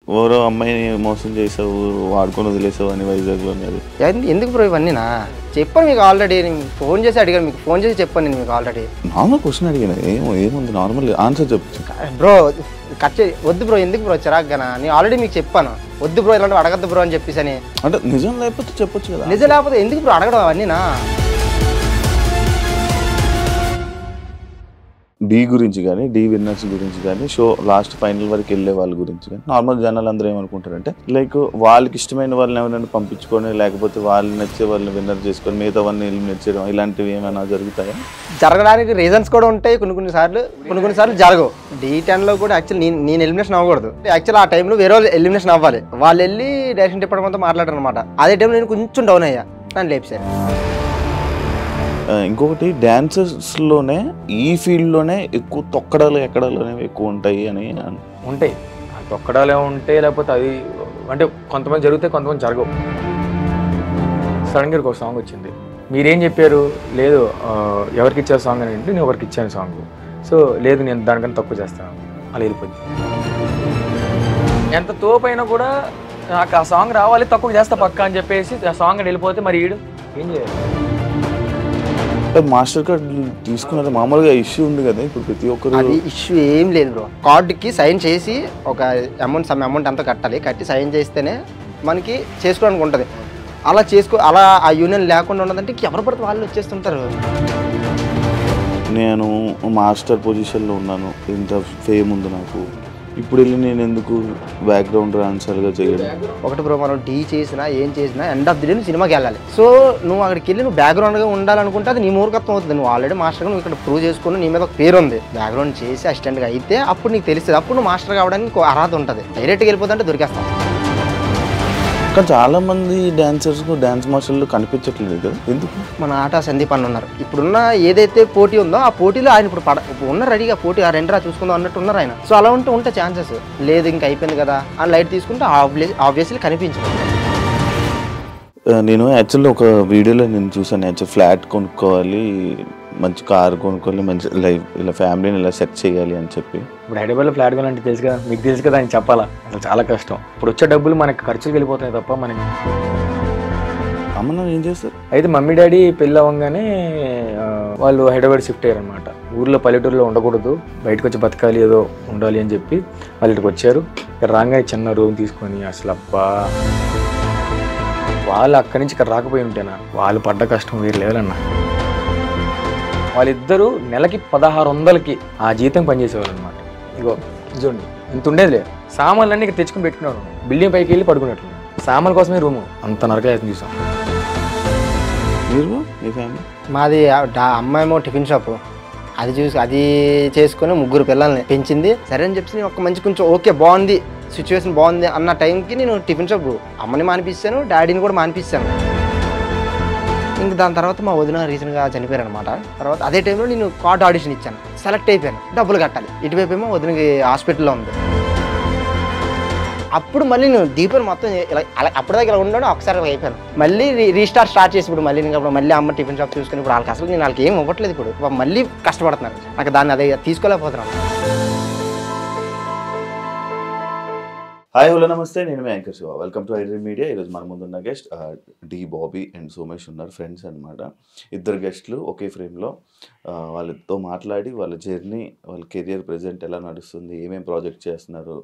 ఓరో అమ్మాయిని మోసం చేసావు, వాడుకొని వదిలేసావు అని వైజాగ్లో ఉన్నది. ఎందుకు బ్రో ఇవన్నీనా? చెప్పాను మీకు ఆల్రెడీ, ఫోన్ చేసి అడిగాను, మీకు ఫోన్ చేసి చెప్పాను నేను మీకు ఆల్రెడీ. నార్మల్ క్వశ్చన్ అడిగాను, ఏముంది నార్మల్ ఆన్సర్ చెప్పు. బ్రో కట్ వద్దు బ్రో, ఎందుకు బ్రో చిరాగ్గానా? నేను ఆల్రెడీ మీకు చెప్పాను వద్దు బ్రో, ఇలాంటివి అడగద్దు బ్రో అని చెప్పేసి. అని అంటే నిజం లేకపోతే చెప్పొచ్చు కదా. నిజం లేకపోతే ఎందుకు బ్రో అడగడం అవన్నీనా? డి గురించి కానీ, డి విన్నర్స్ గురించి కానీ, షో లాస్ట్ ఫైనల్ వరకు వెళ్ళే వాళ్ళ గురించి కానీ నార్మల్ జనాలు అందరూ ఏమనుకుంటారంటే లైక్ వాళ్ళకి ఇష్టమైన వాళ్ళని ఎవరైనా పంపించుకొని, లేకపోతే వాళ్ళు నచ్చే వాళ్ళని విన్నర్ చేసుకొని మిగతా వాళ్ళని ఎలిమినేట్ చేయడం, ఇలాంటివి ఏమైనా జరుగుతాయా? జరగడానికి రీజన్స్ కూడా ఉంటాయి కొన్ని సార్లు జరగవు. D10లో కూడా యాక్చువల్లీ నేను ఎలిమినేషన్ అవ్వకూడదు. యాక్చువల్ ఆ టైంలో వేరే వాళ్ళు ఎలిమినేషన్ అవ్వాలి. వాళ్ళు వెళ్ళి డైరెక్షన్ డిపార్ట్మెంట్తో మాట్లాడారు అనమాట. అదే టైంలో నేను కొంచెం డౌన్ అయ్యా, నన్ను లేపేశారు. ఇంకొకటి డాన్సర్స్లోనే ఈ ఫీల్డ్లోనే ఎక్కువ తొక్కడాలు ఎక్కడాలు అనేవి ఎక్కువ ఉంటాయి అని ఉంటాయి. తొక్కడాలే ఉంటాయి, లేకపోతే అది అంటే కొంతమంది జరుగుతాయి, కొంతమంది జరగవు. సడన్గా ఒక సాంగ్ వచ్చింది, మీరేం చెప్పారు? లేదు ఎవరికి ఇచ్చారు సాంగ్ అని అంటే నేను ఎవరికి ఇచ్చాను సాంగ్. సో లేదు నేను దానికన్నా తక్కువ చేస్తాను, అలా వెళ్ళిపోయింది. ఎంత తోపైనా కూడా నాకు ఆ సాంగ్ రావాలి, తక్కువ చేస్తా పక్క అని చెప్పేసి ఆ సాంగ్ అని వెళ్ళిపోతే మరి ఈడు ఏం చేయాలి? మాస్టర్ కార్డ్ తీసుకున్నది మామూలుగా ఇష్యూ ఉంది కదా ఇప్పుడు ప్రతి ఒక్కరు. అది ఇష్యూ ఏం లేదు బ్రో. కార్డుకి సైన్ చేసి ఒక సమ్ అమౌంట్ అంతా కట్టి సైన్ చేస్తేనే మనకి చేసుకోవడానికి ఉంటుంది. అలా ఆ యూనియన్ లేకుండా ఉన్నదంటే ఎవరు పడితే వాళ్ళు వచ్చేస్తుంటారు. నేను మాస్టర్ పొజిషన్లో ఉన్నాను, ఇంత ఫేమ్ ఉంది నాకు, ఇప్పుడు వెళ్ళి నేను ఎందుకు బ్యాక్గ్రౌండ్ డాన్సర్గా చేయడం? ఒకటి బ్రో, మనం డీ చేసినా ఏం చేసినా ఎండ్ ఆఫ్ ది డే నువ్వు సినిమాకి వెళ్ళాలి. సో నువ్వు అక్కడికి వెళ్ళి నువ్వు బ్యాక్గ్రౌండ్గా ఉండాలనుకుంటే అది నీ మూర్ఖత్వం అవుతుంది. నువ్వు ఆల్రెడీ మాస్టర్గా నువ్వు ఇక్కడ ప్రూవ్ చేసుకుని నీ మీద ఒక పేరు ఉంది, బ్యాక్గ్రౌండ్ చేసి అసిస్టెంట్గా అయితే అప్పుడు నీకు తెలుస్తుంది, అప్పుడు నువ్వు మాస్టర్ కావడానికి అర్హత ఉంటుంది. డైరెక్ట్గా వెళ్ళిపోతుంటే దొరికేస్తావు. కానీ చాలా మంది డాన్సర్స్ డాన్స్ మాస్టర్లు కనిపించట్లేదు కదా, ఎందుకు? మన ఆట సందీప్ అన్న ఉన్నారు. ఇప్పుడున్న ఏదైతే పోటీ ఉందో ఆ పోటీలో ఆయన ఇప్పుడు ఉన్న రెడీగా పోటీ ఆ రెండరా చూసుకుందాం అన్నట్టు ఉన్నారు ఆయన. సో అలా ఉంటే ఛాన్సెస్ లేదు, ఇంకా అయిపోయింది కదా అని లైట్ తీసుకుంటే ఆబ్వియస్లీ కనిపించదు. నేను యాక్చువల్లీ ఒక వీడియోలో నేను చూసాను, యాక్చువల్ ఫ్లాట్ కొనుక్కోవాలి, మంచి కార్ కొనుక్కోవాలి, మంచి లైఫ్ ఇలా ఫ్యామిలీని ఇలా సెట్ చేయాలి అని చెప్పి. ఇప్పుడు హైదరాబాద్లో ఫ్లాట్ కొనాలంటే తెలుసు కదా, మీకు తెలుసు కదా, ఆయన చెప్పాలా? అసలు చాలా కష్టం. ఇప్పుడు వచ్చే డబ్బులు మనకి ఖర్చులు వెళ్ళిపోతున్నాయి తప్ప మనకి. అమ్మ ఏం చేస్తారు? అయితే మమ్మీ డాడీ పెళ్ళి అవ్వగానే వాళ్ళు హైదరాబాద్ షిఫ్ట్ అయ్యారు అనమాట. ఊర్లో పల్లెటూరులో ఉండకూడదు, బయటకు వచ్చి బతకాలి, ఏదో ఉండాలి అని చెప్పి వాళ్ళు ఇక్కడికి వచ్చారు. ఇక్కడ రాగానే చిన్న రూమ్ తీసుకొని అసలు అబ్బా, వాళ్ళు అక్కడి నుంచి ఇక్కడ రాకపోయి ఉంటేనా వాళ్ళు పడ్డ కష్టం వేరు లేదన్నా. వాళ్ళిద్దరూ నెలకి 1600కి ఆ జీతం పనిచేసేవాళ్ళు అనమాట. ఇగో చూడండి ఇంత ఉండేది, సామాన్లన్నీ ఇక్కడ తెచ్చుకుని పెట్టుకున్నాను. బిల్డింగ్ పైకి వెళ్ళి పడుకున్నట్లు, సామాన్ల కోసమే రూము అంత నరకలేదని చూసాం. మీరు మీ ఫ్యామిలీ? మాది అమ్మాయేమో టిఫిన్ షాపు, అది చేసుకుని 3 పిల్లల్ని పెంచింది. సరే అని చెప్పి నేను ఒక మంచి కొంచెం ఓకే బాగుంది, సిచ్యువేషన్ బాగుంది అన్న టైంకి నేను టిఫిన్ షాప్ అమ్మని మానిపిస్తాను, డాడీని కూడా మానిపిస్తాను. ఇంక దాని తర్వాత మా వదిన రీసెంట్గా చనిపోయారు అనమాట. తర్వాత అదే టైంలో నేను కార్డ్ ఆడిషన్ ఇచ్చాను, సెలెక్ట్ అయిపోయాను, డబ్బులు కట్టాలి. ఇటువైపు ఏమో వదినకి హాస్పిటల్లో ఉంది. అప్పుడు మళ్ళీ నేను దీపాన్ని మొత్తం ఇలా అప్పటిదాకా ఇలా ఉన్నాను, ఒకసారి అయిపోయాను. మళ్ళీ స్టార్ట్ చేసి ఇప్పుడు మళ్ళీ అమ్మ టిఫిన్ షాప్ చూసుకుని ఇప్పుడు వాళ్ళకి అసలు నేను వాళ్ళకి ఏం ఇవ్వట్లేదు. ఇప్పుడు మళ్ళీ కష్టపడుతున్నాను, నాకు దాన్ని అదే తీసుకోలేకపోతున్నాను. హాయ్ హలో నమస్తే, నేను మీ anchor Shiva. Welcome to iDream media. ఈరోజు మన ముందున్న గెస్ట్ డి బాబీ అండ్ సోమేష్ ఉన్నారు, ఫ్రెండ్స్ అనమాట. ఇద్దరు గెస్ట్లు ఒకే ఫ్రేమ్లో. వాళ్ళతో మాట్లాడి వాళ్ళ జర్నీ, వాళ్ళ కెరియర్ ప్రజెంట్ ఎలా నడుస్తుంది, ఏమేమి ప్రాజెక్ట్ చేస్తున్నారు,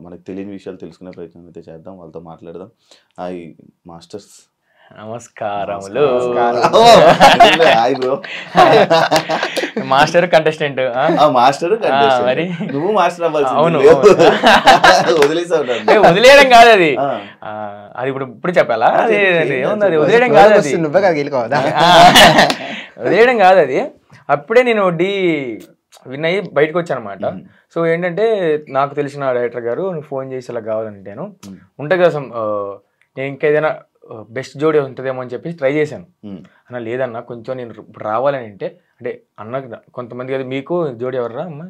మనకు తెలియని విషయాలు తెలుసుకునే ప్రయత్నం అయితే చేద్దాం, వాళ్ళతో మాట్లాడదాం. Hi masters. నమస్కారములు. Hi bro. Master contestant. Master మరి నువ్వు మాస్టర్ అవ్వాల్సి. అవును, వదిలేయడం కాదు అది. అది ఇప్పుడు చెప్పాలా? అది ఏముంది, అది వదిలేయడం కాదు, వదిలేయడం కాదు అది. అప్పుడే నేను విన్ అయ్యి బయటకు వచ్చాను అనమాట. సో ఏంటంటే నాకు తెలిసిన డైరెక్టర్ గారు ఫోన్ చేసి ఇలా కావాలంటాను ఉంటే కదా, నేను ఇంకేదైనా బెస్ట్ జోడీ ఉంటుందేమో అని చెప్పి ట్రై చేశాను. అన్న లేదన్నా కొంచెం నేను ఇప్పుడు రావాలని అంటే అన్న కొంతమంది కదా, మీకు జోడీ ఎవర్రా అమ్మ?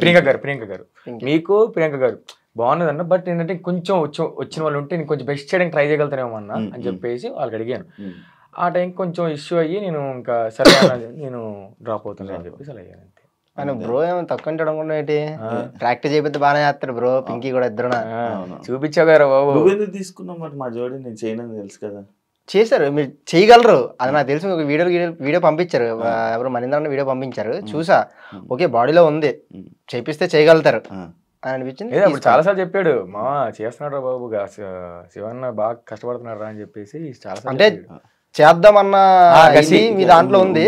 ప్రియాంక గారు మీకు ప్రియాంక గారు బాగున్నదన్న, బట్ ఏంటంటే కొంచెం వచ్చిన వాళ్ళు ఉంటే నేను కొంచెం బెస్ట్ చేయడానికి ట్రై చేయగలుగుతానేమో అన్న అని చెప్పేసి వాళ్ళకి అడిగాను. ఆ టైంకి కొంచెం ఇష్యూ అయ్యి నేను ఇంకా సరే నేను డ్రాప్ అవుతున్నాను అని చెప్పేసి అలా అయ్యాను. ఆయన బ్రో ఏమో తక్కువ ఉంటాడు అనుకున్నా ఏంటి ప్రాక్టీస్ చేయకపోతే బాగానే చేస్తాడు బ్రో పింకీ కూడా ఇద్దరు చూపించావు కదా బాబు. నువ్వెందుకు తీసుకున్నావు మరి మా జోడి? నేను చేయనని తెలుసు కదా. చేశారు, మీరు చేయగలరు అది నాకు తెలిసి. ఒక వీడియో పంపించారు, ఎవరు మనింద్ర వీడియో పంపించారు, చూసా. ఓకే బాడీలో ఉంది, చేపిస్తే చేయగలుగుతారు అని అనిపించింది. అప్పుడు చాలా సార్లు చెప్పాడు మా చేస్తున్నాడు రా బాబు, శివన్న బాగా కష్టపడుతున్నాడు రా అని చెప్పేసి చాలా. అంటే చేద్దామన్న ఇది మీ దాంట్లో ఉంది,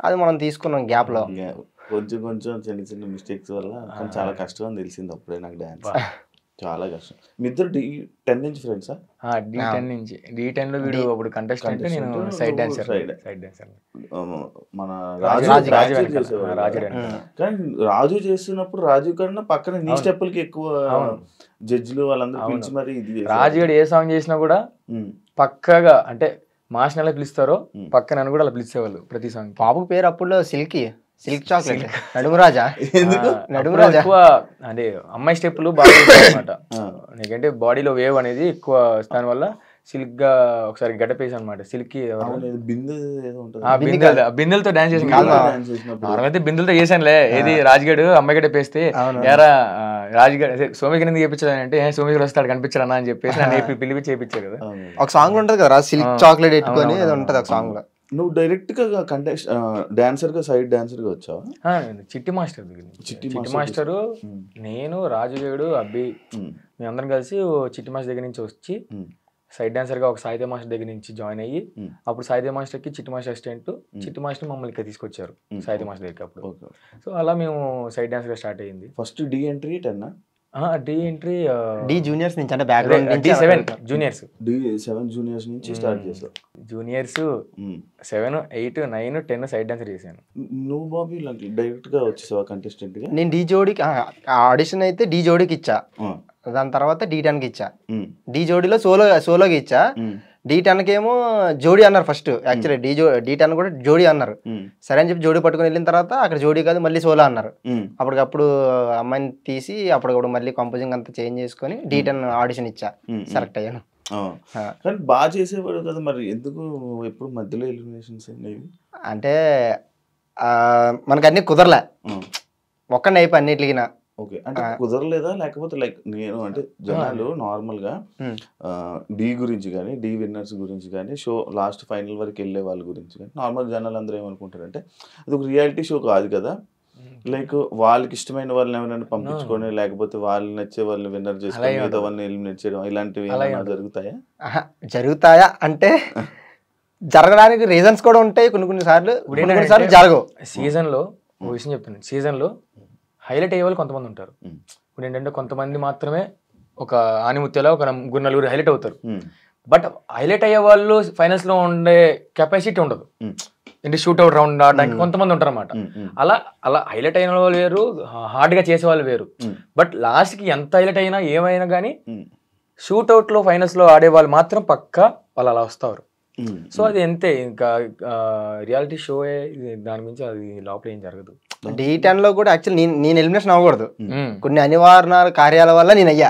అది మనం తీసుకున్నాం గ్యాప్ లో. కొంచెం కొంచెం చిన్న చిన్న మిస్టేక్స్ వల్ల చాలా కష్టం అని తెలిసింది అప్పుడే నాకు డాన్స్. చాలా కష్టం. మీ ఇద్దరు D10 నుంచి ఫ్రెండ్సా? D10 నుంచి. D10 లో వీడు అప్పుడు కంటెస్టెంట్, నేను సైడ్ డాన్సర్. మన రాజు కానీ రాజు చేస్తున్నప్పుడు రాజు కన్నా పక్కన నీ స్టెప్పులకి ఎక్కువ జడ్జిలు వాళ్ళందరూ పిలిచి మరి ఇది రాజు గడు ఏ సాంగ్ చేసినా కూడా పక్కగా అంటే మాస్టర్ ఎలా పిలుస్తారో పక్క నన్ను కూడా అలా పిలిచేవాళ్ళు ప్రతి సాంగ్. బాబు పేరు అప్పుడు సిల్క్ చాక్లెట్, నడుమురాజా. నడుమురాజా ఎక్కువ అంటే అమ్మాయి స్టెప్పులు బాగా అనమాట. నీకంటే బాడీలో వేవ్ అనేది ఎక్కువ, దాని వల్ల సిల్క్ గా ఒకసారి గడ్డపేసి అనమాట. సిల్క్ బిందెలతో డాన్స్ చేసి అయితే బిందెలతో చేశానులే. ఏది రాజుగడు అమ్మాయి గడ్డ పేస్తే ఎరా రాజుగడ్ సోమికి ఎందుకు చేయించాడు అంటే సోమికి వస్తాడు కనిపించాడు అన్న అని చెప్పేసి నన్ను పిలిపి చేయించాడు కదా. ఒక సాంగ్ ఉంటది కదా సిల్క్ చాక్లెట్ పెట్టుకొని ఉంటది ఒక సాంగ్ లో. నువ్వు డైరెక్ట్ గా డాన్సర్ గా సైడ్ డాన్సర్ గా వచ్చావా? చిట్టి మాస్టర్ చిట్టి మాస్టర్ నేను రాజుగడు అబ్బి మేమందరం కలిసి చిట్టి మాస్టర్ దగ్గర నుంచి వచ్చి సైడ్ డాన్సర్ గా ఒక సాయితే మాస్టర్ దగ్గర నుంచి జాయిన్ అయ్యి, అప్పుడు సాయితే మాస్టర్ కి చిట్టి మాస్టర్ అసిస్టెంట్, చిట్టి మాస్టర్ మమ్మల్ని ఇక్కడ తీసుకొచ్చారు సాయితే మాస్టర్ దగ్గరికి అప్పుడు. సో అలా మేము సైడ్ డాన్సర్ గా స్టార్ట్ అయ్యింది. First D entry 10 D entry D juniors నుంచి, అంటే background D7 juniors. D7 juniors నుంచి స్టార్ట్ చేసావు. జూనియర్స్ 7, 8, 9, 10 సైడ్ డాన్సర్ చేశాను. నువ్వు బాబు డైరెక్ట్ గా వచ్చేసావా కంటెస్టెంట్ గా? నేను D జోడీకి ఆడిషన్ అయితే D జోడీకి ఇచ్చా, దాని తర్వాత D10కి ఇచ్చా. D జోడీలో సోలోకి ఇచ్చా. D10కి ఏమో జోడీ అన్నారు ఫస్ట్. యాక్చువల్లీ D10 కూడా జోడీ అన్నారు. సరే అని చెప్పి జోడీ పట్టుకుని వెళ్ళిన తర్వాత అక్కడ జోడీ కాదు మళ్ళీ సోలో అన్నారు. అప్పటికప్పుడు అమ్మాయిని తీసి అప్పటికప్పుడు మళ్ళీ కంపోజింగ్ అంతా చేంజ్ చేసుకొని D10 ఆడిషన్ ఇచ్చా, సెలెక్ట్ అయ్యాను. కానీ బాగా చేసేవాడు కదా, మరి ఎందుకు ఎప్పుడు మధ్యలో ఎలిమినేషన్స్ అనేవి? అంటే మనకు అన్ని కుదరలే, ఒక్కడిని అయిపోయి అన్నిటికి. ఓకే, అంటే కుదరలేదా లేకపోతే లైక్ నేను అంటే జనాలు నార్మల్ గా D గురించి కానీ D విన్నర్స్ గురించి కానీ షో లాస్ట్ ఫైనల్ వరకు వెళ్ళే వాళ్ళ గురించి కానీ నార్మల్ జనాలు అందరూ ఏమనుకుంటారంటే అది ఒక రియాలిటీ షో కాదు కదా, లైక్ వాళ్ళకి ఇష్టమైన వాళ్ళని ఎవరైనా పంపించుకొని లేకపోతే వాళ్ళు నచ్చే వాళ్ళని విన్నర్ చేసుకొని మిగతా వాళ్ళని ఎలిమినేట్ చేయడం ఇలాంటివి జరుగుతాయా? జరుగుతాయా అంటే జరగడానికి రీజన్స్ కూడా ఉంటాయి, కొన్ని సార్లు జరగవు. సీజన్ లో ఒక విషయం చెప్తాను, సీజన్ లో హైలైట్ అయ్యే వాళ్ళు కొంతమంది ఉంటారు. ఇప్పుడు ఏంటంటే కొంతమంది మాత్రమే ఒక ఆనిముత్యాలో ఒక 3-4 హైలైట్ అవుతారు. బట్ హైలైట్ అయ్యే వాళ్ళు ఫైనల్స్ లో ఉండే కెపాసిటీ ఉండదు, అంటే షూట్అవుట్ రౌండ్ ఆడడానికి కొంతమంది ఉంటారు అనమాట. అలా హైలైట్ అయిన వాళ్ళు వేరు, హార్డ్ గా చేసే వాళ్ళు వేరు. బట్ లాస్ట్ కి ఎంత హైలైట్ అయినా ఏమైనా కానీ షూట్అవుట్ లో ఫైనల్స్ లో ఆడే వాళ్ళు మాత్రం పక్కా వాళ్ళు అలా వస్తారు. సో అది అంతే, ఇంకా రియాలిటీ షో, దాని గురించి అది లోపల ఏం జరగదు. D10 లో కూడా యాక్చువల్లీ నేను ఎలిమినేషన్ అవ్వకూడదు, కొన్ని అనివార్య కార్యాల వల్ల నేను అయ్యా,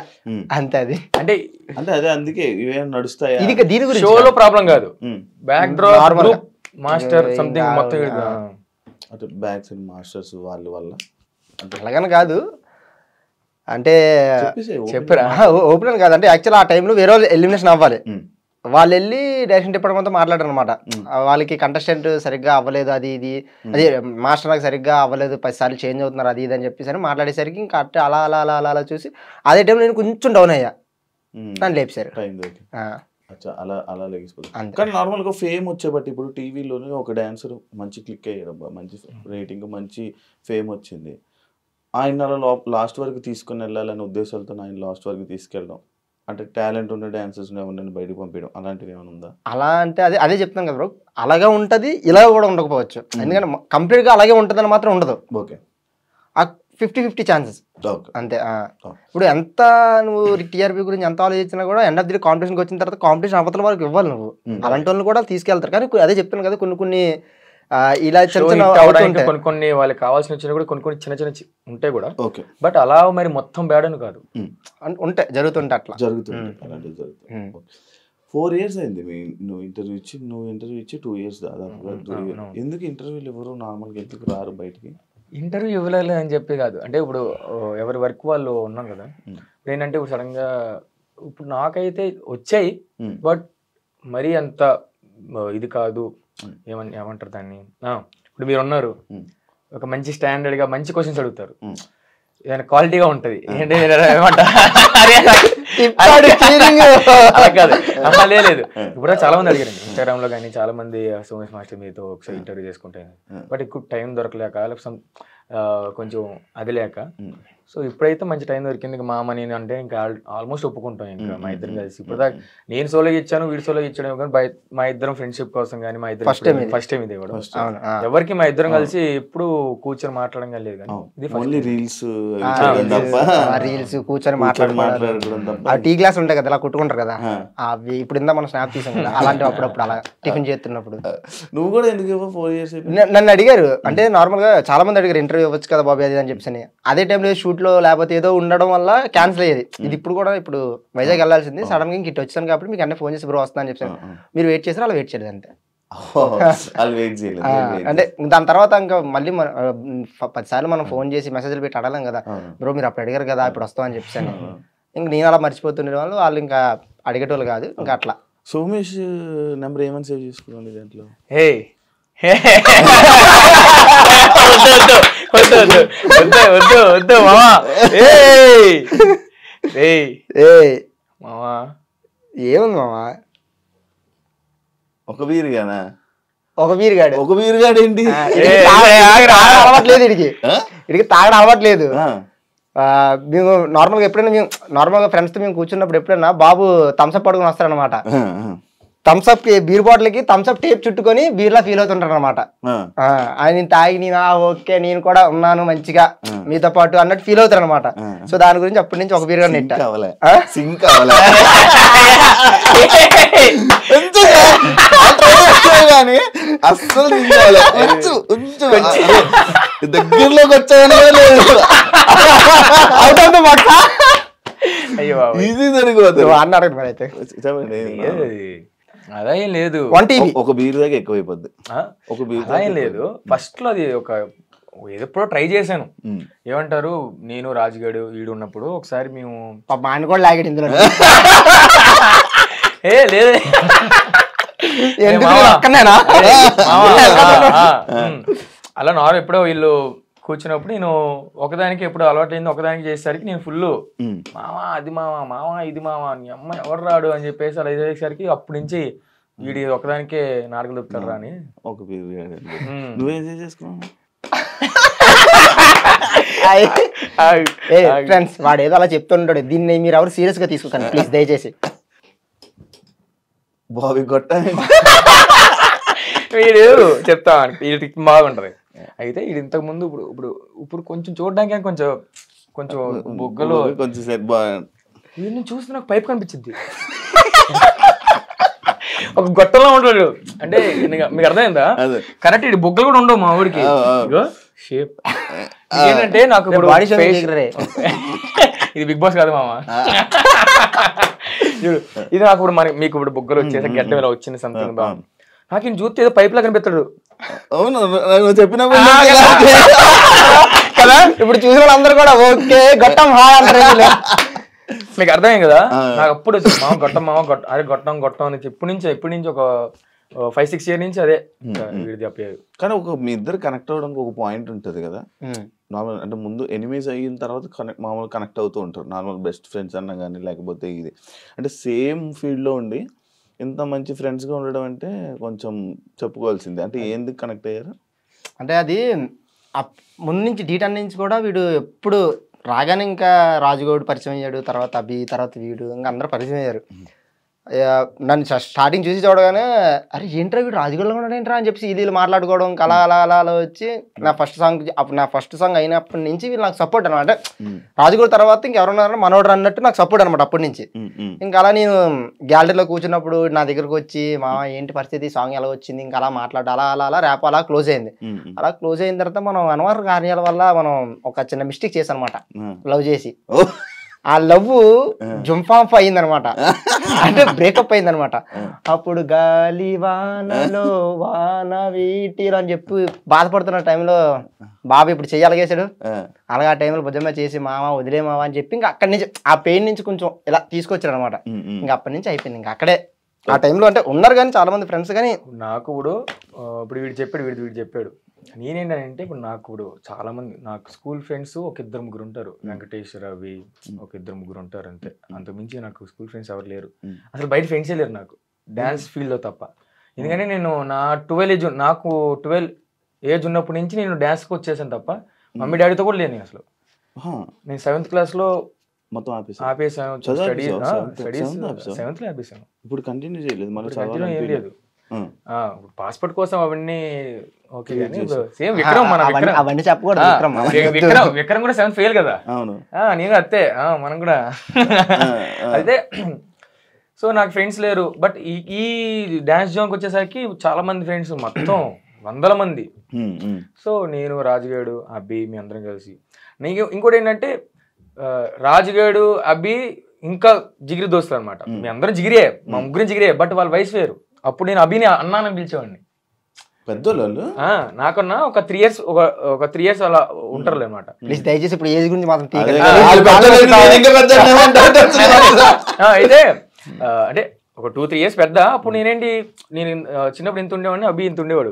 అంతే. అది అంటే అదే అందుకే ఇవేం నడుస్తాయి. ఇది దీని గురించి షోలో ప్రాబ్లం కాదు, బ్యాక్ డ్రాప్ మాస్టర్ సంథింగ్ మొత్తం అంటే బ్యాక్స్ అండ్ మాస్టర్స్ వాళ్ళ వల్ల అలాగని కాదు. అంటే చెప్పరా ఓపెన్ కాదు, అంటే యాక్చువల్ ఆ టైంలో వేరే వాళ్ళు ఎలిమినేషన్ అవ్వాలి. వాళ్ళు వెళ్ళి డైరెక్షన్ డిపార్ట్మెంట్తో మాట్లాడారు అనమాట. వాళ్ళకి కంటెస్టెంట్ సరిగ్గా అవ్వలేదు, అది అదే మాస్టర్ నాకు సరిగ్గా అవ్వలేదు, 10 సార్లు చేంజ్ అవుతున్నారు అది ఇది అని చెప్పేసి మాట్లాడేసరికి ఇంకా అట్టే అలా అలా అలా అలా అలా చూసి అదే టైంలో నేను కొంచెం డౌన్ అయ్యా, నన్ను లేపేశారు. అలా అలా లేకపోతే కానీ నార్మల్గా ఫేమ్ వచ్చేబట్టి ఇప్పుడు టీవీలోనే ఒక డాన్సర్ మంచి క్లిక్ అయ్యాడు, మంచి రేటింగ్ మంచి ఫేమ్ వచ్చింది, ఆయన అలా లాస్ట్ వరకు తీసుకుని వెళ్ళాలనే ఉద్దేశాలతో ఆయన లాస్ట్ వరకు తీసుకెళ్ళడం, అంటే టాలెంట్ ఉన్న డాన్సర్స్ ఎవరిని బయటకు పంపించడం అలాంటివి ఏమైనా ఉందా? అలా అంటే అదే చెప్తాను కదా బ్రో, అలాగే ఉంటుంది, ఇలా కూడా ఉండకపోవచ్చు. ఎందుకంటే కంప్లీట్గా అలాగే ఉంటుందని మాత్రం ఉండదు. ఓకే, 50-50 ఛాన్సెస్ అంతే. ఇప్పుడు ఎంత నువ్వు టీఆర్పీ గురించి ఎంత ఆలోచించినా కూడా ఎండ్ ఆఫ్ ది కాంపిటీషన్కి వచ్చిన తర్వాత కాంపిటీషన్ అవతల వరకు ఇవ్వాలి నువ్వు, అలాంటి వాళ్ళని కూడా తీసుకెళ్తారు. కానీ అదే చెప్తాను కదా, కొన్ని ఇలా కొన్ని వాళ్ళకి కావాల్సిన వచ్చినా కూడా కొన్ని చిన్న చిన్న ఉంటాయి కూడా. బట్ అలా మరి మొత్తం బ్యాడ్ అని కాదు, ఉంటాయి, జరుగుతుంటే అట్లా జరుగుతుంది. 4 years అయింది నువ్వు ఇంటర్వ్యూ ఇచ్చి 2 years దాదాపుగా. ఎందుకు ఇంటర్వ్యూలు ఎవరు నార్మల్గా ఎందుకు రారు బయటికి? ఇంటర్వ్యూ ఇవ్వలేదు అని చెప్పి కాదు, అంటే ఇప్పుడు ఎవరి వర్క్ వాళ్ళు ఉన్నాం కదా. ఇప్పుడు ఏంటంటే ఇప్పుడు సడన్గా ఇప్పుడు నాకైతే వచ్చాయి, బట్ మరీ అంత ఇది కాదు. ఏమంటారు దాన్ని, ఇప్పుడు మీరు ఉన్నారు, ఒక మంచి స్టాండర్డ్గా మంచి క్వశ్చన్స్ అడుగుతారు, ఏదైనా క్వాలిటీగా ఉంటుంది. ఏంటంటే లేదు ఇప్పుడు చాలా మంది అడిగారు ఇన్స్టాగ్రామ్ లో కానీ, చాలా మంది సోమేష్ మాస్టర్ మీతో ఒకసారి ఇంటర్వ్యూ చేసుకుంటే, బట్ ఎక్కువ టైం దొరకలేక కొంచెం అది లేక. సో ఇప్పుడైతే మంచి టైం దొరికింది. ఇంకా మామ నేను అంటే ఇంకా ఆల్మోస్ట్ ఒప్పుకుంటాం ఇంకా మా ఇద్దరం కలిసి. ఇప్పుడు దాకా నేను సోలోగా ఇచ్చాను, వీడు సోలోగా ఇచ్చాడు కానీ మా ఇద్దరం ఫ్రెండ్షిప్ కోసం కానీ, మా ఇద్దరం ఫస్ట్ టైం ఇది కూడా ఎవరికి మా ఇద్దరం కలిసి ఎప్పుడు కూర్చొని మాట్లాడడం కానీ లేదు. కానీ ఇది రీల్స్ కూర్చొని మాట్లాడుకోవడం, టీ గ్లాస్ ఉంటాయి కదా అలా కుట్టుకుంటారు కదా, అవి ఇప్పుడు ఇందా మనం స్నాప్ తీసాం కదా, అలాంటివి అప్పుడప్పుడు అలా టిఫిన్ చేస్తున్నప్పుడు. నువ్వు కూడా ఎందుకు 4 years నన్ను అడిగారు, అంటే నార్మల్ గా చాలా మంది అడిగారు ఇంటర్వ్యూ ఇవ్వచ్చు కదా బాబు అది అని చెప్పి. అదే టైంలో షూట్ లో లేకపోతే ఏదో ఉండడం వల్ల క్యాన్సిల్ అయ్యేది. ఇది ఇప్పుడు కూడా ఇప్పుడు వైజాగ్ వెళ్ళాల్సింది, సడన్ గా ఇంక ఇటు వచ్చాను కాబట్టి మీకు అన్నీ ఫోన్ చేసి బ్రో వస్తా అని చెప్పాను. మీరు వెయిట్ చేసారు, అలా వెయిట్ చేయలేదు అంతే. అంటే దాని తర్వాత ఇంకా మళ్ళీ 10 సార్లు మనం ఫోన్ చేసి మెసేజ్లు పెట్టి అడగలేం కదా, బ్రో మీరు అప్పుడు అడిగారు కదా ఇప్పుడు వస్తామని చెప్పాను. ఇంక నేను అలా మర్చిపోతుండే వాళ్ళు ఇంకా అడిగేటోళ్ళు కాదు. ఇంకా అట్లా సోమేష్ నెంబర్ ఏమని సేవ్ చేసుకున్నాను దాంట్లో? వద్దు మామా, మామా ఏముంది మామా, ఒక బీరుగానా? ఒక బీరుగాడు. ఒక బీరుగాడు ఏంటి? అలవాట్లేదు ఇడికి తాగడం అలవాట్లేదు. మేము నార్మల్గా ఎప్పుడైనా మేము నార్మల్గా ఫ్రెండ్స్తో మేము కూర్చున్నప్పుడు ఎప్పుడైనా బాబు థమ్స్అప్ పడుకుని వస్తారనమాట. థమ్స్అప్ బీర్ బాటిల్కి థమ్స్అప్ టేప్ చుట్టుకొని బీర్లా ఫీల్ అవుతుంటారు అనమాట. ఆయన తాగి నేను ఓకే నేను కూడా ఉన్నాను మంచిగా మీతో పాటు అన్నట్టు ఫీల్ అవుతారు అనమాట. సో దాని గురించి అప్పటి నుంచి ఒక బీర్ గా నెట్ అస్సలు దగ్గరలోకి వచ్చాయని ఈజీ జరిగిపోతుంది అన్నాడు. అయితే అదేం లేదు, ఒక బీర్ దాకా ఎక్కువైపోద్ది. ఒక బీర్ అదేం లేదు. ఫస్ట్ లో అది ఒక ఎప్పుడో ట్రై చేశాను. ఏమంటారు, నేను రాజుగాడు వీడు ఉన్నప్పుడు ఒకసారి మేము ఆయన కూడా లాగాడు ఇందులో. లేదు అలా నార్మల్ ఎప్పుడో వీళ్ళు కూర్చున్నప్పుడు నేను ఒకదానికి ఎప్పుడు అలవాటైంది ఒకదానికి చేసేసరికి నేను ఫుల్ మావా అది మావా మావా ఇది మావా నీ అమ్మ ఎవరు రాడు అని చెప్పేసి అలా చేసేసరికి అప్పటి నుంచి వీడి ఒకదానికే నాలుగు దొరుకుతారు అని ఒక నువ్వేం చేసుకున్నావు? ఫ్రెండ్స్ వాడు ఏదో అలా చెప్తుంటాడు, దీన్ని మీరు ఎవరు సీరియస్ గా తీసుకోకండి ప్లీజ్ దయచేసి. బాబీ గొట్ట వీడు చెప్తా వీడి బాగుంటది. అయితే ఇది ఇంతకు ముందు ఇప్పుడు ఇప్పుడు ఇప్పుడు కొంచెం చూడడానికి కొంచెం కొంచెం బొగ్గలో కొంచెం వీడిని చూస్తే నాకు పైప్ కనిపించింది, ఒక గొట్టంలో ఉంటాడు. అంటే మీకు అర్థమైందా? కరెక్ట్ ఇది బొగ్గలు కూడా ఉండవు మా ఊరికి షేప్. ఏంటంటే నాకు ఇప్పుడు ఇది బిగ్ బాస్ కాదు మామ, ఇది నాకు ఇప్పుడు మరి మీకు ఇప్పుడు బొగ్గలు వచ్చేసి గడ్డ ఇలా వచ్చింది సంథింగ్ బాగా నాకు ఈయన చూస్తే ఏదో పైప్ లా కనిపిస్తాడు. అవును చెప్పిన కదా, ఇప్పుడు చూసిన వాళ్ళందరూ కూడా ఓకే గొట్టం హాయ్ అంటారు. మీకు అర్థమైంది కదా? నాకు అప్పుడు మామ గొట్టం మామ అదే గొట్టం గొట్టం అని ఎప్పటి నుంచి ఒక 5-6 years నుంచి అదే చెప్పేది. కానీ ఒక మీ ఇద్దరు కనెక్ట్ అవ్వడానికి ఒక పాయింట్ ఉంటుంది కదా నార్మల్, అంటే ముందు ఎనిమీస్ అయిన తర్వాత మామూలు కనెక్ట్ అవుతూ ఉంటారు నార్మల్ బెస్ట్ ఫ్రెండ్స్ అన్న కానీ లేకపోతే ఇది అంటే సేమ్ ఫీల్డ్లో ఉండి ఇంత మంచి ఫ్రెండ్స్గా ఉండడం అంటే కొంచెం చెప్పుకోవాల్సిందే. అంటే ఎందుకు కనెక్ట్ అయ్యారు? అంటే అది ముందు నుంచి డీటెయిల్ నుంచి కూడా వీడు ఎప్పుడు రాగానే ఇంకా రాజుగౌడ్ పరిచయం అయ్యాడు, తర్వాత అభి, తర్వాత వీడు, ఇంకా అందరూ పరిచయం అయ్యారు. నన్ను స్టార్టింగ్ చూసి చూడగానే అరే ఏంట్రా వీడు రాజుగౌడ్లో ఉన్నాడు ఏంట్రా అని చెప్పి ఇది మాట్లాడుకోవడం అలా అలా అలా అలా వచ్చి నా ఫస్ట్ సాంగ్ అయినప్పటి నుంచి వీళ్ళు నాకు సపోర్ట్ అనమాట. రాజుగౌడ్ తర్వాత ఇంకెవరున్నారో మనోడు అన్నట్టు నాకు సపోర్ట్ అనమాట అప్పటి నుంచి. ఇంకా అలా నేను గ్యాలరీలో కూర్చున్నప్పుడు నా దగ్గరకు వచ్చి మా ఏంటి పరిస్థితి, సాంగ్ ఎలా వచ్చింది, ఇంకా అలా మాట్లాడు అలా అలా అలా ర్యాప్ అలా క్లోజ్ అయింది. అలా క్లోజ్ అయిన తర్వాత మనం అనవసర కార్యాల వల్ల మనం ఒక చిన్న మిస్టేక్ చేసాం అనమాట, లవ్ చేసి. ఆ లవ్ జుంఫాంఫ్ అయిందనమాట, అంటే బ్రేకప్ అయిందనమాట. అప్పుడు గాలి వానలో వాన వీటిలో అని చెప్పి బాధపడుతున్న టైంలో బాబు ఇప్పుడు చెయ్యాలగేసాడు. అలాగే ఆ టైంలో భుజమే చేసి మామ వదిలే మామ అని చెప్పి ఇంకా అక్కడి నుంచి ఆ పెయిన్ నుంచి కొంచెం ఇలా తీసుకొచ్చాడు అనమాట. ఇంకా అప్పటి నుంచి అయిపోయింది. ఇంకా అక్కడే ఆ టైంలో అంటే ఉన్నారు కానీ చాలా మంది ఫ్రెండ్స్ కానీ నాకు ఇప్పుడు ఇప్పుడు వీడు చెప్పాడు, వీడు చెప్పాడు. నేనేంటంటే ఇప్పుడు నాకు ఇప్పుడు చాలా మంది నాకు స్కూల్ ఫ్రెండ్స్ ఒక ఇద్దరు ముగ్గురు ఉంటారు. వెంకటేష్, రవి ఒక ఇద్దరు ముగ్గురు ఉంటారు అంతే. అంతకుమించి నాకు స్కూల్ ఫ్రెండ్స్ ఎవరు లేరు. అసలు బయట ఫ్రెండ్సే లేరు నాకు డ్యాన్స్ ఫీల్డ్లో తప్ప. ఎందుకంటే నేను నా 12 ఏజ్ ఉన్నప్పటి నుంచి నేను డ్యాన్స్కి వచ్చేసాను తప్ప మమ్మీ డాడీతో కూడా లేను అసలు. నేను 7th క్లాస్లో మొత్తం ఆపేసాను. Studies 7th ఆపేసాను. ఇప్పుడు కంటిన్యూ చేయలేదు, కంటిన్యూ ఏం లేదు. పాస్పోర్ట్ కోసం అవన్నీ ఓకే కానీ సేమ్ విక్రమ్ మన అవన్నీ చెప్పకూడదు. విక్రమ్ కూడా 7th ఫెయిల్ కదా. అవును, నేను అత్తే మనం కూడా అయితే. సో నాకు ఫ్రెండ్స్ లేరు. బట్ ఈ డాన్స్ జోన్కి వచ్చేసరికి చాలా మంది ఫ్రెండ్స్, మొత్తం 100 మంది. సో నేను, రాజుగాడు, అబ్బి, మీ అందరం కలిసి. నీకు ఇంకోటి ఏంటంటే రాజుగాడు, అబ్బి ఇంకా జిగిరి దోస్తులు అనమాట. మీ అందరం జిగిరే, మా ముగ్గురం జిగిరే. బట్ వాళ్ళ వయసు వేరు. అప్పుడు నేను అభిని అన్నానని పిలిచేవాడిని. పెద్దోళ్ళు నాకన్నా ఒక 3 years ఒక 3 years అలా ఉంటారు అనమాట. ప్లీజ్ దయచేసి ఇప్పుడు ఏజ్ గురించి మాత్రం అయితే అంటే ఒక 2-3 years పెద్ద. అప్పుడు నేను చిన్నప్పుడు ఇంత ఉండేవాడిని, అభి ఇంత ఉండేవాడు.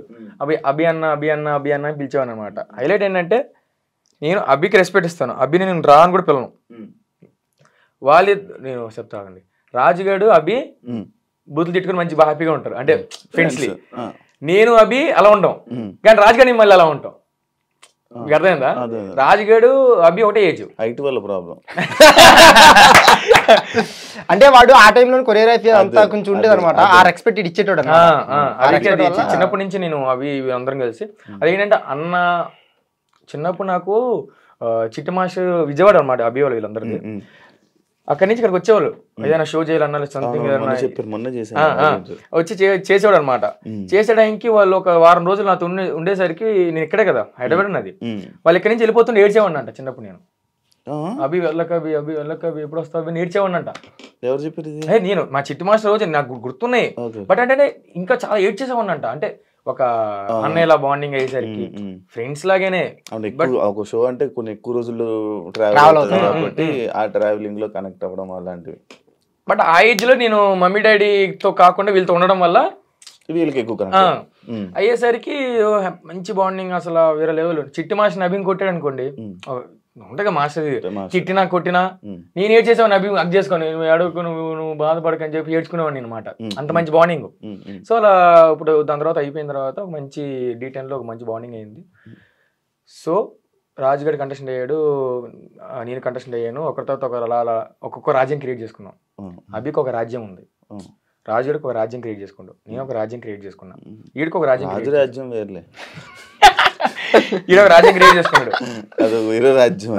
అభి అన్న అని పిలిచేవాడిని అనమాట. హైలైట్ ఏంటంటే నేను అభికి రెస్పెక్ట్ ఇస్తాను, అభిని నేను రా అని కూడా పిలను. నేను చెప్తానండి, రాజుగాడు అభి బూతులు తిట్టుకుని మంచి బాగా హ్యాపీగా ఉంటారు అంటే ఫ్రెండ్స్లీ. నేను అభి అలా ఉంటాం, కానీ రాజుగాడు మళ్ళీ అలా ఉంటాం. మీకు అర్థమైందా? రాజుగాడు అభి ఒకటే ఏజ్. హైట్ వల్ల ప్రాబ్లం. అంటే వాడు ఆ టైంలో కొరియోగ్రఫీ అంతా కొంచెం ఉండేది అనమాట. ఆ రెస్పెక్ట్ ఇచ్చేటోడు. చిన్నప్పటి నుంచి నేను అవి అందరం కలిసి అదేంటంటే అన్న చిన్నప్పుడు నాకు చిట్టి మాస్టర్ విజయవాడ అనమాట. అభి వాళ్ళు వీళ్ళందరికీ అక్కడి నుంచి ఇక్కడికి వచ్చేవాళ్ళు. ఏదైనా షో చేయాలన్నా సంథింగ్ వచ్చి చేసేవాడు అనమాట. చేసేయడానికి వాళ్ళు ఒక వారం రోజులు నాతో ఉండేసరికి నేను ఇక్కడే కదా హైదరాబాద్ ఉన్నది. వాళ్ళు ఇక్కడి నుంచి వెళ్ళిపోతుంటే ఏడ్చేవాడిని అంట చిన్నప్పుడు. నేను అభి వెళ్ళకవి ఎప్పుడు వస్తావు నేర్చేవాడిని అంట. ఎవరు చెప్పారు? నేను మా చిట్టి మాస్టర్ రోజు నాకు గుర్తున్నాయి. బట్ అంటే ఇంకా చాలా ఏడ్చేసేవాడిని అంట. అంటే ఒక అన్నయ్యలా బాండింగ్ అయ్యేసరికి ఫ్రెండ్స్ లాగానే. ఒక షో అంటే కొన్ని ఎక్కువ రోజులు ట్రావెల్ అవుతుంది కాబట్టి ఆ ట్రావెలింగ్ లో కనెక్ట్ అవ్వడం అలాంటివి. బట్ ఆ ఏజ్ లో నేను మమ్మీ డాడీతో కాకుండా వీళ్ళతో ఉండడం వల్ల వీళ్ళకి ఎక్కువ అయ్యేసరికి మంచి బాండింగ్ అసలు వేరే లెవెల్. చిట్టి మాస్టర్ అభిని కొట్టాడు అనుకోండి, ఉండగా మాస్టర్ చిట్టినా కొట్టినా నేను ఏడ్చేసావు అభి అగ్ చేసుకోని అడుగు నువ్వు బాధపడకని చెప్పి ఏడ్చుకునేవాడిని అనమాట. అంత మంచి బాండింగ్. సో అలా ఇప్పుడు దాని తర్వాత అయిపోయిన తర్వాత ఒక మంచి D10లో ఒక మంచి బాండింగ్ అయింది. సో రాజుగారి కంటెస్టెంట్ అయ్యాడు, నేను కంటెస్టెంట్ అయ్యాను. ఒకరి తర్వాత ఒకరు అలా అలా ఒక్కొక్క రాజ్యం క్రియేట్ చేసుకున్నాం. అభికి ఒక రాజ్యం ఉంది, రాజుగారికి ఒక రాజ్యం క్రియేట్ చేసుకుంటాం, నేను ఒక రాజ్యం క్రియేట్ చేసుకున్నా, వీడికి ఒక రాజ్యం వేర్లే ఈడ ఒక రాజ్యం క్రియేట్ చేసుకున్నాడు. అది వేరే రాజ్యం,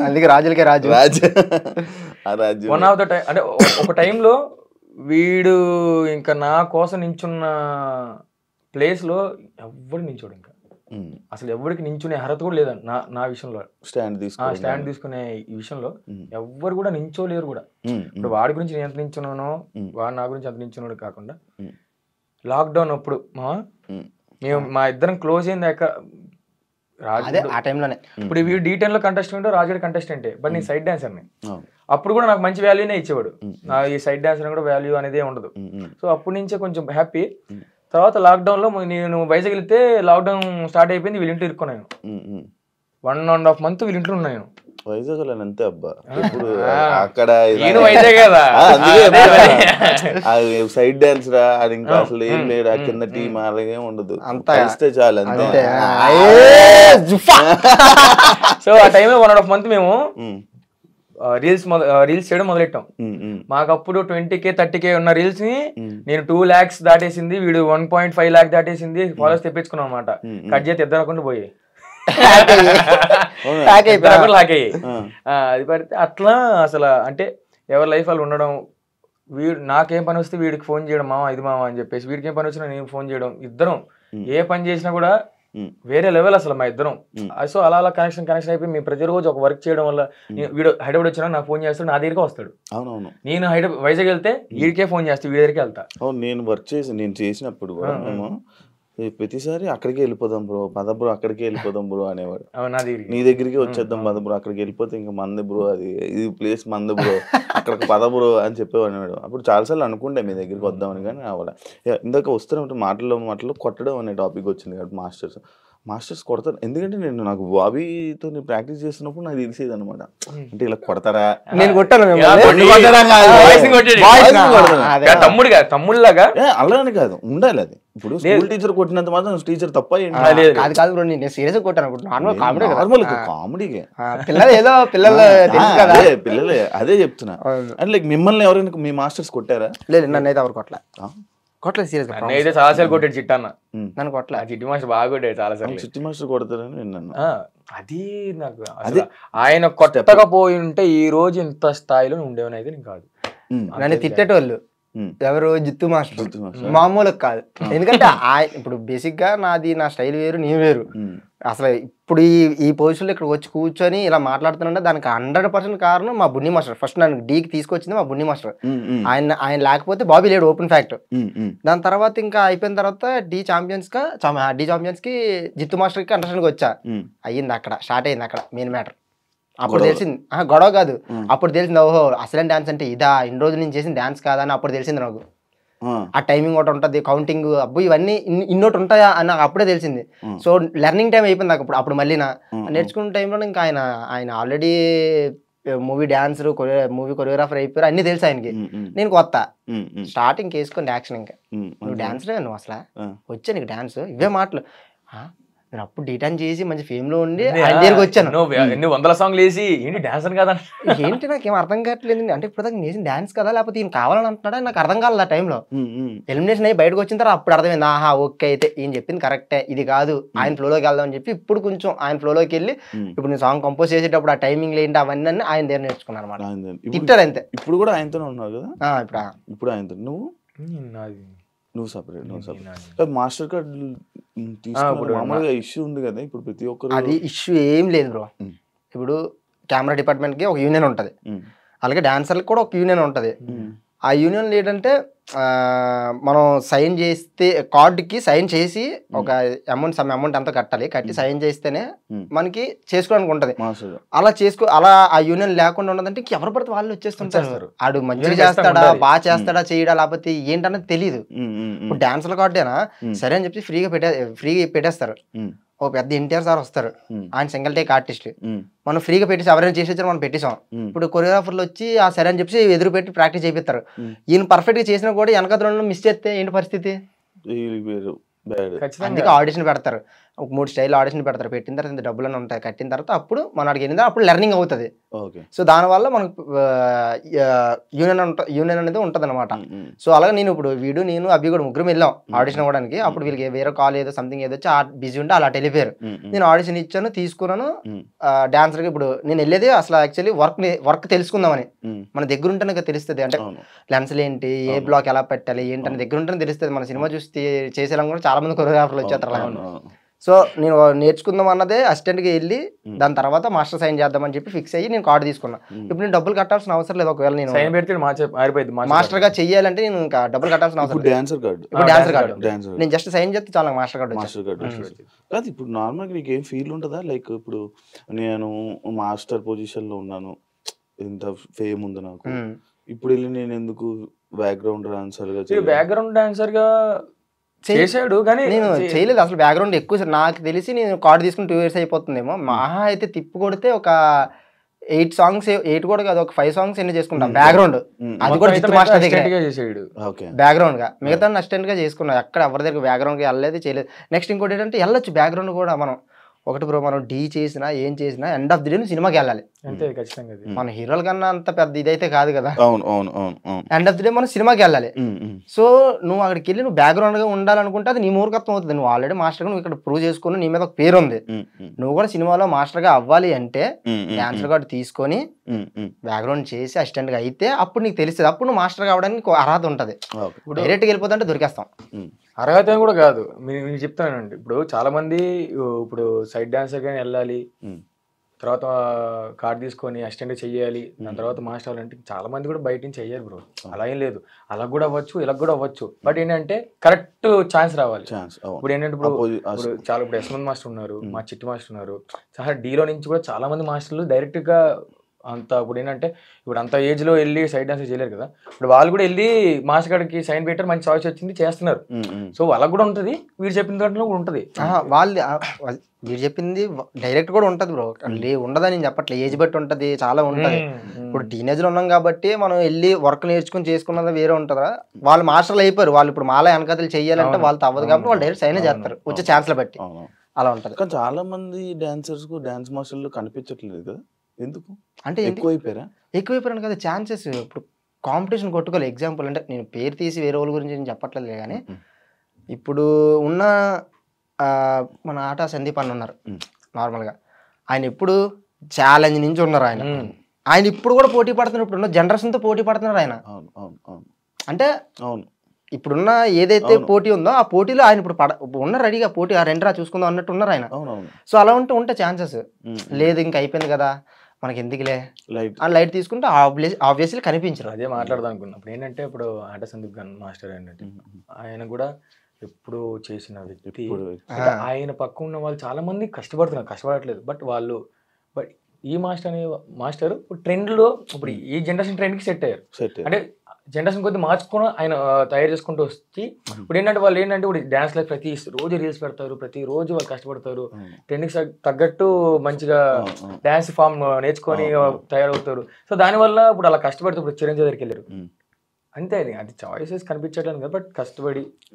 అందుకే రాజులకే రాజ్యం. వన్ ఆఫ్ ద టైం అంటే ఒక టైంలో వీడు ఇంకా నా కోసం నించున్న ప్లేస్ లో ఎవ్వడు నించోడు. ఇంకా అసలు ఎవరికి నించునే అర్హత కూడా లేదండి నా విషయంలో. స్టాండ్ తీసుకునే ఈ విషయంలో ఎవ్వరు కూడా నించోలేరు కూడా. ఇప్పుడు వాడి గురించి నేను ఎంత నించున్నానో వాడు నా గురించి ఎంత నించున్నాడు కాకుండా లాక్డౌన్ అప్పుడు మేము మా ఇద్దరం క్లోజ్ అయిందాక ఆ టైంలోనే. ఇప్పుడు వీడు D10లో కంటెస్టెంట్, రాజుగారి కంటెస్టెంట్. బట్ నేను సైడ్ డాన్సర్ని. అప్పుడు కూడా నాకు మంచి వాల్యూనే ఇచ్చేవాడు. నా ఈ సైడ్ డాన్సర్ కూడా వాల్యూ అనేది ఉండదు. సో అప్పటి నుంచే కొంచెం హ్యాపీ. తర్వాత లాక్డౌన్ లో నేను వైజాగ్ వెళ్తే లాక్డౌన్ స్టార్ట్ అయిపోయింది, వీళ్ళింట్లో ఇరుక్కున్నాను. 1.5 months వీళ్ళింట్లో ఉన్నాను నేను. వైజాగ్ అంతే అబ్బా, అక్కడ సైడ్ డాన్స్ రా, అది ఇంకా అసలు ఏం లేదు, కింద టీం అలాగే ఉండదు, అంతే చాలు అంతే. సో ఆ టైంలో 1.5 months మేము రీల్స్ చేయడం మొదలెట్టాం. మాకు అప్పుడు 20K 30K ఉన్న రీల్స్ ని నేను 2 lakhs దాటేసింది, వీడు 1.5 lakh దాటేసింది. ఫాలోవర్స్ తెప్పించుకున్నాం అనమాట. కట్ చేతి ఇద్దరు అకౌంట్ పోయి అది పడితే అట్లా అసలు అంటే ఎవరి లైఫ్ వాళ్ళు ఉండడం. వీడు నాకేం పని వస్తే వీడికి ఫోన్ చేయడం, మామ ఇది మామ అని చెప్పేసి, వీడికి ఏం పని వచ్చినా నేను ఫోన్ చేయడం. ఇద్దరం ఏ పని చేసినా కూడా వేరే లెవెల్ అసలు మా ఇద్దరం. సో అలా అలా కనెక్షన్ అయిపోయి మేము ప్రతిరోజు ఒక వర్క్ చేయడం వల్ల వీడు హైదరాబాద్ వచ్చినా నాకు ఫోన్ చేస్తాడు, నా దగ్గరికి వస్తాడు. అవునవును. నేను వైజాగ్ వెళ్తే వీడికే ఫోన్ చేస్తాడు, వీడి దగ్గరికి వెళ్తా. నేను చేసినప్పుడు కూడా మేము ప్రతిసారి అక్కడికే వెళ్ళిపోదాం బ్రో, పద బ్రో అక్కడికే వెళ్ళిపోదాం బ్రో అనేవాడు. నీ దగ్గరికి వచ్చేద్దాం పద బ్రో, అక్కడికి వెళ్ళిపోతే ఇంకా మంది బ్రో, అది ఇది ప్లేస్ మంది బ్రో, అక్కడికి పద బ్రో అని చెప్పేవాడు అనేవాడు. అప్పుడు చాలాసార్లు అనుకుంటే మీ దగ్గరికి వద్దామని, కానీ అవ్వాలి. ఇందాక వస్తున్నట్టు మాటల్లో కొట్టడం అనే టాపిక్ వచ్చింది కాబట్టి మాస్టర్స్ కొడతారు. ఎందుకంటే నాకు బాబీతో ప్రాక్టీస్ చేస్తున్నప్పుడు నాకు తెలిసేది అనమాట, అంటే ఇలా కొడతారా, నేను కొట్టాను తమ్ముళ్ళగా. అలానే కాదు, ఉండాలి అది. ఇప్పుడు స్కూల్ టీచర్ కొట్టినంత మాత్రం టీచర్ తప్ప కాదు కాదు బ్రో, నేను సీరియస్ కొట్టాను. నార్మల్ కామెడీగా పిల్లలు ఏదో పిల్లలు పిల్లలే అదే చెప్తున్నా. అంటే లైక్ మిమ్మల్ని ఎవరైనా మీ మాస్టర్స్ కొట్టారా? లేదు, నన్ను అయితే ఎవరు కొట్టలేదు సీరియస్. అయితే చాలాసార్లు కొట్టాడు చిట్టన్న, నన్ను కొట్టలేదు. చిట్టి మాస్టర్ బాగా కొట్టాడు చాలాసార్లు. చిట్టి మాస్టర్ కొడతారని విన్నాను. అది నాకు అదే ఆయన కొట్టగా పోయి ఉంటే ఈ రోజు ఇంత స్థాయిలో ఉండేవని అయితే నేను కాదు. నన్ను తిట్టేటోళ్ళు ఎవరు, జిత్తు మాస్టర్, మామూలు కాదు. ఎందుకంటే ఇప్పుడు బేసిక్ గా నా స్టైల్ వేరు, నీ వేరు. అసలు ఇప్పుడు ఈ పొజిషన్ లో ఇక్కడ వచ్చి కూర్చొని ఇలా మాట్లాడుతున్నా దానికి 100% కారణం మా బున్ని మాస్టర్. ఫస్ట్ నన్ను డీకి తీసుకొచ్చింది మా బున్ని మాస్టర్. ఆయన లేకపోతే బాబీ లేడు, ఓపెన్ ఫ్యాక్ట్. దాని తర్వాత ఇంకా అయిపోయిన తర్వాత డి ఛాంపియన్స్ కి జిత్తు మాస్టర్ కి అండర్స్టాండింగ్ వచ్చా. అయ్యింది అక్కడ, స్టార్ట్ అయింది అక్కడ మెయిన్ మ్యాటర్. అప్పుడు తెలిసింది గొడవ కాదు, అప్పుడు తెలిసింది ఓహో అసలు డాన్స్ అంటే ఇదా, ఇన్ని రోజులు నేను చేసిన డాన్స్ కాదా అని అప్పుడు తెలిసింది నాకు. ఆ టైమింగ్ ఒకటి ఉంటుంది, కౌంటింగ్, అబ్బు ఇవన్నీ ఇన్నోటి ఉంటాయా అని నాకు అప్పుడే తెలిసింది. సో లెర్నింగ్ టైం అయిపోయింది నాకు అప్పుడు మళ్ళీ నేర్చుకున్న టైంలో ఇంకా ఆయన already movie dancer, movie choreographer అయిపోయారు, అన్ని తెలుసు ఆయనకి. నేను కొత్త స్టార్టింగ్ వేసుకోండి యాక్షన్. ఇంకా నువ్వు డాన్సరే, నువ్వు అసలు వచ్చా నీకు డాన్స్, ఇవే మాటలు. నేను అప్పుడు డిటైన్ చేసి మంచి ఫేమ్ లో ఉండి ఆయన దగ్గరికి వచ్చాను. ఎన్ని 100 సాంగ్లు వేసి ఏంటి డాన్సర్ కదా ఏంటి నాకేం అర్థం కావట్లేదు. అంటే ఇప్పుడు దాకా నేను డాన్స్ కదా లేకపోతే ఈయన కావాలని అంటున్నాడా నాకు అర్థం కాలేదు. ఆ టైంలో ఎలిమినేషన్ అయ్యి బయటకు వచ్చిన తర్వాత అప్పుడు అర్థమైంది, ఆహా ఓకే అయితే ఈయన చెప్పింది కరెక్టే, ఇది కాదు, ఆయన ఫ్లోలోకి వెళ్దాం అని చెప్పి ఇప్పుడు కొంచెం ఆయన ఫ్లోలోకి వెళ్ళి ఇప్పుడు నేను సాంగ్ కంపోజ్ చేసేటప్పుడు ఆ టైమింగ్ ఏంటి అవన్నీ ఆయన దగ్గర నేర్చుకున్నాను అనమాట. తిట్టారు అంతే. ఇప్పుడు కూడా ఆయనతోనే ఉన్నావు కదా? ఇప్పుడు ఆయనతో నువ్వు సపరేట్ మాస్టర్ కార్డ్ తీసుకున్నప్పుడు మామూలుగా ఇష్యూ ఉంది కదా ఇప్పుడు ప్రతి ఒక్కరు? అది ఇష్యూ ఏం లేదు బ్రో. ఇప్పుడు కెమెరా డిపార్ట్మెంట్ కి ఒక యూనియన్ ఉంటది, అలాగే డాన్సర్లకు కూడా ఒక యూనియన్ ఉంటది. ఆ యూనియన్ ఏంటంటే మనం సైన్ చేస్తే కార్డుకి సైన్ చేసి ఒక సమ్ అమౌంట్ అంతా కట్టాలి, కట్టి సైన్ చేస్తేనే మనకి చేసుకోవడానికి ఉంటది. అలా ఆ యూనియన్ లేకుండా ఉన్నదంటే ఎవరు పడితే వాళ్ళు వచ్చేస్తుంటారు. ఆడు మంచిగా చేస్తాడా, బాగా చేస్తాడా, చేయడా, లేకపోతే ఏంటన్నది తెలియదు. ఇప్పుడు డాన్సర్ల కార్డేనా సరే అని చెప్పి ఫ్రీగా పెట్టేస్తారు. ఓ పెద్ద ఎన్టీఆర్ సార్ వస్తారు, ఆయన సింగిల్ టేక్ ఆర్టిస్ట్, మనం ఫ్రీగా పెట్టేసి ఎవరైనా చేసేసారు మనం పెట్టేసాం. ఇప్పుడు కొరియోగ్రాఫర్లు వచ్చి ఆ సరే అని చెప్పి ఎదురు పెట్టి ప్రాక్టీస్ చేపిస్తారు. ఈయన పర్ఫెక్ట్ గా చేసినా కూడా వెనకద్రంలో మిస్ చేస్తే ఏంటి పరిస్థితి? అందుకే ఆడిషన్ పెడతారు, ఒక 3 స్టైల్ ఆడిషన్ పెడతారు. పెట్టిన తర్వాత డబ్బులు అని ఉంటాయి, కట్టిన తర్వాత అప్పుడు మన అడిగి వెళ్ళిందా అప్పుడు లెర్నింగ్ అవుతుంది. సో దానివల్ల మనకు యూనియన్ అనేది ఉంటది అనమాట. సో అలాగే నేను ఇప్పుడు నేను అభి కూడా ముగ్గురు వెళ్ళాం ఆడిషన్ అవ్వడానికి. అప్పుడు వీళ్ళకి వేరే కాల్ ఏదో సంథింగ్ ఏదో వచ్చి బిజీ ఉంటే అలా వెళ్ళిపోయారు. నేను ఆడిషన్ ఇచ్చాను, తీసుకున్నాను. డాన్సర్ గా ఇప్పుడు నేను వెళ్ళేది అసలు యాక్చువల్లీ వర్క్ తెలుసుకుందామని. మన దగ్గర ఉంటేనే తెలుస్తుంది, అంటే లెన్స్లు ఏంటి, ఏ బ్లాక్ ఎలా పెట్టాలి ఏంటని దగ్గర ఉంటేనే తెలుస్తుంది. మన సినిమా చూసి చేసేలా కూడా చాలా మంది కొరియోగ్రాఫర్లు వచ్చేస్తారు. సో నేను నేర్చుకుందాం అన్నదే అసిస్టెంట్ గా వెళ్ళి దాని తర్వాత మాస్టర్ సైన్ చేద్దామని చెప్పి ఫిక్స్ అయ్యి నేను కార్డు తీసుకున్నా. ఇప్పుడు నేను డబ్బులు కట్టాల్సిన అవసరం లేదు. ఒకవేళ నేను మాస్టర్ గా చెయ్యాలంటే నేను ఇంకా డబ్బులు కట్టాల్సిన అవసరం లేదు. డాన్సర్ కార్డు నేను జస్ట్ సైన్ చేస్తే చాలా మాస్టర్ కార్డు. ఇప్పుడు నార్మల్గా నీకు ఏం ఫీల్ ఉంటుందా? లైక్ ఇప్పుడు నేను మాస్టర్ పొజిషన్ లో ఉన్నాను, ఇంత ఫేమ్ ఉంది నాకు, ఇప్పుడు వెళ్ళి నేను ఎందుకు బ్యాక్గ్రౌండ్ డాన్సర్ గా చేశాడు కానీ నేను చేయలేదు అసలు. బ్యాక్గ్రౌండ్ ఎక్కువ నాకు తెలిసి నేను కార్డు తీసుకుని 2 years అయిపోతుందేమో. మహా అయితే తిప్పు కొడితే ఒక 8 songs, 8 కూడా కాదు, ఒక 5 songs ఎన్ని చేసుకుంటాం బ్యాక్గ్రౌండ్. అది కూడా జిత్తు మాస్టర్ దగ్గర బ్యాక్గ్రౌండ్ గా, మిగతా అసిస్టెంట్ గా చేసుకున్నాం. ఎక్కడ ఎవరి దగ్గర బ్యాక్గ్రౌండ్ గా వెళ్ళలేదు, చేయలేదు. నెక్స్ట్ ఇంకోటి ఏంటంటే వెళ్ళొచ్చు బ్యాక్గ్రౌండ్ కూడా. ఒకటి బ్రో, మనం డీ చేసినా ఏం చేసినా ఎండ్ ఆఫ్ ది డే సినిమాకి వెళ్ళాలి. మన హీరోల కన్నా అంత పెద్ద ఇదైతే కాదు కదా. ఎండ్ ఆఫ్ ది డే మనం సినిమాకి వెళ్ళాలి. సో నువ్వు అక్కడికి వెళ్ళి నువ్వు బ్యాక్గ్రౌండ్ గా ఉండాలనుకుంటే అది నీ మూర్ఖత్వం అవుతుంది. నువ్వు ఆల్రెడీ మాస్టర్ గా నువ్వు ఇక్కడ ప్రూవ్ చేసుకుని నీ మీద ఒక పేరు ఉంది. నువ్వు కూడా సినిమాలో మాస్టర్ గా అవ్వాలి అంటే డాన్సర్ కార్డు తీసుకొని బ్యాక్గ్రౌండ్ చేసి అసిస్టెంట్ గా అయితే అప్పుడు నీకు తెలుస్తుంది. అప్పుడు నువ్వు మాస్టర్ గా అవడానికి అర్హత ఉంటది. డైరెక్ట్ గా వెళ్ళిపోతుంటే దొరికేస్తాం. అర్హత అని కూడా కాదు, నేను చెప్తానండి. ఇప్పుడు చాలా మంది ఇప్పుడు సైడ్ డాన్సర్ గానీ వెళ్ళాలి, తర్వాత కార్డ్ తీసుకొని అసిస్టెంట్ చెయ్యాలి, దాని తర్వాత మాస్టర్ అవ్వాలంటే చాలా మంది కూడా బయట నుంచి చెయ్యారు బ్రో. అలా ఏం లేదు, అలా కూడా అవ్వచ్చు, ఇలా కూడా అవ్వచ్చు. బట్ ఏంటంటే కరెక్ట్ ఛాన్స్ రావాలి. ఇప్పుడు ఏంటంటే ఇప్పుడు చాలా ఇప్పుడు యశ్వంత్ మాస్టర్ ఉన్నారు, మా చిట్టి మాస్టర్ ఉన్నారు, చాలా డీలో నుంచి కూడా చాలా మంది మాస్టర్లు డైరెక్ట్ గా అంత ఇప్పుడు ఏంటంటే ఇప్పుడు అంత ఏజ్ లో వెళ్ళి సైడ్ డాన్స్ చేయలేరు కదా. ఇప్పుడు వాళ్ళు కూడా వెళ్ళి మాస్టర్ గారికి సైన్ పెట్టారు, మంచి చాయిస్ వచ్చింది, చేస్తున్నారు. సో వాళ్ళకి కూడా ఉంటుంది, వీరు చెప్పిన దాంట్లో కూడా ఉంటుంది. మీరు చెప్పింది డైరెక్ట్ కూడా ఉంటది బ్రో, ఉండదని నేను చెప్పట్లేదు, ఏజ్ బట్టి ఉంటది, చాలా ఉంటది. ఇప్పుడు టీనేజ్ లో ఉన్నాం కాబట్టి మనం వెళ్ళి వర్క్ నేర్చుకుని చేసుకున్నది వేరే ఉంటుందా. వాళ్ళు మాస్టర్లు అయిపోయారు, వాళ్ళు ఇప్పుడు మాలా వెనకతలు చెయ్యాలంటే వాళ్ళతో అవ్వదు కాబట్టి వాళ్ళు డైరెక్ట్ సైన్ చేస్తారు వచ్చే ఛాన్స్లు బట్టి, అలా ఉంటది. కానీ చాలా మంది డాన్సర్స్ కు డాన్స్ మాస్టర్లు కనిపించట్లేదు కదా, ఎందుకు అంటే ఎక్కువైపోయారు కదా ఛాన్సెస్. ఇప్పుడు కాంపిటీషన్ కొట్టుకోవాలి. ఎగ్జాంపుల్ అంటే నేను పేరు తీసి వేరే వాళ్ళ గురించి నేను చెప్పట్లేదు కానీ, ఇప్పుడు ఉన్న మన ఆటా సందీప్ అన్న ఉన్నారు నార్మల్గా, ఆయన ఎప్పుడు ఛాలెంజ్ నుంచి ఉన్నారు. ఆయన ఇప్పుడు కూడా పోటీ పడుతున్నారు, ఇప్పుడు ఉన్న జనరేషన్తో పోటీ పడుతున్నారు ఆయన. అంటే ఇప్పుడున్న ఏదైతే పోటీ ఉందో ఆ పోటీలో ఆయన ఇప్పుడు ఉన్న రెడీగా పోటీ ఆ రెండరా చూసుకుందాం అన్నట్టు ఉన్నారు ఆయన. సో అలా ఉంటే ఛాన్సెస్ లేదు, ఇంకా అయిపోయింది కదా మనకి ఎందుకులే లైట్ తీసుకుంటే ఆబ్వియస్లీ కనిపించరు. అదే మాట్లాడదాం అనుకున్నాం. ఇప్పుడు ఏంటంటే ఇప్పుడు ఆట సందీప్ మాస్టర్ ఏంటంటే ఆయన కూడా ఎప్పుడు చేసిన వ్యక్తి, ఆయన పక్క ఉన్న వాళ్ళు చాలా మంది కష్టపడట్లేదు. బట్ ఈ మాస్టర్ ట్రెండ్ లో ఇప్పుడు ఈ జనరేషన్ ట్రెండ్ కి సెట్ అయ్యారు. అంటే జనరేషన్ కొద్ది మార్చుకొని ఆయన తయారు చేసుకుంటూ వచ్చి ఇప్పుడు ఏంటంటే వాళ్ళు ఏంటంటే ఇప్పుడు డాన్స్ లైఫ్ ప్రతి రోజు రీల్స్ పెడతారు, ప్రతి రోజు వాళ్ళు కష్టపడతారు, ట్రెండింగ్ తగ్గట్టు మంచిగా డాన్స్ ఫామ్ నేర్చుకొని తయారవుతారు. సో దానివల్ల ఇప్పుడు అలా కష్టపడితే ఇప్పుడు చిరంజీవి దగ్గరికి వెళ్ళారు అంతే. అది చాయిసెస్ కనిపించట్లేదు కదా, బట్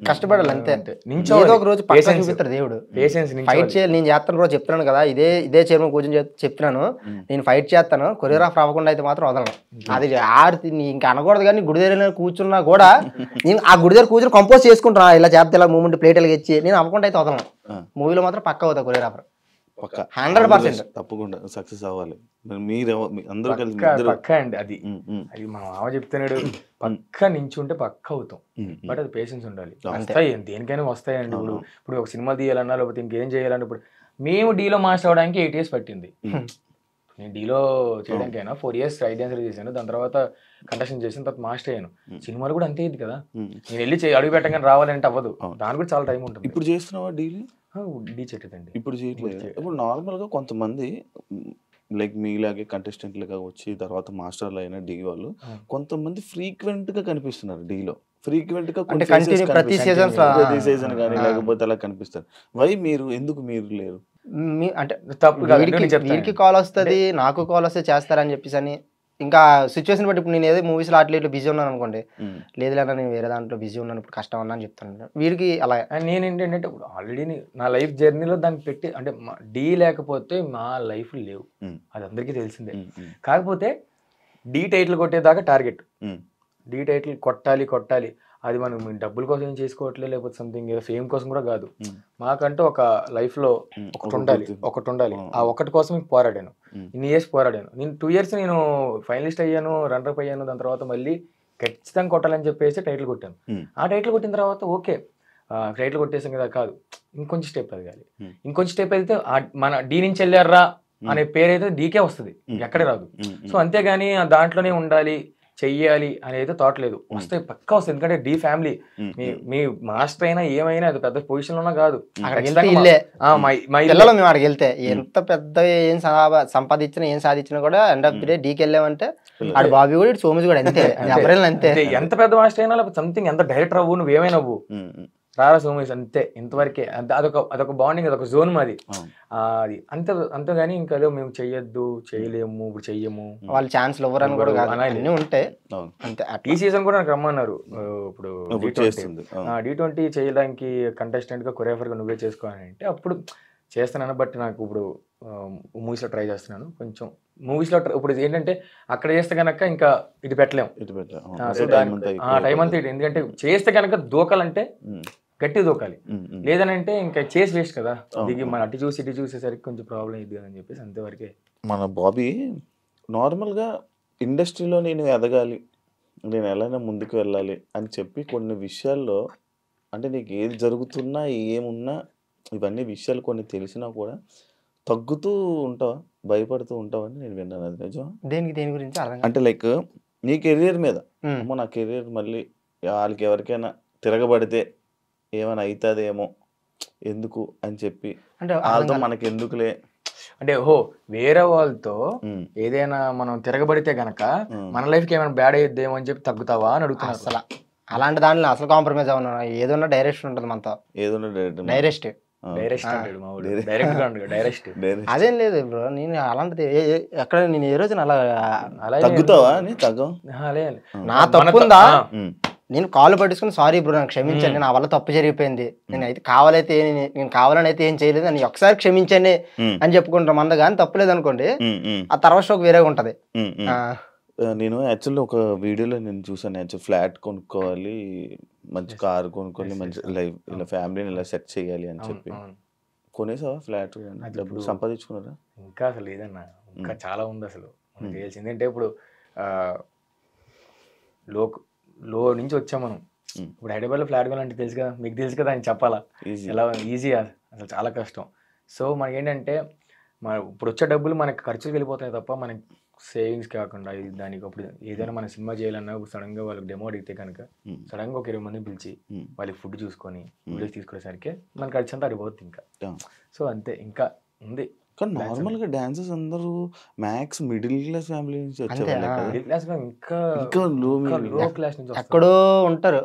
కష్టపడాలి అంతే. ఏదో ఒక రోజు చూపిస్తారు దేవుడు. ఫైట్ చేయాలి, నేను చేస్తాను కూడా చెప్తున్నాను కదా, ఇదే చైర్మన్ కూర్చొని చెప్తున్నాను, నేను ఫైట్ చేస్తాను, కొరియోగ్రాఫర్ అవ్వకుండా అయితే మాత్రం వదలను. అది ఇంకా అనకూడదు కానీ గుడి దగ్గర కూర్చున్నా కూడా నేను ఆ గుడి దగ్గర కూర్చొని కంపోజ్ చేసుకుంటున్నా, ఇలా చేస్తే ఇలా మూమెంట్ ప్లేట్లు ఇచ్చి నేను అవ్వకుండా అయితే వదలను. మూవీలో మాత్రం పక్కా అవుతా కొరియోగ్రాఫర్ 100%. తప్పకుండా సక్సెస్ అవ్వాలి. మీరు అందరూ కలిసి పక్కా అండి. అది మా మామ చెప్తున్నాడు, పక్క నించుంటే పక్క అవుతాం. బట్ అది పేషెన్స్ ఉండాలి. వస్తాయి, దేనికైనా వస్తాయండి. ఇప్పుడు ఒక సినిమా తీయాలన్నా లేకపోతే ఇంకేం చేయాలన్నా, ఇప్పుడు మేము డీలో మాస్టర్ అవడానికి 8 years పట్టింది. నేను డీలో చేయడానికైనా 4 years సైడ్ డాన్సర్ చేశాను, దాని తర్వాత కంటెస్టెంట్ చేసిన తర్వాత మాస్టర్ అయ్యాను. సినిమాలు కూడా అంతే ఇది కదా, నేను వెళ్ళి అడుగు పెట్టగానే రావాలంటే అవ్వదు, దానికి కూడా చాలా టైం ఉంటుంది. ఇప్పుడు చేస్తున్నావా డీల్? డీ చేయట్లేదండి ఇప్పుడు చేయట్లేదు. ఇప్పుడు నార్మల్గా కొంతమంది లైక్ మీలాగే కంటెస్టెంట్లుగా వచ్చి తర్వాత మాస్టర్లు అయిన డీ వాళ్ళు కొంతమంది ఫ్రీక్వెంట్ గా కనిపిస్తున్నారు డీలో. ఫ్రీక్వెంట్ గా ప్రతి సీజన్ కానీ లేకపోతే అలా కనిపిస్తారు. వై ఎందుకు మీరు లేరు? అంటే వీరికి కాల్ వస్తుంది, నాకు కాల్ వస్తే చేస్తారని చెప్పేసి అని ఇంకా సిచ్యువేషన్ బట్టి. ఇప్పుడు నేను ఏదో మూవీస్లో అట్లా ఇట్లా బిజీ ఉన్నాను అనుకోండి, లేదు లేదా నేను వేరే దాంట్లో బిజీ ఉన్నాను, ఇప్పుడు కష్టం అన్నా అని చెప్తాను. వీరికి అలా నేను ఏంటంటే ఇప్పుడు ఆల్రెడీ నా లైఫ్ జర్నీలో దాన్ని పెట్టి అంటే డీ లేకపోతే మా లైఫ్ లేవు, అది అందరికీ తెలిసిందే. కాకపోతే డీ టైటిల్ కొట్టేదాకా టార్గెట్, డీ టైటిల్ కొట్టాలి. అది మనం డబ్బుల కోసం ఏం చేసుకోవట్లేదు, లేకపోతే సంథింగ్ ఏదో ఫేమ్ కోసం కూడా కాదు. మాకంటూ ఒక లైఫ్లో ఒకటి ఉండాలి. ఆ ఒక్కటి కోసం పోరాడాను, ఇన్ని ఇయర్స్ పోరాడాను. నేను 2 years నేను ఫైనలిస్ట్ అయ్యాను, రన్నర్ అయ్యాను. దాని తర్వాత మళ్ళీ ఖచ్చితంగా కొట్టాలని చెప్పేసి టైటిల్ కొట్టాను. ఆ టైటిల్ కొట్టిన తర్వాత ఓకే టైటిల్ కొట్టేసాం కదా, కాదు ఇంకొంచెం స్టెప్ ఎదగాలి. ఇంకొంచెం స్టెప్ అయితే మన డీ నుంచి వెళ్ళారా అనే పేరు అయితే డీకే వస్తుంది, ఎక్కడే రాదు. సో అంతేగాని దాంట్లోనే ఉండాలి చెయ్యాలి అనేది థాట్ లేదు. వస్తాయి, పక్కా వస్తాయి. ఎందుకంటే డీ ఫ్యామిలీ, మీ మాస్టర్ అయినా ఏమైనా అది పెద్ద పొజిషన్ లోనా కాదు, మేము అక్కడికి వెళ్తే ఎంత పెద్ద ఏం సంపాదించినా ఏం సాధించినా కూడా ఎండ్ ఆఫ్ ది డే డీకి వెళ్ళామంటే ఆడు బాబీ కూడా ఇటు సోమేష్ కూడా అంతే. అంతే ఎంత పెద్ద మాస్టర్ అయినా లేకపోతే సంథింగ్ ఎంత డైరెక్టర్ అవ్వు, నువ్వేమైనా అవ్వు, రారా సోమేష్ అంతే. ఇంతవరకే అదొక బాండింగ్, అదొక జోన్ మాది. అది అంతేగాని ఇంకా అదే మేము చెయ్యొద్దు, చేయలేము, ఇప్పుడు చెయ్యము, వాళ్ళు ఛాన్స్లు ఇవ్వరని కూడా అన్నీ ఉంటాయి అంతే. ఈ సీజన్ కూడా నాకు రమ్మన్నారు. ఇప్పుడు D20 చేయడానికి కంటెస్టెంట్ గా కొరియోగ్రాఫర్ గా నువ్వే చేసుకోవాలని అంటే అప్పుడు చేస్తున్నాను. బట్ నాకు ఇప్పుడు మూవీస్ లో ట్రై చేస్తున్నాను. కొంచెం మూవీస్ లో ఇప్పుడు ఏంటంటే అక్కడ చేస్తే కనుక ఇంకా ఇటు పెట్టలేము, టైం అంతా ఇటు. ఎందుకంటే చేస్తే కనుక దూకాలంటే గట్టి దూకాలి, లేదనంటే ఇంకా చేసి వేస్ట్ కదా. దిగి మన అటు చూసి ఇటు చూసేసరికి కొంచెం ప్రాబ్లం ఇది అని చెప్పేసి అంతవరకే. మన బాబీ నార్మల్గా ఇండస్ట్రీలో నేను ఎదగాలి, నేను ఎలాగైనా ముందుకు వెళ్ళాలి అని చెప్పి కొన్ని విషయాల్లో అంటే నీకు ఏది జరుగుతున్నా ఏమున్నా ఇవన్నీ విషయాలు కొన్ని తెలిసినా కూడా తగ్గుతూ ఉంటావా, భయపడుతూ ఉంటావని నేను విన్నాను. అది నిజం? దేని గురించి అర్థం అంటే లైక్ నీ కెరియర్ మీద కాదు. అమ్మో నా కెరియర్ మళ్ళీ వాళ్ళకి ఎవరికైనా తిరగబడితే ఏమైనా అవుతుందేమో ఎందుకు అని చెప్పి అంటే వాళ్ళతో మనకి ఎందుకులే. అంటే వేరే వాళ్ళతో ఏదైనా మనం తిరగబడితే గనక మన లైఫ్కి ఏమైనా బ్యాడ్ అయ్యేదేమో అని చెప్పి తగ్గుతావా అని అడుగుతున్నారు. అసలు అలాంటి దాంట్లో అసలు కాంప్రమైజ్ అవునా, ఏదన్నా డైరెక్షన్ ఉంటుంది మనతో. ఏదైనా డైరెక్ట్ అదేం లేదు బ్రో. నేను అలాంటిది ఎక్కడ నేను ఏ రోజున అలా తగ్గుతావా అని తగ్గం. నా తప్పుందా, నేను కాళ్ళు పట్టించుకుని సారీ బ్రో నాకు క్షమించండి, నా వల్ల తప్పు జరిగిపోయింది, నేను అయితే నేను కావాలని అయితే ఏం చేయలేదు అని ఒకసారి క్షమించండి అని చెప్పుకుంటాం అంద, కానీ తప్పులేదు అనుకోండి ఆ తర్వాత షోక్ వేరేగా ఉంటది. నేను యాక్చువల్లీ ఒక వీడియోలో నేను చూసాను, యాక్చువల్ ఫ్లాట్ కొనుక్కోవాలి, మంచి కారు కొనుక్కోవాలి, మంచి లైఫ్ ఇలా ఫ్యామిలీని ఇలా సెట్ చేయాలి అని చెప్పి కొనేసావా ఫ్లాట్? డబ్బులు సంపాదించుకున్నారా? ఇంకా అసలు లేదన్నా, ఇంకా చాలా ఉంది అసలు. తెలిసింది అంటే ఇప్పుడు లో నుంచి వచ్చాం మనం. ఇప్పుడు హైదరాబాద్లో ఫ్లాట్ కొనాలంటే తెలుసు కదా, మీకు తెలుసు కదా అని చెప్పాలా, ఎలా ఈజీ అసలు చాలా కష్టం. సో మనకి ఏంటంటే ఇప్పుడు వచ్చే డబ్బులు మనకి ఖర్చులు వెళ్ళిపోతాయి తప్ప మనకి సేవింగ్స్ కాకుండా దానికి అప్పుడు ఏదైనా మన సినిమా చేయాలన్నా ఇప్పుడు సడన్గా వాళ్ళకి డెమో అడిగితే కనుక సడన్గా ఒక 20 మందిని పిలిచి వాళ్ళకి ఫుడ్ చూసుకొని వీడియోస్ తీసుకునేసరికి మన ఖర్చు అంతా అడిగిపోతుంది ఇంకా. సో అంతే, ఇంకా ఉంది. కానీ నార్మల్ గా డాన్సర్స్ అందరూ మ్యాక్స్ మిడిల్ క్లాస్ ఫ్యామిలీ నుంచి వచ్చేవాళ్ళు, ఇంకా లో క్లాస్ నుంచి ఎక్కడో ఉంటారు.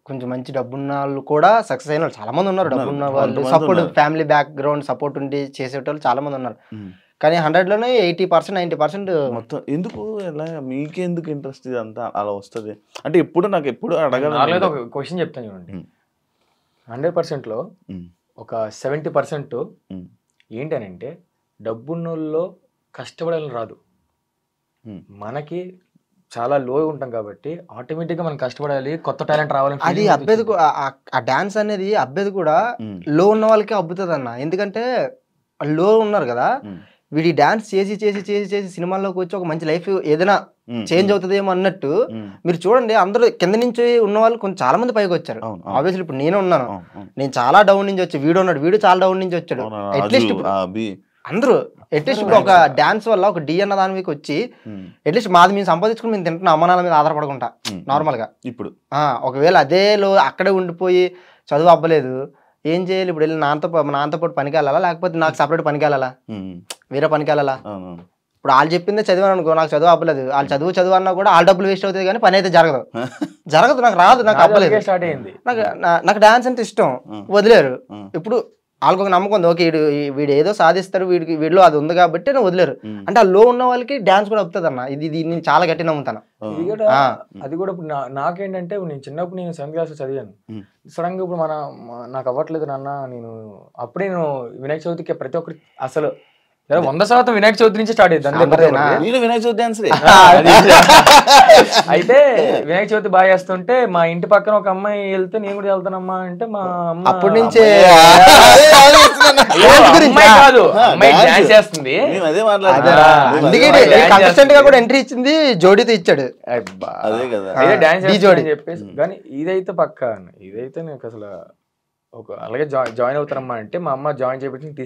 కొంచెం మంచి డబ్బున్న వాళ్ళు కూడా సక్సెస్ అయిన వాళ్ళు చాలా మంది ఉన్నారు. డబ్బున్న వాళ్ళు సపోర్ట్, ఫ్యామిలీ బ్యాక్గ్రౌండ్ సపోర్ట్ ఉండి చేసేటోళ్ళు చాలా మంది ఉన్నారు. కానీ 100లోనే 80% 90% మొత్తం. ఎందుకు ఎలా మీకెందుకు ఇంట్రెస్ట్ ఇదంతా అలా వస్తుంది అంటే ఎప్పుడు నాకు ఎప్పుడు అడగాలి. ఒక క్వశ్చన్ చెప్తాను చూడండి, 100%లో ఒక 70% ఏంటనంటే డబ్బున్నోళ్ళలో కష్టపడాలని రాదు, మనకి చాలా లో ఉంటాం కాబట్టి ఆటోమేటిక్గా మనం కష్టపడాలి, కొత్త టాలెంట్ రావాలి. అది అబ్బేది, ఆ డాన్స్ అనేది అబ్బేది కూడా లో ఉన్న వాళ్ళకే అబ్బుతుంది అన్న. ఎందుకంటే లో ఉన్నారు కదా, వీడి డాన్స్ చేసి చేసి చేసి చేసి సినిమాల్లోకి వచ్చి ఒక మంచి లైఫ్ ఏదైనా చేంజ్ అవుతుందేమో అన్నట్టు మీరు చూడండి. అందరూ కింద నుంచి ఉన్న వాళ్ళు కొంచెం చాలా మంది పైకి వచ్చారు. ఆబ్వియస్లీ ఇప్పుడు నేను ఉన్నాను, నేను చాలా డౌన్ నుంచి వచ్చి, వీడు ఉన్నాడు, వీడు చాలా డౌన్ నుంచి వచ్చాడు. అట్లీస్ట్ అందరూ అట్లీస్ట్ ఇప్పుడు ఒక డాన్స్ వల్ల ఒక డి అన్న దాని మీకు వచ్చి అట్లీస్ట్ మాది మేము సంపాదించుకుని మేము తింటున్న అమ్మనాల మీద ఆధారపడకుండా నార్మల్ గా. ఇప్పుడు ఒకవేళ అదేలో అక్కడే ఉండిపోయి చదువు అవ్వలేదు, ఏం చేయాలి? ఇప్పుడు వెళ్ళి నాన్నతో పాటు పనికి వెళ్ళాలా, లేకపోతే నాకు సపరేట్ పనికి వెళ్ళాలా, వేరే పనికి వెళ్ళాలా? ఇప్పుడు వాళ్ళు చెప్పిందే చదివాను అనుకో, నాకు చదువు అవ్వలేదు, వాళ్ళు చదువు అన్నా కూడా వాళ్ళ డబ్బులు వేస్ట్ అవుతుంది కానీ పని అయితే జరగదు. నాకు రాదు, నాకు అవ్వలేదు. నాకు డాన్స్ అంటే ఇష్టం, వదిలేరు. ఇప్పుడు వాళ్ళకి ఒక నమ్మకం ఉంది, ఓకే వీడు ఏదో సాధిస్తాడు, వీడిలో అది ఉంది కాబట్టి నేను వదిలేరు. అంటే ఆ లో ఉన్న వాళ్ళకి డాన్స్ కూడా అవుతుంది అన్న. ఇది నేను చాలా గట్టి నమ్ముతాను. అది కూడా ఇప్పుడు నాకేంటంటే నేను చిన్నప్పుడు నేను 7th క్లాస్ చదివాను. సడన్ గా ఇప్పుడు నాకు అవ్వట్లేదు నాన్న, నేను అప్పుడే నేను వినాయక చవితికి ప్రతి ఒక్కరి అసలు 100% వినాయక చవితి నుంచి స్టార్ట్ అయ్యింది. వినాయక చవితి డాన్స్ అయితే వినాయక చవితి బాగా చేస్తుంటే మా ఇంటి పక్కన ఒక అమ్మాయి వెళ్తే నేను కూడా వెళ్తానమ్మా అంటే మా అమ్మ అప్పటి నుంచే కాదు అమ్మాయి డాన్స్ చేస్తుంది, కంటెస్టెంట్ గా కూడా ఎంట్రీ ఇచ్చింది, జోడీతో ఇచ్చాడు. అదే కదా డాన్స్ చేసి చెప్పేసి. కానీ ఇదైతే పక్కా, ఇదైతే నాకు అసలు అలాగే జాయిన్ అవుతారమ్మా అంటే మా అమ్మ జాయిన్ చేయించి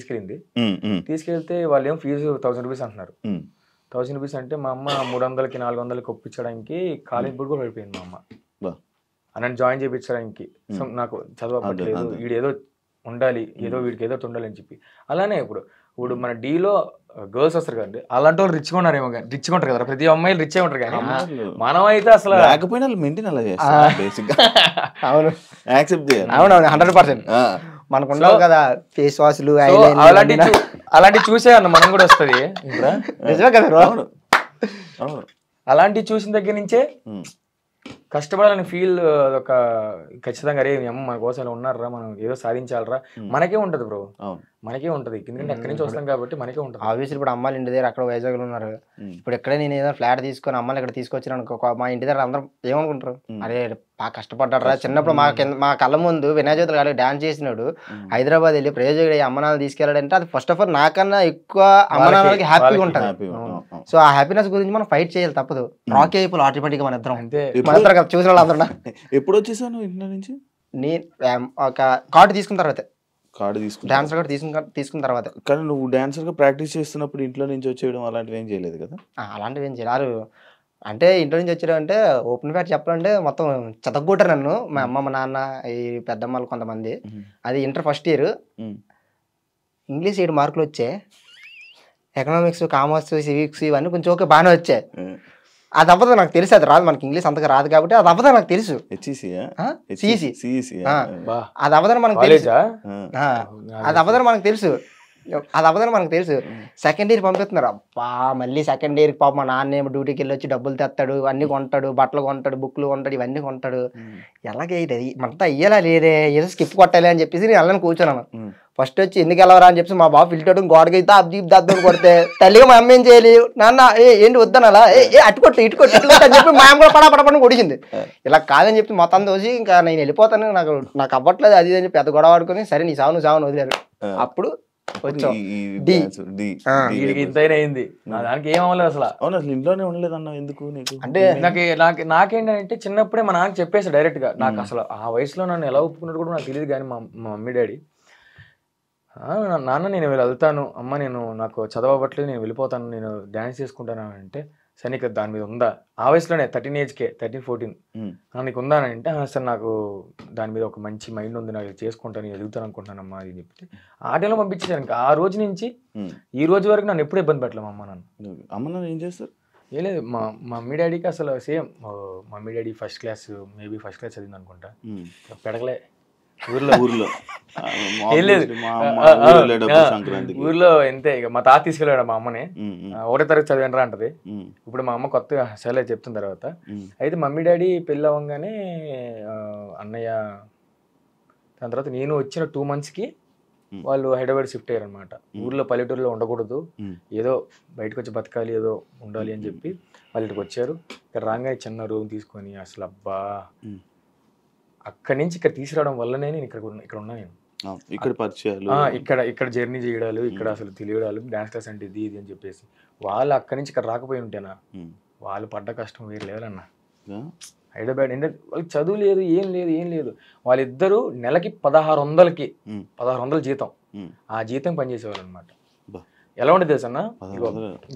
తీసుకెళ్తే వాళ్ళు ఏమో ఫీజు 1000 రూపీస్ అంటున్నారు. 1000 రూపీస్ అంటే మా అమ్మ 300కి 400కి ఒప్పించడానికి కాలేజ్ బోర్డు కూడా పడిపోయింది మా అమ్మ నన్ను జాయిన్ చేయించడానికి. సో నాకు చదువు అవ్వట్లేదు, వీడు ఏదో ఉండాలి, ఏదో వీడికి ఏదో ఉండాలి అని చెప్పి. అలానే ఇప్పుడు మన డీలో గర్ల్స్ వస్తారు కదండి, అలాంటి వాళ్ళు రిచ్గా ఉన్నారేమో, రిచ్గా ఉంటారు కదా, ప్రతి అమ్మాయిలు రిచ్గా ఉంటారు. కానీ మనం అయితే అసలు లేకపోయినా మెయింటైన్ అలా చేస్తాం. అవును, యాక్సెప్ట్ చేయాలి. అవునవును, 100% మనకు ఉండవు కదా ఫేస్ వాష్లు అలాంటివి చూసే అన్న మనం కూడా వస్తుంది. నిజమే కదా, అలాంటివి చూసిన దగ్గర నుంచే కష్టపడాలని ఫీల్ ఒక ఖచ్చితంగా అరే అమ్మ మన కోసం ఇలా ఉన్నారా, మనం ఏదో సాధించాలరా, మనకే ఉంటది బ్రో, మనకే ఉంటది. ఎందుకంటే అక్కడి నుంచి వస్తాం కాబట్టి మనకే ఉంటుంది. ఆబ్వియస్లీ ఇప్పుడు అమ్మాయిలు ఇంటి దగ్గర అక్కడ వైజాగ్లో ఉన్నారు, ఇప్పుడు ఎక్కడే నేను ఏదైనా ఫ్లాట్ తీసుకొని అమ్మాయిలు ఇక్కడ తీసుకొచ్చాను అనుకో, మా ఇంటి దగ్గర అందరం ఏమనుకుంటారు, అరే బాగా కష్టపడ్డారా. చిన్నప్పుడు మా కళ్ళ ముందు వినాయక చవితి గారు డాన్స్ చేసినాడు, హైదరాబాద్ వెళ్ళి ప్రయోజకుడు అమ్మనాలు తీసుకెళ్ళాడంటే అది ఫస్ట్ ఆఫ్ ఆల్ నాకన్నా ఎక్కువ అమ్మనాలకి హ్యాపీగా ఉంటుంది. సో ఆ హ్యాపీనెస్ గురించి మనం ఫైట్ చేయాలి, తప్పదు. రాకీ అయిపోయి ఆటోమేటిక్గా మన ఇద్దరం అంతే, మన ఇద్దరు చూసిన వాళ్ళు అందరూ. ఎప్పుడు వచ్చేసాను ఇంటి నుంచి? ఒక కార్డు తీసుకున్న తర్వాత కార్డు తీసుకున్నా డాన్సర్ కార్డు తీసుకున్న తర్వాత కానీ నువ్వు డాన్సర్గా ప్రాక్టీస్ చేస్తున్నప్పుడు ఇంట్లో నుంచి వచ్చేయడం అలాంటివి ఏం చేయలేదు కదా? అలాంటివి ఏం చేయరు. అంటే ఇంట్లో నుంచి వచ్చారంటే ఓపెన్ ఫ్యాట్ చెప్పాలంటే మొత్తం చదవగొట్టారు నన్ను. మా అమ్మ మా నాన్న ఈ పెద్దమ్మలు కొంతమంది. అది ఇంటర్ ఫస్ట్ ఇయర్. ఇంగ్లీష్ 7 మార్కులు వచ్చాయి. ఎకనామిక్స్, కామర్స్, సివిక్స్ ఇవన్నీ కొంచెం ఓకే బాగానే వచ్చాయి. అది అవ్వదు నాకు తెలుసు, అది రాదు మనకి ఇంగ్లీష్ అంతగా రాదు కాబట్టి అది అవ్వదు నాకు తెలుసు. అది అవ్వదని మనకు తెలుసు. అది అవ్వదని మనకు తెలుసు. సెకండ్ ఇయర్ పంపిస్తున్నారు. అబ్బా మళ్ళీ సెకండ్ ఇయర్కి పాప మా నాన్న ఏమో డ్యూటీకి వెళ్ళి వచ్చి డబ్బులు తెస్తాడు, అన్ని కొంటాడు, బట్టలు కొంటాడు, బుక్లు కొంటాడు, ఇవన్నీ కొంటాడు. ఎలాగే మనతో అయ్యేలా లేదే, ఏదో స్కిప్ కొట్టాలి అని చెప్పేసి నేను వెళ్ళని కూర్చున్నాను. ఫస్ట్ వచ్చి ఎందుకు వెళ్ళవరా అని చెప్పి మా బాబు పిలిచాడు. గోడకి అయితే అబ్దీప్ కొడితే తల్లిగా మా అమ్మ ఏం చేయాలి, నాన్న ఏంటి వద్దనలా అటుకొట్టు ఇటుకొట్టు అని చెప్పి మా అమ్మ కూడా పడపడని కొడిచింది. ఇలా కాదని చెప్పి మొత్తం దోసి ఇంకా నేను వెళ్ళిపోతాను, నాకు అవ్వట్లేదు అది అని చెప్పి పెద్ద గొడవ ఆడుకొని సరే నీ సావు నువ్వు వదిలేరు. అప్పుడు ఇంతైనా అయింది దానికి ఏం అవ్వలేదు అసలు. అవును, అసలు ఇంట్లోనే ఉండలేదు అన్న ఎందుకు నీకు? అంటే నాకేంటంటే చిన్నప్పుడే మా నాన్న చెప్పేసి డైరెక్ట్ గా. నాకు అసలు ఆ వయసులో నన్ను ఎలా ఒప్పుకున్నట్టు కూడా నాకు తెలియదు. కానీ మా మమ్మీ డాడీ నాన్న నేను వెళ్తాను, అమ్మ నాకు చదవబట్లేదు, నేను వెళ్ళిపోతాను, నేను డ్యాన్స్ చేసుకుంటాను అంటే సరే నీకు దాని మీద ఉందా, ఆ వయసులోనే 13 ఏజ్కే 13-14 నీకు ఉందా అని అంటే సార్ నాకు దాని మీద ఒక మంచి మైండ్ ఉంది, నాకు చేసుకుంటాను, ఎదుగుతాను అనుకుంటానమ్మా అని చెప్తే ఆ టైంలో పంపించేసాను. ఇంకా ఆ రోజు నుంచి ఈ రోజు వరకు నన్ను ఎప్పుడు ఇబ్బంది పెట్టలే మా అమ్మ నాన్న. ఏం చేస్తారు? ఏం లేదు, మా మమ్మీ డాడీకి అసలు same. Mummy daddy first class చదివింది అనుకుంటా, పెడగలే ఊర్లో ఊర్లో ఎంతే. ఇక మా తాత తీసుకెళ్ళాడు మా అమ్మని, 1వ తరగతి చదివినరా అంటది. ఇప్పుడు మా అమ్మ కొత్తగా సరే చెప్తున్న తర్వాత అయితే మమ్మీ డాడీ పెళ్ళి అవ్వగానే అన్నయ్య దాని తర్వాత నేను వచ్చిన 2 monthsకి వాళ్ళు హైదరాబాద్ షిఫ్ట్ అయ్యారు అనమాట. ఊర్లో పల్లెటూరులో ఉండకూడదు, ఏదో బయటకు వచ్చి బతకాలి, ఏదో ఉండాలి అని చెప్పి వాళ్ళు ఇక్కడికి వచ్చారు. ఇక్కడ రాగానే చిన్న రూమ్ తీసుకొని అసలు అబ్బా అక్కడి నుంచి ఇక్కడ తీసుకురావడం వల్లనే నేను ఇక్కడ ఉన్నా. నేను ఇక్కడ పరిచయాలు, ఇక్కడ జర్నీ చేయడాలు, ఇక్కడ అసలు తెలియడాలు, డాన్స్ క్లాస్ అంటే ఇది అని చెప్పేసి వాళ్ళు అక్కడి నుంచి ఇక్కడ రాకపోయి ఉంటేనా వాళ్ళు పడ్డ కష్టం వేరే లేదన్నా. హైదరాబాద్ అంటే వాళ్ళకి చదువు లేదు, ఏం లేదు. వాళ్ళిద్దరూ నెలకి 1600 జీతం, ఆ జీతం పనిచేసేవాళ్ళు అనమాట. ఎలా ఉండేది తెలుసు అన్న,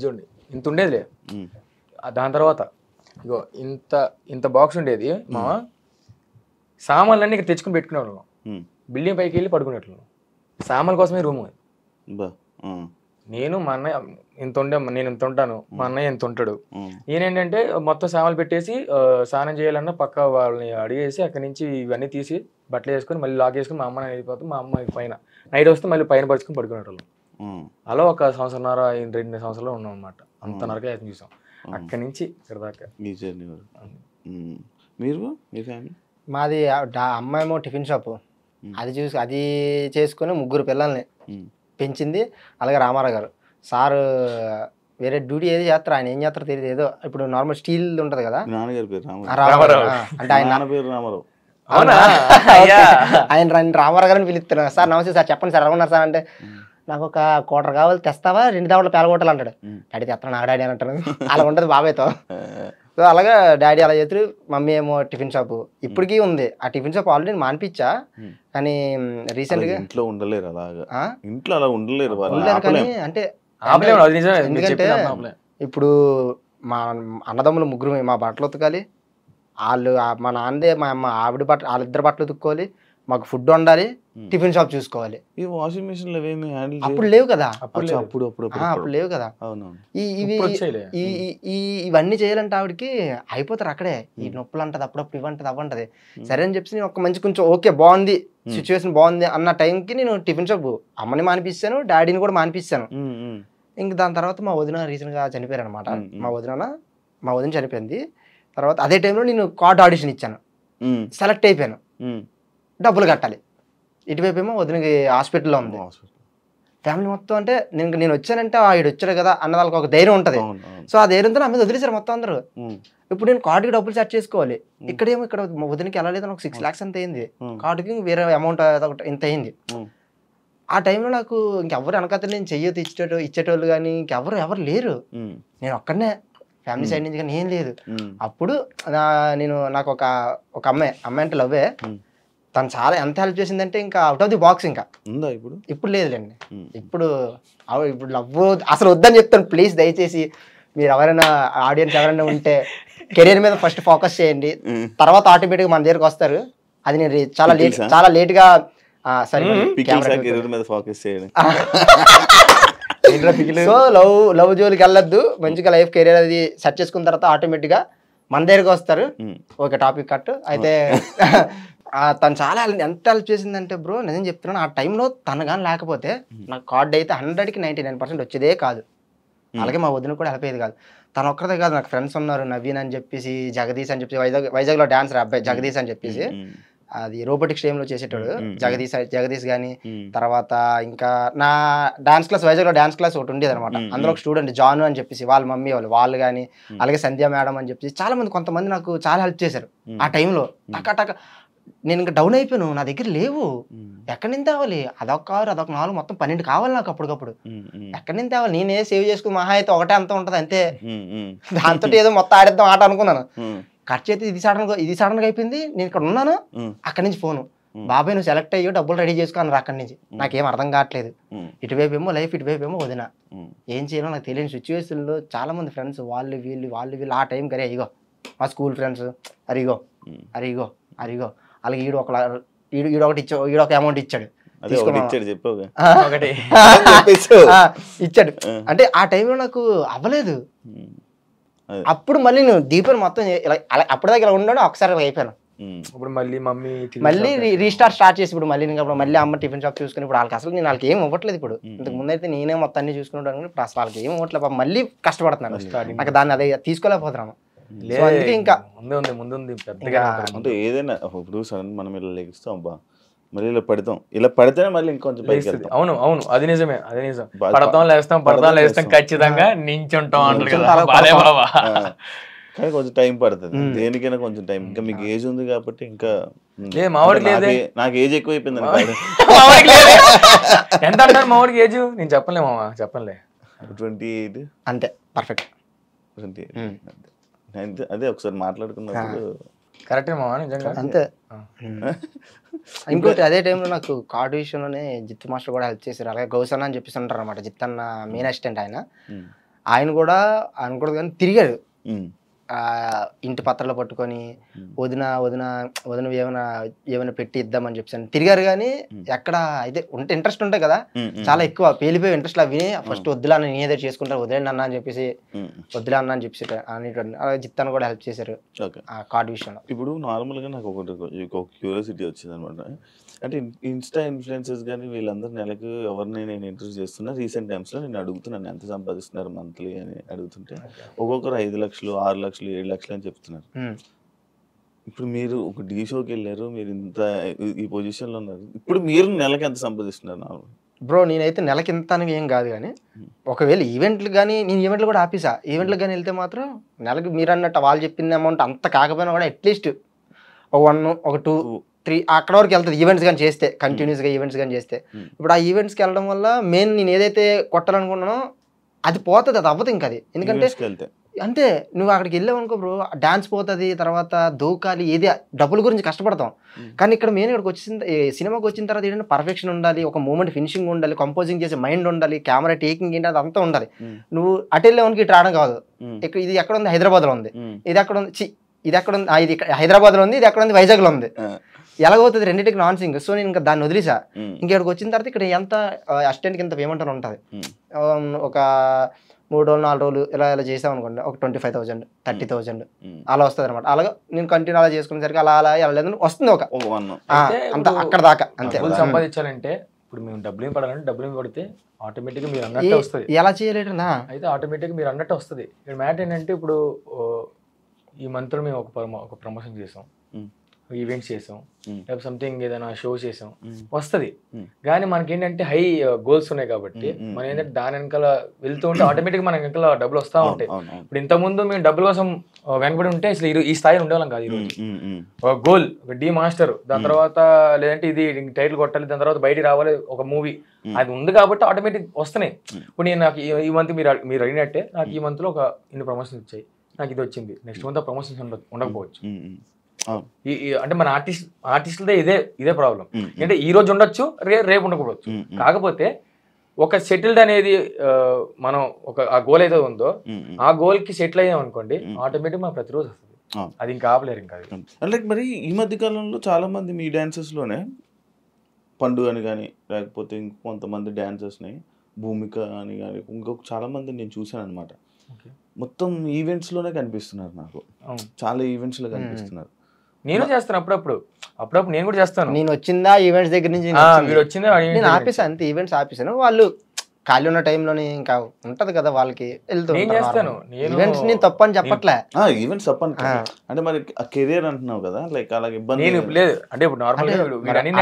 చూడండి ఇంత ఉండేదిలే. దాని తర్వాత ఇగో ఇంత బాక్స్ ఉండేది. మా సామాన్లన్నీ ఇక్కడ తెచ్చుకుని పెట్టుకునేవాళ్ళం. బిల్డింగ్ పైకి వెళ్ళి పడుకునేట్లు సామాన్ల కోసమే రూమ్. నేను మా అన్నయ్య నేను ఇంత ఉంటాను, మా అన్నయ్య ఎంత ఉంటాడు. నేనేంటంటే మొత్తం సామాన్లు పెట్టేసి స్నానం చేయాలన్నా పక్క వాళ్ళని అడిగేసి అక్కడి నుంచి ఇవన్నీ తీసి బట్టలు వేసుకొని మళ్ళీ లాక్ వేసుకొని మా అమ్మ వెళ్ళిపోతాం. మా అమ్మ పైన నైట్ వస్తే మళ్ళీ పైన పడుచుకొని పడుకునేవాళ్ళం. అలా 1 సంవత్సరంన్నర 2 సంవత్సరాలు ఉన్నాం అనమాట. అంత నరక యాత్ర చూసాం అక్కడి నుంచి ఇక్కడ దాకా. మాది అమ్మాయేమో టిఫిన్ షాపు, అది చేసుకుని 3 పిల్లల్ని పెంచింది. అలాగే రామారావు గారు సార్ వేరే డ్యూటీ ఏది చేస్తారు, ఆయన ఏం చేస్తారో తెలియదు. ఏదో ఇప్పుడు నార్మల్ స్టీల్ ఉంటది కదా, అంటే ఆయన రామారావు గారిని పిలుస్తున్నారు. సార్ నమస్తే సార్, చెప్పండి సార్ ఎలా ఉన్నారు సార్ అంటే నాకు ఒక 1/4 కావాలి తెస్తావా, 2 దావట్లు పేలగొట్టాలి అంటాడు. డాడీ తెస్తాను నాకు డాడీ అని అంటాను. అలా ఉంటుంది బాబాయ్తో. సో అలాగా డాడీ అలా చేస్తారు. మమ్మీ ఏమో టిఫిన్ షాపు ఇప్పటికీ ఉంది. ఆ టిఫిన్ షాప్ ఆల్రెడీ మానిపించా, కానీ రీసెంట్ గా ఇంట్లో ఉండలేరు, ఇంట్లో అలా ఉండలేరు కానీ అంటే ఎందుకంటే ఇప్పుడు మా అన్నదమ్ములు 3 మా బట్టలు ఉతకాలి, వాళ్ళు మా నాన్నదే మా అమ్మ ఆవిడ బట్టలు, వాళ్ళిద్దరు బట్టలు ఉతుక్కోవాలి, మాకు ఫుడ్ వండాలి, టిఫిన్ షాప్ చూసుకోవాలి. ఈ వాషింగ్ మిషన్ అప్పుడు లేవు కదా, అప్పుడు లేవు కదా. ఇవన్నీ చేయాలంటే ఆవిడకి అయిపోతారు అక్కడే. ఈ నొప్పులు అంటది, అప్పుడప్పుడు ఇవ్వంటది అవ్వంటది. సరే అని చెప్పి ఒక మంచి కొంచెం ఓకే బాగుంది, సిచ్యువేషన్ బాగుంది అన్న టైంకి నేను టిఫిన్ షాప్ అమ్మని మానిపిస్తాను, డాడీని కూడా మానిపిస్తాను. ఇంక దాని తర్వాత మా వదిన రీసెంట్ గా చనిపోయారు అనమాట. మా వదిన చనిపోయింది. తర్వాత అదే టైంలో నేను కార్డ్ ఆడిషన్ ఇచ్చాను, సెలెక్ట్ అయిపోయాను, డబ్బులు కట్టాలి. ఇటువైపు ఏమో వదినకి హాస్పిటల్లో ఉంది. ఫ్యామిలీ మొత్తం అంటే నేను వచ్చానంటే ఆవిడ వచ్చాడు కదా అన్న వాళ్ళకి ఒక ధైర్యం ఉంటుంది. సో ఆ ధైర్యంతో నా మీద వదిలేశారు మొత్తం అందరూ. ఇప్పుడు నేను కార్డుకి డబ్బులు సెట్ చేసుకోవాలి. ఇక్కడేమో ఇక్కడ వదినకి ఎలా లేదని ఒక 6 lakhs అంత అయింది, కార్డుకి వేరే అమౌంట్ ఇంత అయింది. ఆ టైంలో నాకు ఇంకెవరు వెనకాల నేను చెయ్యొద్దు ఇచ్చేటోళ్ళు కానీ ఇంకెవరు లేరు. నేను ఒక్కడనే ఫ్యామిలీ సైడ్ నుంచి కానీ ఏం లేదు. అప్పుడు నాకు ఒక అమ్మాయి అంటే లవ్వే, తను చాలా ఎంత హెల్ప్ చేసిందంటే ఇంకా అవుట్ ఆఫ్ ది బాక్స్. ఇంకా ఉందా ఇప్పుడు? ఇప్పుడు లేదులేండి. ఇప్పుడు లవ్ అసలు వద్దని చెప్తాను. ప్లీజ్ దయచేసి మీరు ఎవరైనా ఆడియన్స్ ఎవరైనా ఉంటే కెరీర్ మీద ఫస్ట్ ఫోకస్ చేయండి, తర్వాత ఆటోమేటిక్గా మన దగ్గరకు వస్తారు. అది నేను చాలా లేట్గా సరే మీద ఫోకస్ చేయండి. సో లవ్ జోలికి వెళ్ళొద్దు, మంచిగా లైఫ్ కెరీర్ అది సెట్ చేసుకున్న తర్వాత ఆటోమేటిక్గా మన దగ్గరకు వస్తారు. ఓకే, టాపిక్ కట్ అయితే. తను చాలా ఎంత హెల్ప్ చేసిందంటే బ్రో, నేను చెప్తున్నాను, ఆ టైంలో తను కానీ లేకపోతే నాకు కార్డ్ అయితే 100కి 99% వచ్చేదే కాదు. అలాగే మా వదిన కూడా హెల్ప్ అయ్యేది కాదు. తను ఒక్కరిదే కాదు, నాకు ఫ్రెండ్స్ ఉన్నారు, నవీన్ అని చెప్పేసి, జగదీష్ అని చెప్పేసి, వైజాగ్లో డాన్సర్ అబ్బాయి జగదీష్ అని చెప్పేసి, అది రోబోటిక్స్ టైంలో చేసేటాడు జగదీష్ కానీ. తర్వాత ఇంకా నా డాన్స్ క్లాస్, వైజాగ్లో డాన్స్ క్లాస్ ఒకటి ఉండేది అనమాట. అందులో ఒక స్టూడెంట్ జాను అని చెప్పేసి, వాళ్ళ మమ్మీ వాళ్ళు కానీ, అలాగే సంధ్య మేడం అని చెప్పేసి చాలా మంది, కొంతమంది నాకు చాలా హెల్ప్ చేశారు ఆ టైంలో. టక నేను ఇంకా డౌన్ అయిపోయాను, నా దగ్గర లేవు, ఎక్కడి నుంచి తేవాలి, అదొక కారు అదొక 4 మొత్తం 12 కావాలి నాకు అప్పటికప్పుడు. ఎక్కడి నుంచి తేవాలి, నేనే సేవ్ చేసుకుని మహా అయితే ఒకటే అంత ఉంటుంది అంతే. దాంతో ఏదో మొత్తం ఆడేద్దాం ఆట అనుకున్నాను. ఖర్చు అయితే ఇది సడన్గా అయిపోయింది. నేను ఇక్కడ ఉన్నాను, అక్కడి నుంచి ఫోను, బాబాయ్ నువ్వు సెలెక్ట్ అయ్యో డబ్బులు రెడీ చేసుకున్నారు అక్కడి నుంచి. నాకేం అర్థం కావట్లేదు, ఇటువైపు ఏమో లైఫ్, ఇటువైపు ఏమో వదిన, ఏం చేయాలో నాకు తెలియని సిచ్యువేషన్లో చాలా మంది ఫ్రెండ్స్ వాళ్ళు వీళ్ళు ఆ టైం కరే ఇగో మా స్కూల్ ఫ్రెండ్స్, అరిగో అలాగే ఈడొక అమౌంట్ ఇచ్చాడు, ఇచ్చాడు. అంటే ఆ టైంలో నాకు అవ్వలేదు. అప్పుడు మళ్ళీ నేను దీపం మొత్తం అప్పటిదాకా ఇలా ఉన్నాడు, ఒకసారి అయిపోయాను. ఇప్పుడు మళ్ళీ రీస్టార్ట్ చేసి ఇప్పుడు మళ్ళీ అమ్మ టిఫిన్ షాప్ చూసుకుని ఇప్పుడు వాళ్ళకి అసలు నేను వాళ్ళకి ఏం ఇవ్వట్లేదు. ఇప్పుడు ఇంతకు ముందు అయితే నేనే మొత్తం అన్ని చూసుకుంటాను, ఇప్పుడు అసలు వాళ్ళకి ఏం ఇవ్వట్లేదు. మళ్ళీ కష్టపడుతున్నాను, నాకు దాన్ని అదే తీసుకోలేకపోతున్నాము. అందుకే ఇంకా ముందు పెద్దగా అంటే ఏదైనా ఇప్పుడు సడన్ మనం ఇలా లెగిస్తాం, అబ్బా మళ్ళీ ఇలా పడితేనే మళ్ళీ ఇంకొంచెం పైకి వెళ్తాం. అవును అది నిజం. పడతాం లేస్తాం ఖచ్చితంగా నించుంటాం అంటారు కదా బాబా. కానీ కొంచెం టైం పడుతుంది, దేనికైనా కొంచెం టైం. ఇంకా మీకు ఏజ్ ఉంది కాబట్టి ఇంకా నాకు ఏజ్ ఎక్కువ అయిపోయింది. ఎంత అంటారు మావాడికి ఏజ్? నేను చెప్పలే 28 అంతే, పర్ఫెక్ట్ 28. అదే ఒకసారి మాట్లాడుకున్నప్పుడు కరెక్టే మావా, నిజంగా అంతే. ఇంకోటి అదే టైంలో నాకు కార్డు విషయంలోనే జిత్ మాస్టర్ కూడా హెల్ప్ చేశారు. అలాగే గౌసన్న అని చెప్పేసి ఉంటారు అనమాట, జిత్ అన్న మెయిన్ అసిస్టెంట్. ఆయన కూడా అనకూడదు కానీ తిరిగాడు, ఇంటి పత్రాలు పట్టుకొని వదిన ఏమైనా పెట్టి ఇద్దామని చెప్పాను తిరిగారు. కానీ ఎక్కడ అయితే ఉంటే ఇంట్రెస్ట్ ఉంటాయి కదా, చాలా ఎక్కువ పేలిపోయి ఇంట్రెస్ట్ విని ఫస్ట్ వద్దులా నేను ఏదో చేసుకుంటాను, వదిలేండి అన్న అని చెప్పేసి, వద్దులా అన్న అని చెప్పేసి అనేటువంటి. అలాగే జిత్తాను కూడా హెల్ప్ చేశారు ఆ కార్డు విషయంలో. ఇప్పుడు నార్మల్గా నాకు ఒక క్యూరియాసిటీ వచ్చింది అనమాట. అంటే ఇన్స్టా ఇన్ఫ్లుయెన్సర్స్ కానీ వీళ్ళందరూ నెలకు ఎవరిని నేను ఇంట్రెస్ట్ చేస్తున్నా, రీసెంట్ టైమ్స్లో నేను అడుగుతున్నాను ఎంత సంపాదిస్తున్నారు మంత్లీ అని అడుగుతుంటే ఒక్కొక్కరు 5 లక్షలు 6 లక్షలు 7 లక్షలు అని చెప్తున్నారు. ఇప్పుడు మీరు ఒక డీ షోకి వెళ్ళారు, మీరు ఇంత ఈ పొజిషన్లో ఉన్నారు, ఇప్పుడు మీరు నెలకి ఎంత సంపాదిస్తున్నారు? బ్రో నేనైతే నెలకి ఇంత అని ఏం కాదు, కానీ ఒకవేళ ఈవెంట్లు కానీ నేను ఈవెంట్లు కూడా ఆపేసా. ఈవెంట్లకు కానీ వెళ్తే మాత్రం నెలకి మీరు అన్నట్టు వాళ్ళు చెప్పిన అమౌంట్ అంత కాకపోయినా కూడా అట్లీస్ట్ ఒక 1 ఒక 2 3 అక్కడ వరకు వెళ్తుంది ఈవెంట్స్ కానీ చేస్తే, కంటిన్యూస్గా ఈవెంట్స్ కానీ చేస్తే. ఇప్పుడు ఆ ఈవెంట్స్కి వెళ్ళడం వల్ల మెయిన్ నేను ఏదైతే కొట్టాలనుకున్నానో అది పోతుంది, అది అవ్వదు ఇంకా. అది ఎందుకంటే అంతే, నువ్వు అక్కడికి వెళ్ళావు అనుకో బ్రో, డాన్స్ పోతుంది, తర్వాత దూకాలి, ఏది డబ్బుల గురించి కష్టపడతాం. కానీ ఇక్కడ మెయిన్ ఇక్కడికి సినిమాకి వచ్చిన తర్వాత ఏంటంటే పర్ఫెక్షన్ ఉండాలి, ఒక మూమెంట్ ఫినిషింగ్ ఉండాలి, కంపోజింగ్ చేసే మైండ్ ఉండాలి, కెమెరా టేకింగ్ ఏంటి అదంతా ఉండాలి. నువ్వు అటు వెళ్ళేవానికి ఇటు రావడం కాదు. ఇక్కడ ఇది ఎక్కడ ఉంది, హైదరాబాద్లో ఉంది, ఇది ఎక్కడ ఉంది, ఇది ఎక్కడ ఉంది, ఇది హైదరాబాద్లో ఉంది, ఇది ఎక్కడ ఉంది, వైజాగ్లో ఉంది. ఎలాగవుతుంది, రెండింటికి నాన్ సింగ్. సో నేను ఇంకా దాన్ని వదిలేసా. ఇంకెక్కడికి వచ్చిన తర్వాత ఇక్కడ ఎంత అసిస్టెంట్కి ఎంత పేమెంట్ అని ఉంటుంది. ఒక 3 రోజులు 4 రోజులు ఇలా చేసాం అనుకోండి, ఒక 25,000 30,000 అలా వస్తుంది అనమాట. అలాగే నేను కంటిన్యూ అలా చేసుకునేసరికి అలా వెళ్ళలేదు వస్తుంది ఒక అంత అక్కడ దాకా. అంతే సంపాదించాలంటే ఇప్పుడు మేము డబ్బులు పడాలంటే డబ్బులు పడితే ఆటోమేటిక్గా మీరు అన్నట్టు వస్తుంది. ఎలా చేయలేటనా అయితే ఆటోమేటిక్గా మీరు అన్నట్టు వస్తుంది. ఇక్కడ మ్యాటర్ ఏంటంటే ఇప్పుడు ఈ మంత్లో మేము ఒక ప్రమోషన్ చేసాం, ఈవెంట్స్ చేసాం, లేకపోతే సంథింగ్ ఏదైనా షో చేసాం, వస్తుంది. కానీ మనకి ఏంటంటే హై గోల్స్ ఉన్నాయి కాబట్టి మనం ఏంటంటే దాని వెనకాల వెళ్తూ ఉంటే ఆటోమేటిక్గా మన వెనకాల డబ్బులు వస్తూ ఉంటాయి. ఇప్పుడు ఇంతకుముందు మేము డబ్బుల కోసం వెనకబడి ఉంటే అసలు ఈ స్థాయిలో ఉండేవాళ్ళం కాదు. ఈరోజు ఒక గోల్, ఒక డి మాస్టర్, దాని తర్వాత లేదంటే ఇది టైటిల్ కొట్టాలి, దాని తర్వాత బయటికి రావాలి ఒక మూవీ, అది ఉంది కాబట్టి ఆటోమేటిక్ వస్తున్నాయి. ఇప్పుడు నేను నాకు ఈ మంత్ మీరు అడిగినట్టే నాకు ఈ మంత్లో ఒక ఇన్ని ప్రమోషన్స్ వచ్చాయి, నాకు ఇది వచ్చింది, నెక్స్ట్ మంత్ ఆ ప్రమోషన్స్ ఉండకపోవచ్చు. అవును. అంటే మన ఆర్టిస్టులదే ఇదే ప్రాబ్లం. అంటే ఈ రోజు ఉండొచ్చు, రేపు ఉండకపోవచ్చు. కాకపోతే ఒక సెటిల్డ్ అనేది మనం ఆ గోల్ ఏదో ఉందో ఆ గోల్ కి సెటిల్ అయ్యాం అనుకోండి, ఆటోమేటిక్ మన ప్రతిరోజు వస్తుంది. అది ఇంకా ఆపలేరు. ఇంకా అంటే మరి ఈ మధ్య కాలంలో చాలా మంది మీ డాన్సెస్ లోనే పండు అని కానీ లేకపోతే ఇంకొంతమంది డాన్సర్స్ని భూమిక అని కానీ ఇంకొక చాలా మంది నేను చూశాను అనమాట. మొత్తం ఈవెంట్స్లోనే కనిపిస్తున్నారు నాకు. చాలా ఈవెంట్స్లో కనిపిస్తున్నారు. నేను చేస్తాను అప్పుడప్పుడు నేను కూడా చేస్తాను. నేను వచ్చిందా ఈవెంట్స్ దగ్గర నుంచి నేను ఆపేసాను అంతే. ఈవెంట్స్ ఆపేసాను. వాళ్ళు ఖాళీ ఉన్న టైంలోనే ఇంకా ఉంటది కదా వాళ్ళకి వెళ్తూ ఈవెంట్స్ నేను తప్పని చెప్పట్లే. ఈవెంట్స్ తప్పని అంటే మరి కెరియర్ అంటున్నావు కదా, లైక్ అలాగే ఇబ్బంది లేదు. అంటే ఇప్పుడు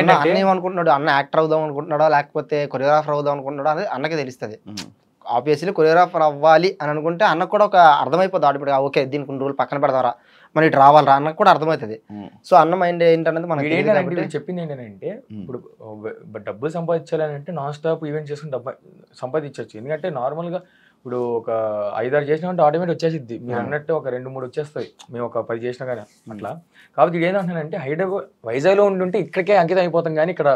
అన్న ఏమనుకుంటున్నాడు, అన్న యాక్టర్ అవుదాం అనుకుంటున్నాడో లేకపోతే కొరియోగ్రాఫర్ అవుదాం అనుకుంటున్నాడో అనేది అన్నకే తెలుస్తుంది. ఆబ్వియస్లీ కొరియోగ్రాఫర్ అవ్వాలి అని అనుకుంటే అన్నకు కూడా ఒక అర్థమైపోతుంది ఆటోమేటిక్గా. ఓకే దీనికి కొన్ని రోజులు పక్కన పెడతారా, మరి ఇటు రావాలరా అన్నకు కూడా అర్థమవుతుంది. సో అన్న మైండ్ ఏంటనేది మనకి చెప్పింది ఏంటంటే, ఇప్పుడు డబ్బులు సంపాదించాలని అంటే నాన్ స్టాప్ ఈవెంట్ చేసుకుని డబ్బు సంపాదించవచ్చు. ఎందుకంటే నార్మల్గా ఇప్పుడు ఒక 5-6 చేసినా అంటే ఆటోమేటిక్ వచ్చేసిద్ది. మీరు అన్నట్టు ఒక 2-3 వచ్చేస్తాయి, మేము ఒక 10 చేసినా కానీ అట్లా. కాబట్టి ఇది ఏంటంటే వైజాగ్లో ఉంటే ఇక్కడికే అంకితం అయిపోతాం, కానీ ఇక్కడ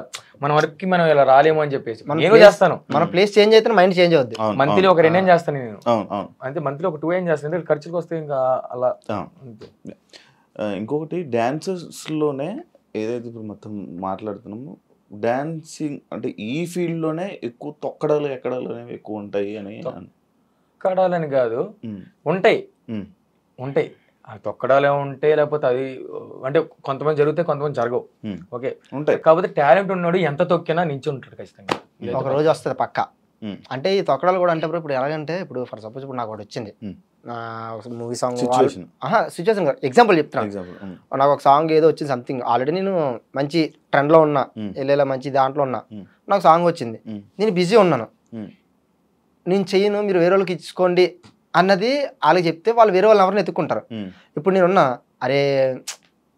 మన వర్క్కి మనం ఇలా రాలేము అని చెప్పేసి నేను చేస్తాను. మన ప్లేస్ చేంజ్ అయితే మైండ్ చేంజ్ అవుద్ది. మంత్లీ ఒక 2 ఏం చేస్తాను నేను, అంతే. మంత్లీ ఒక 2 ఏం చేస్తాను, ఖర్చులకు వస్తే ఇంకా అలా. ఇంకొకటి డాన్సర్స్లోనే ఏదైతే ఇప్పుడు మొత్తం మాట్లాడుతున్నామో, డాన్సింగ్ అంటే ఈ ఫీల్డ్లోనే ఎక్కువ తొక్కడాలు ఎక్కడాలు అనేవి ఎక్కువ ఉంటాయి అని. తొక్కడాలని కాదు, ఉంటాయి. తొక్కడాలే ఉంటాయి, లేకపోతే అది అంటే కొంతమంది జరుగుతాయి, కొంతమంది జరగవు. ఓకే ఉంటాయి. కాకపోతే టాలెంట్ ఉన్నాడు ఎంత తొక్కినా నించి ఉంటాడు ఖచ్చితంగా. ఒక రోజు వస్తుంది పక్క. అంటే ఈ తొక్కడాలు కూడా అంటే ఇప్పుడు ఎలాగంటే, ఇప్పుడు ఫర్ సపోజ్ ఇప్పుడు నాకు ఒకటి వచ్చింది, మూవీ సాంగ్ సిచ్యువేషన్ ఎగ్జాంపుల్ చెప్తున్నాను. నాకు ఒక సాంగ్ ఏదో వచ్చింది సంథింగ్, ఆల్రెడీ నేను మంచి ట్రెండ్లో ఉన్నా, వెళ్ళేలా మంచి దాంట్లో ఉన్నా, నాకు సాంగ్ వచ్చింది, నేను బిజీ ఉన్నాను, నేను చెయ్యను, మీరు వేరే వాళ్ళకి ఇచ్చుకోండి అన్నది వాళ్ళకి చెప్తే వాళ్ళు వేరే వాళ్ళని ఎవరిని ఎత్తుక్కుంటారు. ఇప్పుడు నేనున్నా, అరే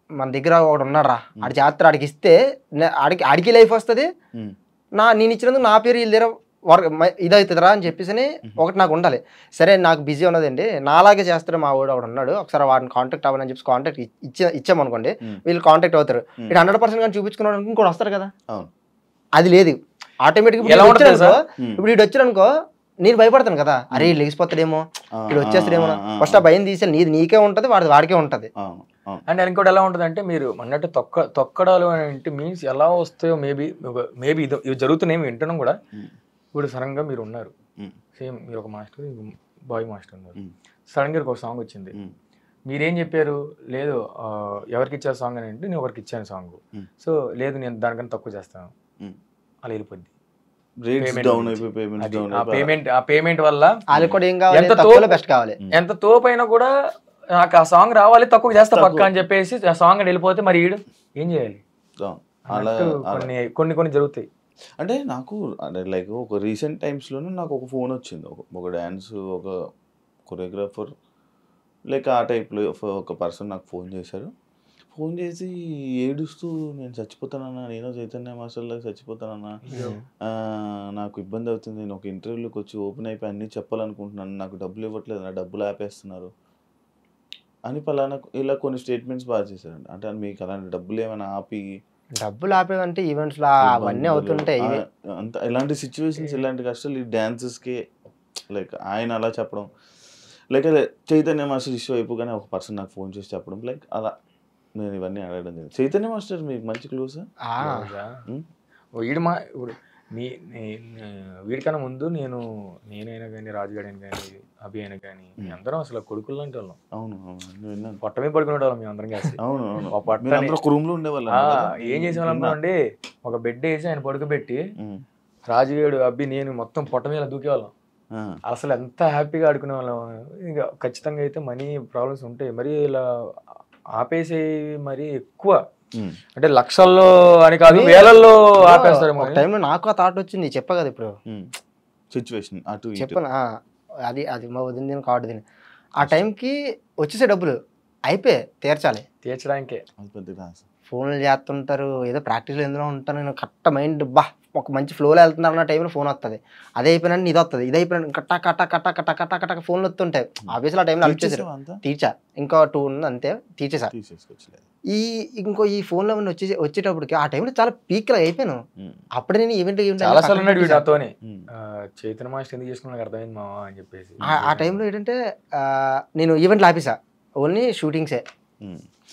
మన దగ్గర ఒకడు ఉన్నాడు రా, ఆడి చేస్తారు, ఆడికి ఇస్తే ఆడికి లైఫ్ వస్తుంది, నేను ఇచ్చినందుకు నా పేరు వీళ్ళ దగ్గర వర్క్ ఇదవుతుందిరా అని చెప్పేసి ఒకటి నాకు ఉండాలి. సరే నాకు బిజీ ఉన్నదండి, నాలాగే చేస్తాడు మా వాడు ఉన్నాడు, ఒకసారి వాడిని కాంటాక్ట్ అవ్వాలని చెప్పి కాంటాక్ట్ ఇచ్చామనుకోండి, వీళ్ళు కాంటాక్ట్ అవుతారు. ఇటు 100% కానీ చూపించుకున్నాడు ఇంకోటి వస్తారు కదా, అది లేదు. ఆటోమేటిక్గా ఇప్పుడు ఇటు వచ్చారనుకో నేను భయపడతాను కదా, అరే లెగిసిపోతాడేమో, ఇటు వచ్చేస్తాడేమో, ఫస్ట్ ఆ భయం తీసేయాలి. నీకే ఉంటుంది, వాడికే ఉంటుంది. అండ్ ఇంకోటి ఎలా ఉంటుంది అంటే, మీరు అన్నట్టు తొక్కడాలు అంటే మీన్స్ ఎలా వస్తాయో మేబీ ఇవి జరుగుతున్నాయి వింటున్నాం కూడా. ఇప్పుడు సడన్గా మీరు ఉన్నారు, సేమ్ మీరు ఒక మాస్టర్, బాయ్ మాస్టర్ ఉన్నారు, సడన్గా ఒక సాంగ్ వచ్చింది, మీరేం చెప్పారు, లేదు ఎవరికి ఇచ్చారు సాంగ్ అని అంటే, నేను ఒకరికి ఇచ్చాను సాంగ్, సో లేదు నేను దానికన్నా తక్కువ చేస్తాను, అలా వెళ్ళిపోద్ది. పేమెంట్ వల్ల ఎంత తోపైనా కూడా నాకు ఆ సాంగ్ రావాలి, తక్కువ చేస్తా పక్క అని చెప్పేసి ఆ సాంగ్ వెళ్ళిపోతే మరి ఈడు ఏం చేయాలి? కొన్ని జరుగుతాయి. అంటే నాకు అంటే లైక్ ఒక రీసెంట్ టైమ్స్లోనే నాకు ఒక ఫోన్ వచ్చింది, ఒక డ్యాన్స్ ఒక కొరియోగ్రాఫర్ లైక్ ఆ టైప్లో ఒక పర్సన్ నాకు ఫోన్ చేశారు. ఫోన్ చేసి ఏడుస్తూ, నేను చచ్చిపోతానన్నా, నేను చైతన్య మాస్టర్లాగా చచ్చిపోతానన్నా, నాకు ఇబ్బంది అవుతుంది, నేను ఒక ఇంటర్వ్యూలోకి వచ్చి ఓపెన్ అయిపోయి అన్నీ చెప్పాలనుకుంటున్నాను, నాకు డబ్బులు ఇవ్వట్లేదు, నా డబ్బులు ఆపేస్తున్నారు అని పలానా ఇలా కొన్ని స్టేట్మెంట్స్ బాగా చేశారండి. అంటే మీకు అలాంటి డబ్బులు ఏమైనా డబ్బులు ఆపేదంటే ఈవెంట్స్లో అవన్నీ అవుతుంటాయి. అంత ఇలాంటి సిచ్యువేషన్స్, ఇలాంటి కష్టాలు ఈ డాన్సెస్కి లైక్ ఆయన అలా చెప్పడం, లైక్ అదే చైతన్య మాస్టర్ ఇష్యూ అయిపోగానే ఒక పర్సన్ నాకు ఫోన్ చేసి చెప్పడం, లైక్ అలా నేను ఇవన్నీ అడగడం జరిగింది. చైతన్య మాస్టర్ మీకు మంచి క్లోజా? ఇప్పుడు వీడికన్నా ముందు నేనైనా కానీ, రాజుగాడైనా కానీ, అభి అయినా కానీ, అందరం అసలు కొడుకులు లాంటి వాళ్ళం. అవును, పొట్టమే పడుకునే వాళ్ళం మేము అందరం కలిసి. ఏం చేసేవాళ్ళం అండి, ఒక బెడ్ వేసి ఆయన పడుకోబెట్టి రాజుగాడు, అబ్బి, నేను మొత్తం పొట్ట మీద దూకేవాళ్ళం. అసలు ఎంత హ్యాపీగా ఆడుకునే వాళ్ళం. ఇంకా ఖచ్చితంగా అయితే మనీ ప్రాబ్లమ్స్ ఉంటాయి, మరి ఇలా ఆపేసే మరి ఎక్కువ, అంటే లక్షల్లో అని కాదు, వేలల్లో ఆపేస్తారు. ఒక టైంలో నాకు ఆ థాట్ వచ్చింది, చెప్పా కదా ఇప్పుడు సిచ్యువేషన్ చెప్పాను, అది మా వదిన కార్డు తిని ఆ టైంకి వచ్చేసే డబ్బులు అయిపోయి తీర్చడానికే ఫోన్లు చేస్తుంటారు, ఏదో ప్రాక్టీస్లో ఎందులో ఉంటాను నేను, కరెక్ట్ మైండ్ బా ఒక మంచి ఫ్లోలో వెళ్తున్నారు అన్న టైంలో ఫోన్ వస్తుంది, అదే అయిపోయినా ఇది వస్తుంది, ఇది అయిపోయినా కట్టా కట్టా కట్టా కట్టా కట్టా కట్టా ఫోన్లు వస్తుంటాయి. ఆబ్వియస్లీ ఆ టైంలో అలిచేసారు, తీర్చా, ఇంకా 2 ఉంది అంతే తీర్చేసా. ఇంకో ఈ ఫోన్లో వచ్చేటప్పటికి ఆ టైంలో చాలా పీక్ అయిపోయాను. అప్పుడే నేను ఈవెంట్ చాలా సార్లు ఉన్నాడు వీడు నాతోనే, చైతన్య మాస్టర్ ఎందుకు చేసుకున్నా నాకు అర్థమైంది మా అని చెప్పేసి. ఆ టైంలో ఏంటంటే నేను ఈవెంట్లు ఆపేసా, ఓన్లీ షూటింగ్సే.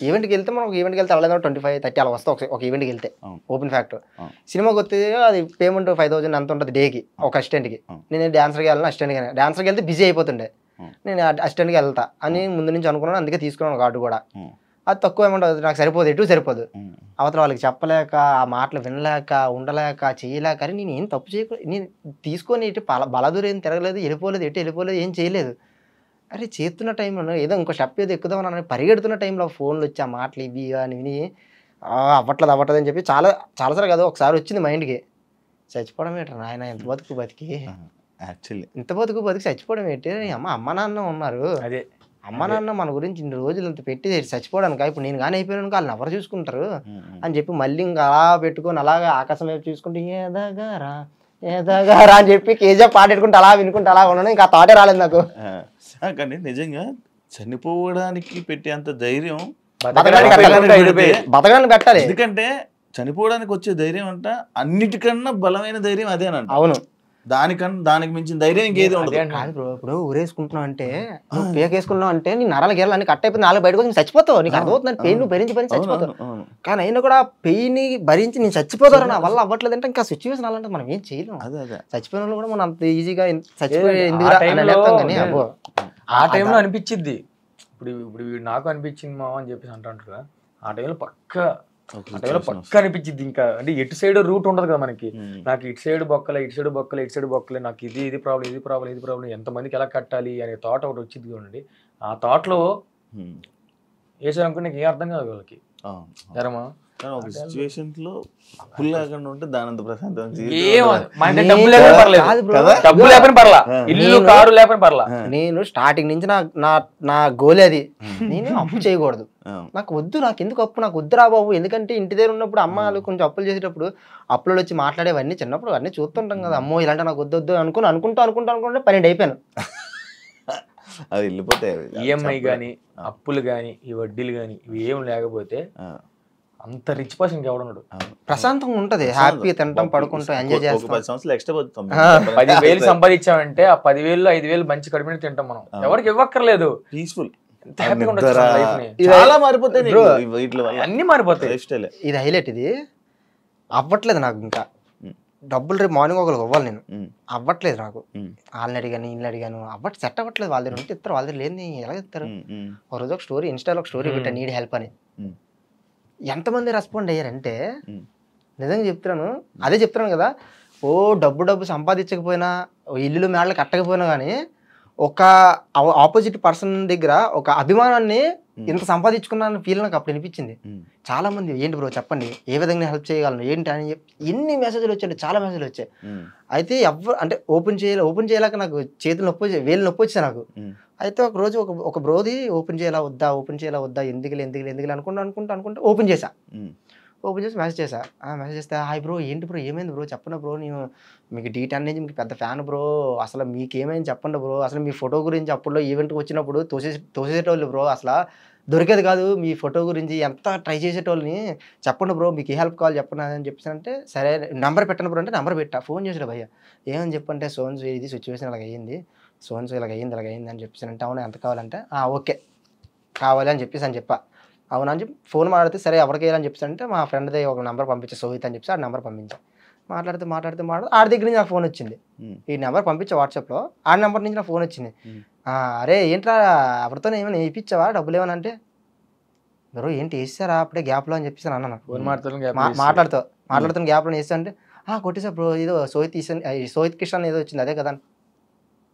ఈవెంట్కి వెళ్తే మనం ఒక ఈవెంట్కి వెళ్తే అవ్వలేదు 25-30 అలా వస్తాం ఒక ఈవెంట్కి వెళ్తే. ఓపెన్ ఫ్యాక్టర్ సినిమాకి వస్తే అది పేమెంట్ 5,000 అంత ఉంటుంది డేకి ఒక అసిస్టెంట్కి. నేను డాన్సర్కి వెళ్ళాను, అసిస్టెంట్కి డాన్సర్కి వెళ్తే బిజీ అయిపోతుండే, నేను అసిస్టెంట్కి వెళ్తా అని ముందు నుంచి అనుకున్నాను, అందుకే తీసుకున్నాను కార్డు కూడా. అది తక్కువ అమౌంట్ అవుతుంది, నాకు సరిపోదు, ఎటు సరిపోదు. అవతల వాళ్ళకి చెప్పలేక, ఆ మాటలు వినలేక, ఉండలేక, చేయలేక, అని నేను ఏం తప్పు చేయకూడదు, నేను తీసుకొని ఇటు బలదూరం ఏం తిరగలేదు, వెళ్ళిపోలేదు, ఎటు వెళ్ళిపోలేదు, ఏం చేయలేదు. అరే చేస్తున్న టైంలో ఏదో ఇంకో స్టెప్ ఏదో ఎక్కుదామని పరిగెడుతున్న టైంలో ఫోన్లు వచ్చి ఆ మాటలు ఇవి అని విని అవ్వట్లేదు అని చెప్పి చాలాసార్లు కదా ఒకసారి వచ్చింది మైండ్కి, చచ్చిపోవడం ఏంటి నాయన, ఇంత బతికి యాక్చువల్లీ ఇంత బతికి చచ్చిపోవడం ఏంటి, అమ్మ నాన్న ఉన్నారు, అదే అమ్మ నాన్న మన గురించి ఇన్ని రోజులు ఇంత పెట్టి చచ్చిపోవడానికి, ఇప్పుడు నేను కానీ అయిపోయాను వాళ్ళని ఎవరు చూసుకుంటారు అని చెప్పి మళ్ళీ ఇంకా అలా పెట్టుకొని అలాగా ఆకాశం వైపు చూసుకుంటే ఏదగారా ఏదగారా అని చెప్పి కేజీఎఫ్ పాట పెట్టుకుంటే అలా వినుకుంటే అలా ఉన్నాను. ఇంకా ఆ థాటే రాలేదు నాకు. కానీ నిజంగా చనిపోవడానికి పెట్టే అంత ధైర్యం బతకడానికి పెట్టాలి, ఎందుకంటే చనిపోవడానికి వచ్చే ధైర్యం అంట అన్నిటికన్నా బలమైన ధైర్యం అదేనంట. అవును, దానికి మించిన ధైర్యం ఇంకేది ఉండదు. కాదు బ్రో, ఇప్పుడు ఊరేసుకుంటున్నావు అంటే, నువ్వు పేక వేసుకున్నావు అంటే నీ నరాల గేర్లు అన్ని కట్ అయిపోయి నాలుగు బయటకు వచ్చి చచ్చిపోతావు, నీకు అర్థమవుతుంది, పెయిన్ నువ్వు భరించి చచ్చిపోతావు. కానీ అయినా కూడా పెయిన్ భరించి నేను చచ్చిపోతారు నా వల్ల అవ్వట్లేదు అంటే ఇంకా సిచ్యువేషన్ అలాంటి మనం ఏం చేయలేము. చచ్చిపోయిన వాళ్ళు కూడా మనం అంత ఈజీగా చచ్చిపోయి ఆ టైంలో అనిపించింది. ఇప్పుడు నాకు అనిపించింది మా అని చెప్పేసి అంటారు కదా, ఆ టైంలో పక్కా అనిపించింది. ఇంకా అంటే ఎటు సైడ్ రూట్ ఉండదు కదా మనకి, నాకు ఇటు సైడ్ బొక్కలే, ఇటు సైడ్ బొక్కలే, ఇటు సైడ్ బొక్కలే, నాకు ఇది ప్రాబ్లం ఎంతమందికి ఎలా కట్టాలి అనే థాట్ ఒకటి వచ్చింది చూడండి. ఆ థాట్ లో వేసారనుకో నాకు ఏం అర్థం కాదు వాళ్ళకి. సరేమా ఒక సిచ్యువేషన్ లో అప్పులు లేకుండా ఉంటే దానంత ప్రశాంతం, డబ్బు లేకపోయినా పర్లా, ఇల్లు కారు లేకపోయినా పర్లా. నేను స్టార్టింగ్ నుంచి నా గోల్ అది, నేను అప్పు చేయకూడదు, నాకు వద్దు, నాకు ఎందుకు అప్పు, నాకు వద్దురా బాబు. ఎందుకంటే ఇంటి దగ్గర ఉన్నప్పుడు అమ్మాలు కొంచెం అప్పులు చేసేటప్పుడు అప్పులు వచ్చి మాట్లాడేవన్నీ చిన్నప్పుడు అన్నీ చూస్తుంటాం కదా, అమ్మో ఇలాంటి నాకు వద్దు అనుకుంటూ 12 అయిపోయాను. అది వెళ్ళిపోతాయి. ఈఎంఐ కానీ అప్పులు కానీ ఈ వడ్డీలు కానీ ఇవి ఏం లేకపోతే అంత రిచ్ పర్సన్ ఎవడన్నాడు, ప్రశాంతంగా ఉంటది, హ్యాపీ తింటాం పడుకుంటాం ఎంజాయ్ చేస్తాం. 10 సంవత్సరాలు ఎక్స్ట్రా 10,000 సంపాదించామంటే ఆ 10,000 మంచి కడుపుని తింటాం మనం, ఎవరికి ఇవ్వక్కర్లేదు, పీస్ఫుల్ హ్యాపీగా ఉండొచ్చు. చాలా మారిపోతాయి, అన్ని మారిపోతాయి. ఇది హైలైట్, ఇది అవ్వట్లేదు నాకు, ఇంకా డబ్బులు రేపు మార్నింగ్ ఒకరికి ఇవ్వాలి నేను, అవ్వట్లేదు నాకు, వాళ్ళని అడిగాను ఇల్లు అడిగాను, సెట్ అవ్వట్లేదు. వాళ్ళ దగ్గర ఉంటే ఇస్తారు, వాళ్ళ దగ్గర లేని ఎలా ఇస్తారు. ఒక రోజు ఒక స్టోరీ ఇన్స్టాలో ఒక స్టోరీ పెట్టా, నీడ్ హెల్ప్ అని. ఎంతమంది రెస్పాండ్ అయ్యారంటే నిజంగా చెప్తున్నాను, అదే చెప్తున్నాను కదా, ఓ డబ్బు సంపాదించకపోయినా, ఇల్లు మేడలు కట్టకపోయినా కానీ ఒక ఆపోజిట్ పర్సన్ దగ్గర ఒక అభిమానాన్ని ఇంత సంపాదించుకున్నాను ఫీల్ నాకు అప్పుడు అనిపించింది. చాలా మంది ఏంటి బ్రో చెప్పండి, ఏ విధంగా హెల్ప్ చేయగలను ఏంటి అని చెప్పి ఎన్ని మెసేజ్లు వచ్చాయి, చాలా మెసేజ్లు వచ్చాయి. అయితే అంటే ఓపెన్ చేయలేక నాకు చేతులు వేలు నొప్పి వచ్చాయి నాకు. అయితే ఒక రోజు ఒక బ్రోది ఓపెన్ చేయాలా వద్దా ఎందుకు అనుకుంటా ఓపెన్ చేసి మెసేజ్ చేశా. మెసేజ్ చేస్తే హాయ్ బ్రో, ఏంటి బ్రో ఏమైంది బ్రో చెప్పండి బ్రో, నేను మీకు D10 నుంచి మీకు పెద్ద ఫ్యాన్ బ్రో, అసలు మీకు ఏమైంది చెప్పండి బ్రో, అసలు మీ ఫోటో గురించి అప్పుడులో ఈవెంట్కి వచ్చినప్పుడు తోసేటోళ్ళు బ్రో, అసలు దొరికేది కాదు మీ ఫోటో గురించి, ఎంత ట్రై చేసేటోళ్ళని చెప్పండి బ్రో, మీకు ఏ హెల్ప్ కావాలి చెప్పండి అని చెప్పేసానంటే, సరే నెంబర్ పెట్టండి బ్రో అంటే నెంబర్ పెట్టా. ఫోన్ చేసాడు భయ్య, ఏమని చెప్పంటే సోన్స్ ఇది సిచ్యువేషన్ ఇలాగ అయ్యింది, సోన్స్ ఇలాగ అయ్యింది అని చెప్పేసానంటే, అవునా ఎంత కావాలంటే ఓకే కావాలి అని చెప్పా. అవునా అని చెప్పి ఫోన్ మాట్లాడితే సరే ఎవరికి వేయాలని చెప్పేసి మా ఫ్రెండ్ది ఒక నెంబర్ పంపించే సోహిత్ అని చెప్పి ఆ నెంబర్ పంపించాను. మాట్లాడితే ఆడి దగ్గర నుంచి నాకు ఫోన్ వచ్చింది, ఈ నెంబర్ పంపించే వాట్సాప్లో, ఆ నెంబర్ నుంచి నాకు ఫోన్ వచ్చింది. అరే ఏంట్రా ఎవరితో ఏమైనా వేయించావా డబ్బులు ఏమని అంటే, బ్రో ఏంటి వేసారా అప్పుడే గ్యాప్లో అని చెప్పేసి అన్నాను. ఫోన్ మాట్లాడుతున్న గ్యాప్లో వేస్తా అంటే కొట్టేసా బ్రో, ఏదో సోహిత్ కిషన్ ఏదో వచ్చింది అదే కదా.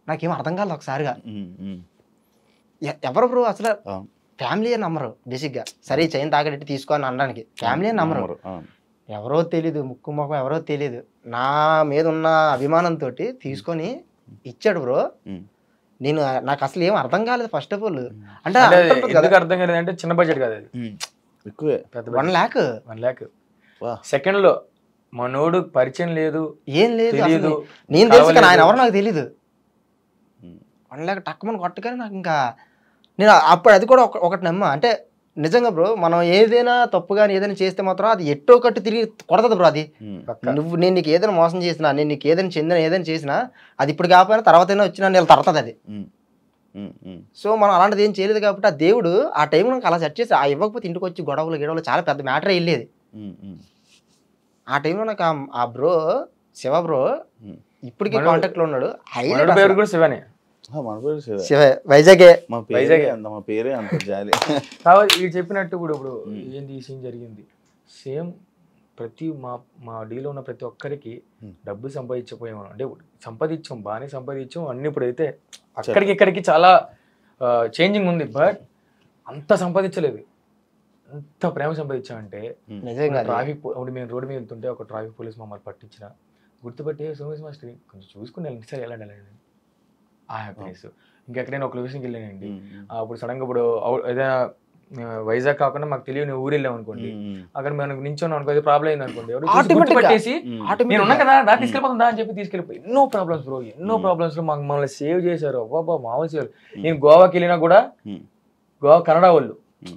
నాకేం అర్థం కాలేదు ఒకసారిగా, ఎవరు బ్రో అసలు ఫ్యామిలీ అని నమ్మరు బేసిక్గా. సరే చైన్ తాగడెట్టి తీసుకో అని అనడానికి ఫ్యామిలీ అని నమ్మరు, ఎవరో తెలీదు, ముక్కు ముఖం ఎవరో తెలీదు, నా మీద ఉన్న అభిమానంతో తీసుకొని ఇచ్చాడు బ్రో. నాకు అసలు ఏం అర్థం కాలేదు ఫస్ట్ ఆఫ్ ఆల్. అంటే అర్థం కాలేదు అంటే చిన్న బడ్జెట్ కాదు అది, ఎక్కువే, 1 lakh సెకండ్ లో మనోడు పరిచయం లేదు, ఏం లేదు అసలు. తెలీదు, నేను తెలుసు కానీ ఆయన కావలేదు. ఎవరు నాకు తెలీదు. అనలేక టక్కుమని కొట్టగానే నాకు ఇంకా నేను అప్పుడు అది కూడా ఒకటి నమ్మా. అంటే నిజంగా బ్రో, మనం ఏదైనా తప్పు కానీ ఏదైనా చేస్తే మాత్రం అది ఎట్టో కట్టు తిరిగి కొడతది బ్రో. అది నేను నీకు ఏదైనా మోసం చేసినా, నేను నీకు ఏదైనా ఏదైనా చేసినా అది ఇప్పుడు కాకపోయినా తర్వాత అయినా వచ్చినా నేను తడతది అది. సో మనం అలాంటిది ఏం చేయలేదు కాబట్టి ఆ దేవుడు ఆ టైం నాకు అలా సెట్ చేసి, ఆ ఇవ్వకపోతే ఇంటికి వచ్చి గొడవలు చాలా పెద్ద మ్యాటర్ వెళ్ళేది. ఆ టైంలో నాకు ఆ బ్రో శివ బ్రో ఇప్పటికీ కాంటాక్ట్ లో ఉన్నాడు. మనోడి పేరు కూడా శివనే. శివ వైజాగే. మా పేరే అంత జాలి. కాబట్టి వీడు చెప్పినట్టు కూడా ఇప్పుడు ఏంది ఈ సీన్ జరిగింది సేమ్. ప్రతి మా డీలో ఉన్న ప్రతి ఒక్కరికి డబ్బు సంపాదించకపోయాము. అంటే సంపాదించాం, బాగానే సంపాదించాం అన్ని. ఇప్పుడైతే అక్కడికి ఇక్కడికి చాలా చేంజింగ్ ఉంది. బట్ అంత సంపాదించలేదు. అంత ప్రేమ సంపాదించామంటే ట్రాఫిక్ అప్పుడు మేము రోడ్డు మీద వెళ్తుంటే ఒక ట్రాఫిక్ పోలీస్ మమ్మల్ని పట్టించిన గుర్తుపట్టి సోమేష్ మాస్టర్ కొంచెం చూసుకుని వెళ్ళండి సార్, వెళ్ళండి ఆ హ్యాపీనెస్. ఇంకెక్కడైనా ఒక లొకేషన్కి వెళ్ళానండి, అప్పుడు సడన్గా ఇప్పుడు ఏదైనా వైజాగ్ కాకుండా మాకు తెలియని ఊరు వెళ్ళాం అనుకోండి, అక్కడ మేము నించోన్నాం అనుకో, ప్రాబ్లం అయింది అనుకోండి, గుర్తుపట్టేసి నేను ఉన్నా కదా దా తీసుకెళ్ళిపోతుందా అని చెప్పి తీసుకెళ్ళిపోయి ఎన్నో ప్రాబ్లమ్స్ బ్రో, ఎన్నో ప్రాబ్లమ్స్ లో మాకు మమ్మల్ని సేవ్ చేశారు. అబ్బాబా మామూలు సేవ్. నేను గోవాకి వెళ్ళినా కూడా గోవా కన్నడ వాళ్ళు,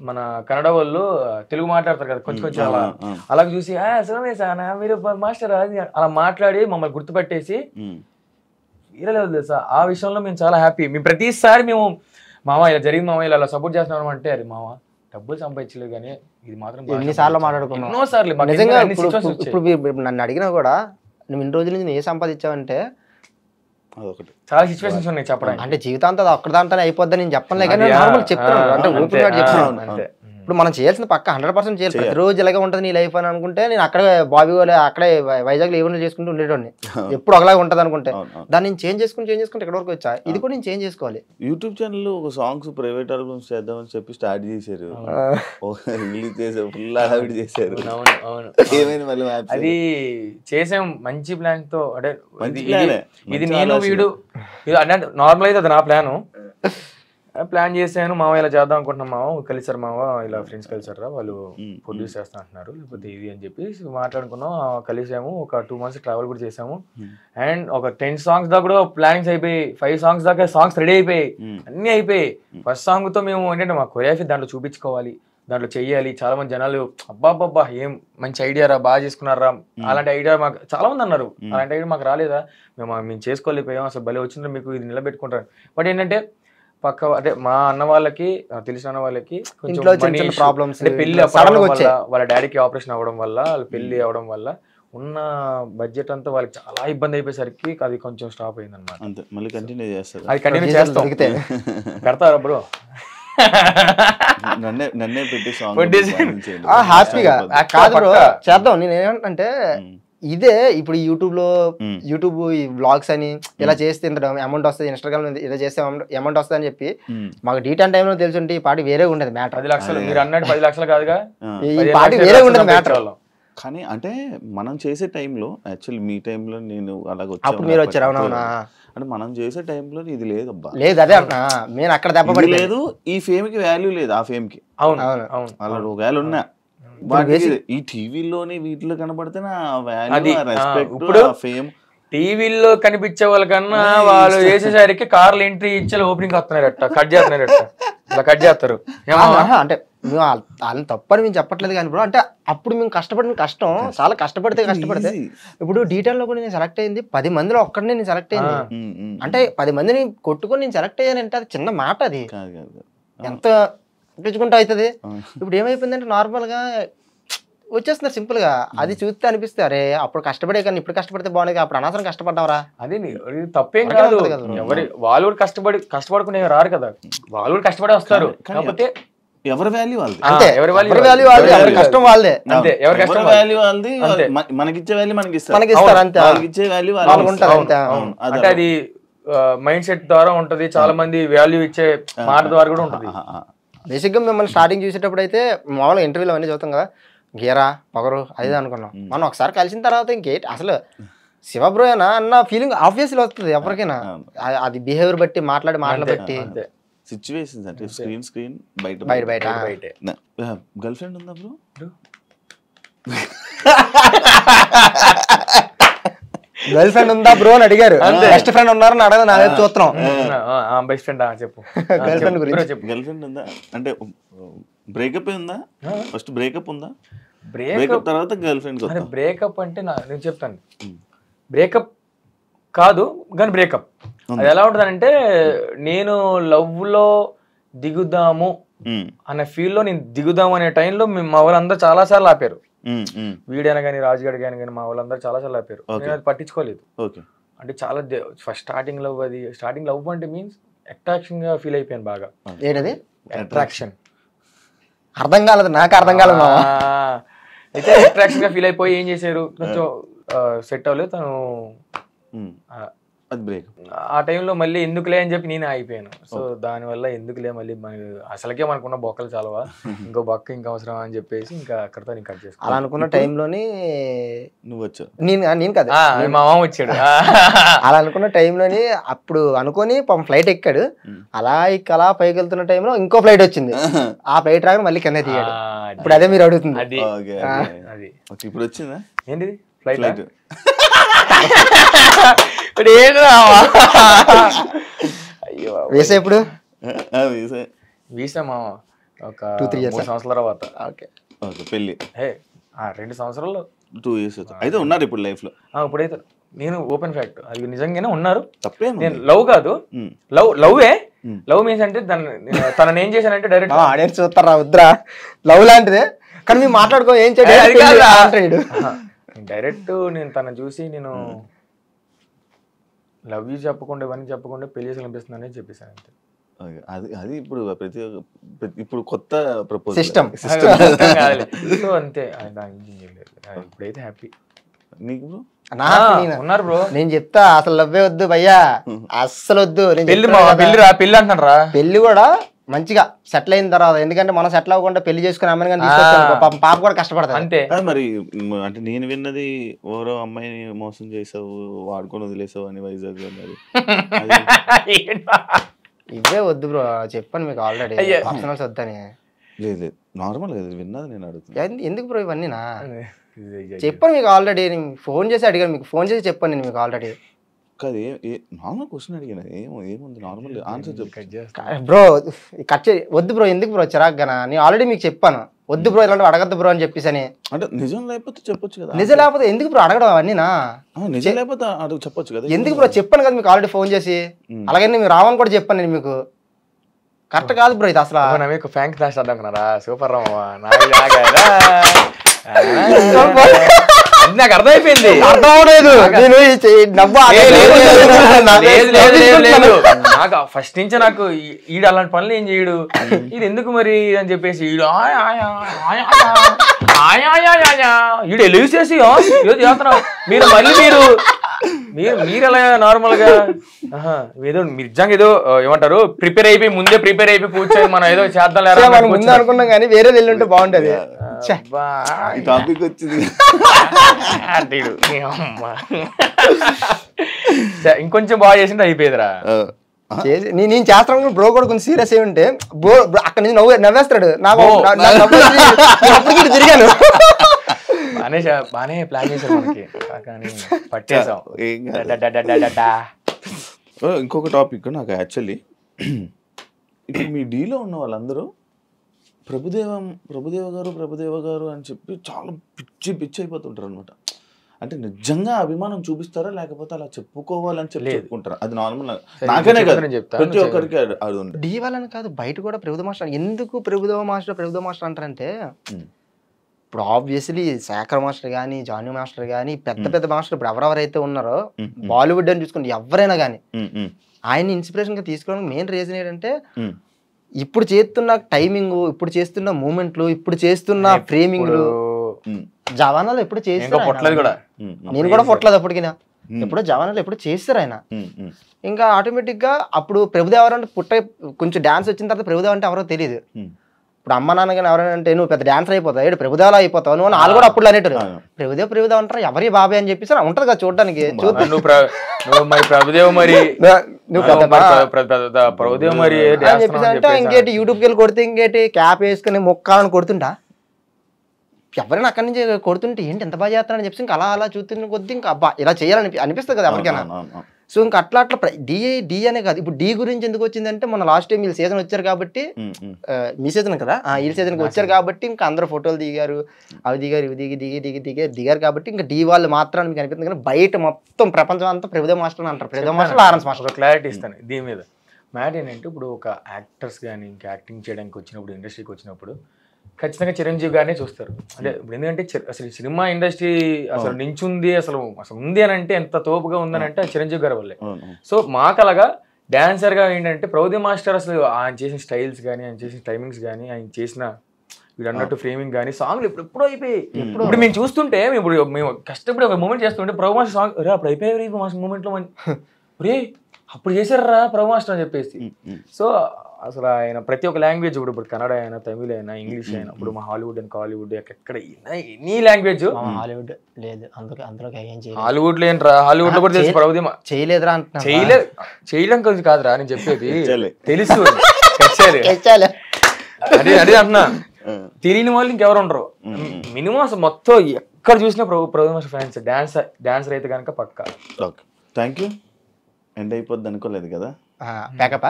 మన కన్నడ వాళ్ళు తెలుగు మాట్లాడతారు కదా కొంచెం కొంచెం, అలా చూసి సోమేశ్ మీరు మాస్టర్ అది అలా మాట్లాడి మమ్మల్ని గుర్తుపట్టేసి ఇరలేదు తెలుసా. ఆ విషయంలో మేము చాలా హ్యాపీ. మేము ప్రతిసారి మేము మామ ఇలా జరిగింది, మామ ఇలా సపోర్ట్ చేస్తున్నాం అంటే అది మామ డబ్బులు సంపాదించలేదు కానీ ఇది మాత్రం ఎన్నిసార్లు మాట్లాడుకున్నాం. ఎన్నోసార్లు నిజంగా ఇప్పుడు నన్ను అడిగినా కూడా నువ్వు ఇన్ని రోజుల నుంచి ఏ సంపాదించావంటే చాలా సిచ్యువేషన్స్ ఉన్నాయి చెప్పడానికి. అంటే జీవితాంతం అది ఒక్కదాంతో అయిపోద్దని నేను చెప్పలే కానీ నార్మల్ చెప్తున్నాను, అంటే ఓపెన్ గా చెప్తున్నాను. ఇప్పుడు మనం చేయాల్సిన పక్క 100% చేయాలి. ప్రతిరోజు ఇలాగే ఉంటుంది నీ లైఫ్ అని అనుకుంటే నేను అక్కడే బాబీ వాళ్ళు అక్కడే వైజాగ్ లో ఏమైనా చేసుకుంటూ ఉండేటోడిని. ఎప్పుడు ఒకలాగా ఉంటుంది అనుకుంటే దాన్ని నేను చేంజ్ చేసుకుంటే ఇక్కడ వరకు వచ్చా. ఇది కూడా నేను చేంజ్ చేసుకోవాలి. యూట్యూబ్ ఛానల్ ఒక సాంగ్స్ ప్రైవేట్ ఆల్బమ్స్ చేద్దామని చెప్పి స్టార్ట్ చేశారు, రిలీజ్ చేశారు, ఫుల్ హడావిడి చేశారు. ఏమైంది మళ్ళీ? అది చేసాం మంచి ప్లాన్ తో. అంటే ఇది నేను వీడు అంటే నార్మల్ అయితే అది నా ప్లాన్ చేశాను. మావ ఇలా చేద్దాం అనుకుంటున్నాం, మావ కలిసారు, మావ ఇలా ఫ్రెండ్స్ కలిసారా వాళ్ళు ప్రొడ్యూస్ చేస్తా అంటున్నారు లేకపోతే ఇది అని చెప్పి మాట్లాడుకున్నాం. కలిసాము, ఒక 2 months ట్రావెల్ కూడా చేసాము. అండ్ ఒక 10 songs దాకా కూడా ప్లానింగ్స్ అయిపోయి, 5 songs దాకా సాంగ్స్ రెడీ అయిపోయి అన్ని అయిపోయి. ఫస్ట్ సాంగ్ తో మేము ఏంటంటే మా కొరియోగ్రఫీ దాంట్లో చూపించుకోవాలి, దాంట్లో చెయ్యాలి. చాలా మంది జనాలు అబ్బాబ్బా ఏం మంచి ఐడియా రా, బాగా చేసుకున్నారా, అలాంటి ఐడియా మాకు చాలా మంది అన్నారు. అలాంటి ఐడియా మాకు రాలేదా, మేము చేసుకోలేకపోయాం, అసలు భలే వచ్చిండ్రు, మీకు ఇది నిలబెట్టుకుంటారు. బట్ ఏంటంటే పక్క అంటే మా అన్న వాళ్ళకి తెలిసిన అన్న వాళ్ళకి కొంచెం ప్రాబ్లమ్స్, పెళ్లి వాళ్ళ డాడీకి ఆపరేషన్ అవ్వడం వల్ల, వాళ్ళ పెళ్లి అవడం వల్ల ఉన్న బడ్జెట్ అంతా వాళ్ళకి చాలా ఇబ్బంది అయిపోయేసరికి అది కొంచెం స్టాప్ అయింది అనమాట. మళ్ళీ కంటిన్యూ చేస్తారు, అది కంటిన్యూ చేస్తాం. పెడతారా బ్రో? నన్నే పెట్టి హ్యాపీగా కాదు బ్రో, చేద్దాం. నేను ఏమంటే ఇదే ఇప్పుడు యూట్యూబ్ ఈ వ్లాగ్స్ అని ఇలా చేస్తే ఇంత అమౌంట్ వస్తుంది, ఇన్స్టాగ్రామ్ ఇలా చేస్తే అమౌంట్ వస్తుంది అని చెప్పి మాకు డీటెయిల్ టైంలో తెలుసుంటే ఈ పార్టీ వేరే ఉండదు మ్యాటర్. 10 లక్షలు మీరు అన్నట్టు 10 లక్షలు కాదుగా, ఈ పార్టీ వేరే ఉండదు మ్యాటర్. కానీ అంటే మనం చేసే టైంలో యాక్చువల్లీ మీ టైంలో నేను అలాగే అప్పుడు మీరు వచ్చారు. అవునవునా? అంటే మనం చేసే టైంలో ఇది లేదు అబ్బా, లేదు అదే నేను అక్కడ దెబ్బపడి లేదు. ఈ ఫేమ్ కి వాల్యూ లేదు, ఆ ఫేమ్ కి. అవును అవును అలా ఒకవేళ ఉన్నా ఈ టీవీలోని వీటిలో కనబడితే ఇప్పుడు ఫేమ్ టీవీలో కనిపించే వాళ్ళకన్నా వాళ్ళు చేసేసరికి కార్లు ఎంట్రీ ఇచ్చే ఓపెనింగ్ వస్తున్నారట, కట్ చేస్తున్నారట, ఇలా కట్ చేస్తారు. అంటే మేము వాళ్ళని తప్పని మేము చెప్పట్లేదు కానీ బ్రో, అంటే అప్పుడు మేము కష్టపడిన కష్టం చాలా కష్టపడితే ఇప్పుడు డీటెయిల్ లో కూడా నేను సెలెక్ట్ అయింది 10 మందిలో ఒక్కడినే నేను సెలెక్ట్ అయింది. అంటే 10 మందిని కొట్టుకొని నేను సెలెక్ట్ అయ్యానంటే అది చిన్న మాట, అది ఎంత పిచ్చుకుంటూ అవుతుంది. ఇప్పుడు ఏమైపోయిందంటే నార్మల్ గా వచ్చేస్తున్నారు సింపుల్ గా. అది చూస్తే అనిపిస్తే అరే అప్పుడు కష్టపడే కానీ ఇప్పుడు కష్టపడితే బాగుండేది, అప్పుడు అనవసరం కష్టపడ్డావరా. అది తప్పేం కాదు, వాళ్ళు కూడా కష్టపడుకునే రారు కదా, వాళ్ళు కూడా కష్టపడే వస్తారు. కాకపోతే ఎవరి వాల్యూ వాళ్ళది, ఎవరి వాల్యూ ఎవరి కష్టం వాళ్ళదే, అంతే. ఎవరి కష్టం వాల్యూ వాళ్ళది, మనకిచ్చే వాల్యూ మనకి ఇస్తారు అంతే, వాళ్ళకిచ్చే వాల్యూ వాళ్ళకి ఉంటుంది. అంటే అది మైండ్ సెట్ ద్వారా ఉంటది, చాలా మంది వాల్యూ ఇచ్చే మాట ద్వారా కూడా ఉంటది. బేసిక్ గా మిమ్మల్ని స్టార్టింగ్ చూసేటప్పుడు అయితే మామూలుగా ఇంటర్వ్యూలో అవన్నీ చూస్తాం కదా, గీరా పొగరు అది అనుకున్నాం. మనం ఒకసారి కలిసిన తర్వాత ఇంకేంటి అసలు శివబ్రోయేనా అన్న ఫీలింగ్ ఆబ్వియస్లీ వస్తుంది ఎవరికైనా. అది బిహేవియర్ బట్టి మాటలు బట్టి సిచ్యువేషన్స్, అంటే స్క్రీన్ బయట బయట గర్ల్ ఫ్రెండ్ ఉందా బ్రో? గర్ల్ ఫ్రెండ్ ఉందా బ్రో అని అడిగారు, బెస్ట్ ఫ్రెండ్ ఉన్నారని అడగదు, నాదే చూస్తున్నాం. బెస్ట్ ఫ్రెండ్ చెప్పు, గర్ల్ ఫ్రెండ్ గురించి చెప్పు. గర్ల్ ఫ్రెండ్ ఉందా అంటే బ్రేకప్ ఉందా? ఫస్ట్ బ్రేకప్ ఉందా? బ్రేకప్ బ్రేకప్ తర్వాత గర్ల్ ఫ్రెండ్. బ్రేకప్ అంటే నేను చెప్తాను, బ్రేకప్ కాదు కానీ బ్రేకప్. అది ఎలా ఉంటుందంటే, నేను లవ్ లో దిగుదాము అనే ఫీల్ లో నేను దిగుదాము అనే టైంలో మా వాళ్ళందరూ చాలా సార్లు ఆపారు. వీడైనా కానీ రాజుగాడి కానీ మా వాళ్ళందరూ చాలా సార్లు ఆపారు. నేను అది పట్టించుకోలేదు. అంటే చాలా ఫస్ట్ స్టార్టింగ్ లవ్, అది స్టార్టింగ్ లవ్ అంటే మీన్స్ అట్రాక్షన్ గా ఫీల్ అయిపోయాను బాగా. ఏంటది అట్రాక్షన్? అర్థం కాలేదు, నాకు అర్థం కాలేదు. అయితే అట్రాక్షన్ గా ఫీల్ అయిపోయి ఏం చేశారు, కొంచెం సెట్ అవ్వలేదు తను. ఆ టైంలో మళ్ళీ ఎందుకులే అని చెప్పి నేనే అయిపోయాను. సో దానివల్ల ఎందుకులే మళ్ళీ అసలుకే మనకున్న బొక్కలు చాలవా, ఇంకో బొక్క ఇంకా అవసరం అని చెప్పేసి ఇంకా అక్కడితో నేను కట్ చేసుకున్నాను. అలా అనుకున్న టైంలోని నువ్వు వచ్చావు, నేను కదా మా మామ వచ్చాడు. అలా అనుకున్న టైంలోని అప్పుడు అనుకొని ఫ్లైట్ ఎక్కాడు. అలా అలా పైకి వెళ్తున్న టైంలో ఇంకో ఫ్లైట్ వచ్చింది. ఆ ఫ్లైట్ రాగానే మళ్ళీ కింద దిగాడు. ఇప్పుడు అదే మీరు అడుగుతుంది. అది ఇప్పుడు వచ్చిందా ఏంటిది ఫ్లైట్? అయ్యో వేసా ఇప్పుడు వీసా మా ఒక 2-3 సంవత్సరాల తర్వాత. పెళ్ళి 2 సంవత్సరాలు 2 years అయితే ఉన్నారు ఇప్పుడు లైఫ్ లో. ఇప్పుడైతే నేను ఓపెన్ ఫ్యాక్ట్, అది నిజంగానే ఉన్నారు. తప్పే, నేను లవ్ కాదు, లవ్ మీన్స్ అంటే తనని ఏం చేశానంటే డైరెక్ట్ ఆడియన్స్ చూస్తారా వద్దురా, లవ్ లాంటిదే కానీ మేము మాట్లాడుకో ఏం చేయడు. డైరెక్ట్ నేను తనని చూసి నేను లవ్ యూ చెప్పకుండా ఇవన్నీ చెప్పకుండా పెళ్లి చేసి అనిపిస్తుందని చెప్పేసాను అంతే. అది ఇప్పుడు ఇప్పుడు కొత్త ప్రపోజల్ సిస్టమ్. సో అంతే, ఇప్పుడైతే హ్యాపీ. నీకు ఉన్నారు బ్రో, నేను చెప్తా అసలు లవ్వే వద్దు భయ్యా, అస్సలు వద్దు. పెళ్లి అంటారా? పెళ్లి కూడా మంచిగా సెటిల్ అయిన తర్వాత, ఎందుకంటే మనం సెటిల్ అవ్వకుండా పెళ్లి చేసుకుని అమ్మని కానీ తీసుకొచ్చాను, పాప కూడా కష్టపడతాను. అంతే మరి అంటే నేను విన్నది ఓరో అమ్మాయిని మోసం చేసావు, వాడుకొని వదిలేసావు అని వైజాగ్ లో. ఇవే వద్దు బ్రో, చెప్పాను మీకు ఆల్రెడీ పర్సనల్స్ వద్దని. లేదు నార్మల్ విన్నది నేను అడుగుతాను. ఎందుకు బ్రో ఇవన్నీ నా చెప్పాను మీకు ఆల్రెడీ. నేను ఫోన్ చేసి అడిగాను, మీకు ఫోన్ చేసి చెప్పాను నేను మీకు ఆల్రెడీ. కాదు నార్మల్ క్వశ్చన్ అడిగిన, ఏముంది నార్మల్ ఆన్సర్ చెప్పు బ్రో. కట్ వద్దు బ్రో, ఎందుకు బ్రో చిరాగ్గానా? నేను ఆల్రెడీ మీకు చెప్పాను వద్దు బ్రో, ఇలాంటివి అడగద్దు బ్రో అని చెప్పేసి. అని అంటే నిజం లేకపోతే చెప్పొచ్చు కదా. నిజం లేకపోతే ఎందుకు బ్రో అడగడం అవన్నీనా? నిజం లేకపోతే అడుగు చెప్పొచ్చు కదా. ఎందుకు బ్రో చెప్పాను కదా మీకు ఆల్రెడీ ఫోన్ చేసి. అలాగే మీరు రావని కూడా చెప్పాను నేను మీకు. కరెక్ట్ కాదు బ్రో ఇది అసలు. మీకు ఫ్యాంక్ క్లాస్ అడ్డాకున్నారా? సూపర్ నాకు అర్థమైపోయింది. అర్థం అవలేదు. నాకు ఫస్ట్ నుంచి నాకు ఈడు అలాంటి పనులు ఏం చేయడు, ఇది ఎందుకు మరి అని చెప్పేసి ఈడు ఈడు ఎలుగు చేసి ఏదో చేస్తున్నావు మీరు, మళ్ళీ మీరు అలా నార్మల్ గా ఏదో నిజంగా ఏదో ఏమంటారు ప్రిపేర్ అయిపోయి ముందే ప్రిపేర్ అయిపోయి కూర్చొని మనం ఏదో చేద్దాం ముందు అనుకున్నాం కానీ వేరే వెళ్ళుంటే బాగుంటది. టాపిక్ వచ్చింది ఇంకొంచెం బాగా చేసింటే అయిపోయేదిరా. నేను చేస్తాను బ్రో కూడా కొంచెం సీరియస్ అయి ఉంటే బ్రో అక్కడ నుంచి నవ్వేస్తాడు. నాకు తిరిగాను బానే ప్లాన్ చేసాం కానీ పట్టేసాం. ఇంకొక టాపిక్ నాకు యాక్చువల్లీ ఇప్పుడు మీ డీలో ఉన్న వాళ్ళందరూ ప్రభుదేవ గారు అని చెప్పి చాలా పిచ్చి అయిపోతుంటారు అనమాట. అంటే నిజంగా అభిమానం చూపిస్తారా లేకపోతే అలా చెప్పుకోవాలని చెప్పి చెప్పుకుంటారా? అది నార్మల్ నాకనే కదా, ప్రతి ఒక్కరికి అది ఉంటుంది. డీ వాళ్ళని కాదు బయట కూడా ప్రభుదేవ మాస్టర్. ఎందుకు ప్రభుదేవ మాస్టర్ అంటారంటే, ఇప్పుడు ఆబ్వియస్లీ శేఖర్ మాస్టర్ కానీ జానీ మాస్టర్ కానీ పెద్ద మాస్టర్ ఇప్పుడు ఎవరెవరైతే ఉన్నారో బాలీవుడ్ అని చూసుకుంటే ఎవరైనా కానీ ఆయన ఇన్స్పిరేషన్ గా తీసుకోవడానికి మెయిన్ రీజన్ ఏంటంటే, ఇప్పుడు చేస్తున్న టైమింగ్, ఇప్పుడు చేస్తున్న మూమెంట్లు, ఇప్పుడు చేస్తున్న ఫ్రేమింగ్లు జవానాలు ఎప్పుడు చేస్తారు. నేను కూడా పుట్టలేదు అప్పటికి, ఎప్పుడో జవానాలు ఎప్పుడు చేస్తారు ఆయన. ఇంకా ఆటోమేటిక్ గా అప్పుడు ప్రభుదేవ అంటే కొంచెం డాన్స్ వచ్చిన తర్వాత ప్రభుదేవ అంటే ఎవరో తెలియదు. ఇప్పుడు అమ్మ నాన్న కానీ ఎవరైనా అంటే నువ్వు పెద్ద డాన్సర్ అయిపోతావు, ప్రభుదేవలా అయిపోతావు నువ్వు, వాళ్ళు కూడా అప్పుడు అనేటారు ప్రభుదేవ అంటారు ఎవరి బాబాయ్ అని చెప్పేసి ఉంటది కదా చూడడానికి. చెప్పేసి అంటే ఇంకేటి యూట్యూబ్కి వెళ్ళి కొడితే ఇంకేటి క్యాప్ వేసుకుని మొక్కాలని కొడుతుంటా ఎవరైనా అక్కడి నుంచి కొడుతుంటే ఏంటి ఎంత బాగా చేస్తానని చెప్పి ఇంకా అలా చూస్తున్న కొద్దీ ఇంకా అబ్బా ఇలా చేయాలని అనిపిస్తుంది కదా ఎవరికైనా. సో ఇంకా అట్లా డి అనే కాదు, ఇప్పుడు డి గురించి ఎందుకు వచ్చిందంటే మన లాస్ట్ టైం వీళ్ళు సీజన్ వచ్చారు కాబట్టి, మీ సీజన్ కదా, ఈ సీజన్కి వచ్చారు కాబట్టి ఇంకా అందరూ ఫోటోలు దిగారు, అవి దిగారు, ఇవి దిగారు కాబట్టి ఇంకా డి వాళ్ళు మాత్రం మీకు అనిపిస్తుంది. కానీ బయట మొత్తం ప్రపంచం అంతా ప్రభుదేవ్ మాస్టర్ అంటారు, Prabhudev master Lawrence master. Clarity ఇస్తాను దీని మీద. మ్యాట్ ఏంటంటే ఇప్పుడు ఒక యాక్టర్స్ కానీ ఇంకా యాక్టింగ్ చేయడానికి వచ్చినప్పుడు, ఇండస్ట్రీకి వచ్చినప్పుడు ఖచ్చితంగా చిరంజీవి గారినే చూస్తారు. అంటే ఇప్పుడు ఎందుకంటే అసలు సినిమా ఇండస్ట్రీ అసలు నించుంది, అసలు ఉంది అని అంటే ఎంత తోపుగా ఉందని అంటే చిరంజీవి గారి వల్లే. సో మాకు అలాగా డాన్సర్గా ఏంటంటే ప్రభుదేవ్ మాస్టర్ అసలు ఆయన చేసిన స్టైల్స్ కానీ, ఆయన చేసిన టైమింగ్స్ కానీ, ఆయన చేసిన వీడు అన్నట్టు ఫ్రేమింగ్ కానీ సాంగ్లు ఎప్పుడో అయిపోయి. ఇప్పుడు మేము చూస్తుంటే మేము కష్టపడి ఒక మూమెంట్ చేస్తుంటే ప్రభు మాస్టర్ సాంగ్ రే అప్పుడు అయిపోయాయి మూమెంట్లో రే అప్పుడు చేశారా ప్రభు మాస్టర్ అని చెప్పేసి. సో అసలు ఆయన ప్రతి ఒక్క లాంగ్వేజ్ ఇప్పుడు కన్నడ అయినా, తమిళ అయినా, ఇంగ్లీష్ అయినా, ఇప్పుడు మా హాలీవుడ్ అండ్ కాలీవుడ్ ఎక్కడ ఎనీ లాంగ్వేజ్. హాలీవుడ్ లేదు అందులో హాలీవుడ్ లో ఏంట్రా, హాలీవుడ్ లో కూడా తెలుసు ప్రభుదేవ్ చేయలేదురా చేయడం కొంచెం కాదురా నేను చెప్పేది, తెలుసు అదే అంటున్నా. తెలియని వాళ్ళు ఇంకెవరు ఉండరు మినిమం. అసలు మొత్తం ఎక్కడ చూసినా ప్రభుదేవ్ మాస్టర్ ఫ్యాన్స్, డాన్సర్ అయితే కనుక పక్కా. Okay, thank you. ఎండ్ అయిపోద్ది అనుకోలేదు కదా. ప్యాకప్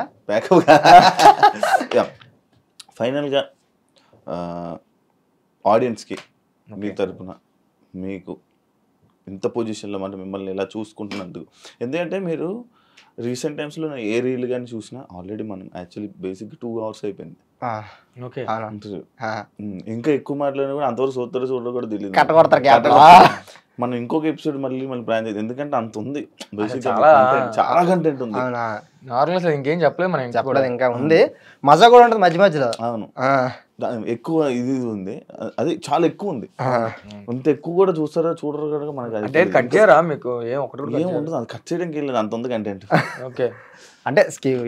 ఫైనల్గా ఆడియన్స్కి మీ తరపున మీకు ఇంత పొజిషన్లో అంటే మిమ్మల్ని ఇలా చూసుకుంటున్నందుకు, ఎందుకంటే మీరు రీసెంట్ టైమ్స్లో ఏ రీల్ కానీ చూసినా ఆల్రెడీ మనం యాక్చువల్లీ బేసిక్ 2 hours అయిపోయింది. ఇంకా ఎక్కువ మాట్లాడినా కూడా అంతవరకు చూడరు కూడా తెలియదు. మనం ఇంకొక ఎపిసోడ్ మళ్ళీ ప్లాన్ చేద్దాం, ఎందుకంటే అంత ఉంది బేసిక్, చాలా కంటెంట్ ఉంది. నార్మల్ ఇంకేం చెప్పలేదు, మనం చెప్పలేదు, ఇంకా ఉంది, మజా కూడా ఉంటుంది మధ్య మధ్యలో. అవును, ఎక్కువ ఇది ఉంది, అది చాలా ఎక్కువ ఉంది. అంత ఎక్కువ కూడా చూడరు కూడా మనకి కట్ చేయరా మీకు ఏం ఉండదు, అది కట్ చేయడానికి వెళ్ళలేదు, అంత ఉంది కంటెంట్. ఓకే, అంటే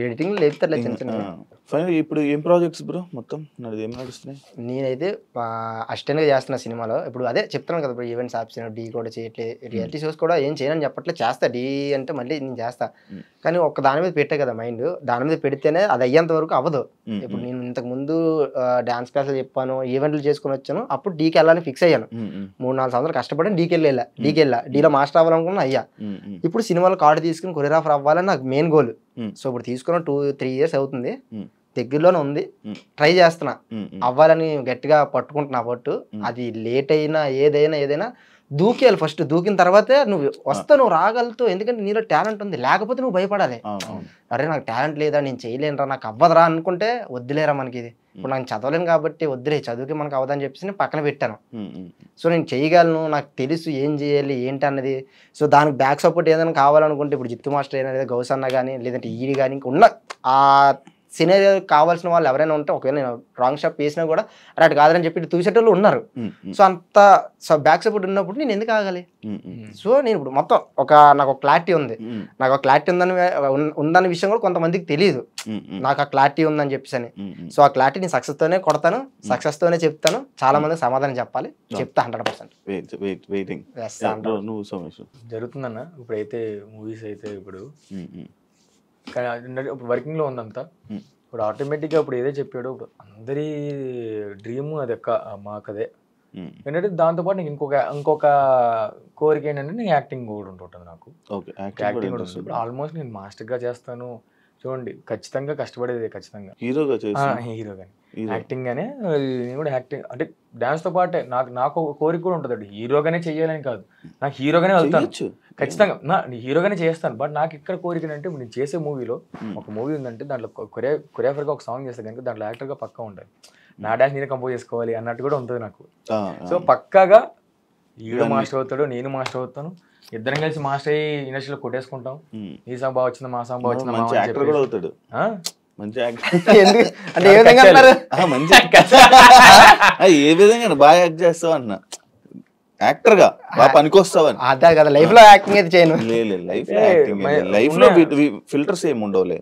ఎడిటింగ్ లేపుతారు చిన్న చిన్న. ఫైనల్ ఇప్పుడు ఏం ప్రాజెక్ట్స్ బ్రో మొత్తం ఏం నడుస్తున్నాయి? నేనైతే అసిస్టెంట్గా చేస్తున్న సినిమాలో. ఇప్పుడు అదే చెప్తున్నాను కదా, ఇప్పుడు ఈవెంట్స్ ఆప్షన్ డీ కూడా చేయట్లేదు, రియాలిటీ షోస్ కూడా ఏం చేయనని చెప్పట్లేదు, చేస్తా డీ అంటే మళ్ళీ నేను చేస్తా. కానీ ఒక్క దాని మీద పెట్టే కదా మైండ్, దాని మీద పెడితేనే అది అయ్యేంత వరకు అవ్వదు. ఇప్పుడు నేను ఇంతకు ముందు డాన్స్ క్లాసులు చెప్పాను, ఈవెంట్లు చేసుకుని వచ్చాను, అప్పుడు డీకి వెళ్ళాలని ఫిక్స్ అయ్యాను. 3-4 సంవత్సరాలు కష్టపడి డీకి వెళ్ళా, డీలో మాస్టర్ అవ్వాలనుకున్నా అయ్యా. ఇప్పుడు సినిమాలో కార్డు తీసుకుని కొరియోగ్రాఫర్ అవ్వాలని నాకు మెయిన్ గోల్. సో ఇప్పుడు తీసుకున్న 2-3 years అవుతుంది, దగ్గరలోనే ఉంది, ట్రై చేస్తున్నా, అవ్వాలని గట్టిగా పట్టుకుంటున్నా పట్టు. అది లేట్ అయినా ఏదైనా దూకేయాలి. ఫస్ట్ దూకిన తర్వాతే నువ్వు నువ్వు రాగలుగుతావు, ఎందుకంటే నీలో టాలెంట్ ఉంది. లేకపోతే నువ్వు భయపడాలి, అరే నాకు టాలెంట్ లేదా, నేను చేయలేనురా, నాకు అవ్వదురా అనుకుంటే వద్దులేరా మనకి ఇది. ఇప్పుడు నాకు చదవలేను కాబట్టి వద్దులే, చదువుకి మనకు అవ్వదని చెప్పేసి నేను పక్కన పెట్టాను. సో నేను చేయగలను, నాకు తెలుసు ఏం చేయాలి ఏంటి అన్నది. సో దానికి బ్యాక్ సపోర్ట్ ఏదైనా కావాలనుకుంటే ఇప్పుడు జిత్తు మాస్టర్ అయినా, లేదా గౌసన్న కానీ, లేదంటే ఈడి కానీ, ఇంకా ఉన్న ఆ సినేరియో కావాల్సిన వాళ్ళు ఎవరైనా ఉంటే, ఒకవేళ నేను రాంగ్ స్టెప్ వేసినా కూడా అటు కాదని చెప్పి చూసేటోళ్ళు ఉన్నారు. సో అంత బ్యాక్ సపోర్ట్ ఉన్నప్పుడు నేను ఎందుకు ఆగాలి? సో నేను ఇప్పుడు మొత్తం నాకు ఒక క్లారిటీ ఉంది, నాకు ఒక క్లారిటీ ఉందన్న విషయం కూడా కొంతమందికి తెలియదు, నాకు ఆ క్లారిటీ ఉందని చెప్పేసి. సో ఆ క్లారిటీ నేను సక్సెస్తోనే కొడతాను, సక్సెస్తోనే చెప్తాను, చాలా మందికి సమాధానం చెప్పాలి, చెప్తా 100%. జరుగుతుందన్న ఇప్పుడైతే మూవీస్ అయితే ఇప్పుడు కానీ ఇప్పుడు వర్కింగ్లో ఉందంతా. ఇప్పుడు ఆటోమేటిక్గా ఇప్పుడు ఏదో చెప్పాడు, ఇప్పుడు అందరి డ్రీమ్ అది మాకు అదే ఏంటంటే, దాంతోపాటు నీకు ఇంకొక కోరిక ఏంటంటే నేను యాక్టింగ్ కూడా ఉంటుంటుంది. నాకు యాక్టింగ్ కూడా ఉంటుంది. ఇప్పుడు ఆల్మోస్ట్ నేను మాస్టర్గా చేస్తాను చూడండి, ఖచ్చితంగా కష్టపడేది, ఖచ్చితంగా హీరోగానే యాక్టింగ్ గానే. నేను కూడా యాక్టింగ్ అంటే డాన్స్తో పాటే నాకు కోరిక కూడా ఉంటుంది, హీరోగానే చెయ్యాలని కాదు, నాకు హీరోగానే వెళ్తాను ఖచ్చితంగా, హీరోగానే చేస్తాను. బట్ నాకు ఇక్కడ కోరిక అంటే, నేను చేసే మూవీలో ఒక మూవీ ఉందంటే దాంట్లో కొరియోగ్రాఫర్గా ఒక సాంగ్ చేస్తే కనుక దాంట్లో యాక్టర్గా పక్కా ఉండాలి, నా డాన్స్ నేనే కంపోజ్ చేసుకోవాలి అన్నట్టు కూడా ఉంటుంది నాకు. సో పక్కాగా హీరో మాస్టర్ అవుతాడు, నేను మాస్టర్ అవుతాను, ఇద్దరం కలిసి మాస్టర్ అయ్యి ఇండస్ట్రీలో కొట్టేసుకుంటాం. ఈ సాంగ్ బాగా వచ్చిందా, మా సాంగ్ బాగా వచ్చిందా, ఏ విధంగా బాగా యాక్ట్ చేస్తావు అన్న, యాక్టర్ గా బాగా పనికొస్తావని. అదే కదా లైఫ్ లో యాక్టింగ్ అయితే చేయను, లైఫ్ లో ఫిల్టర్స్ ఏమి ఉండవులే.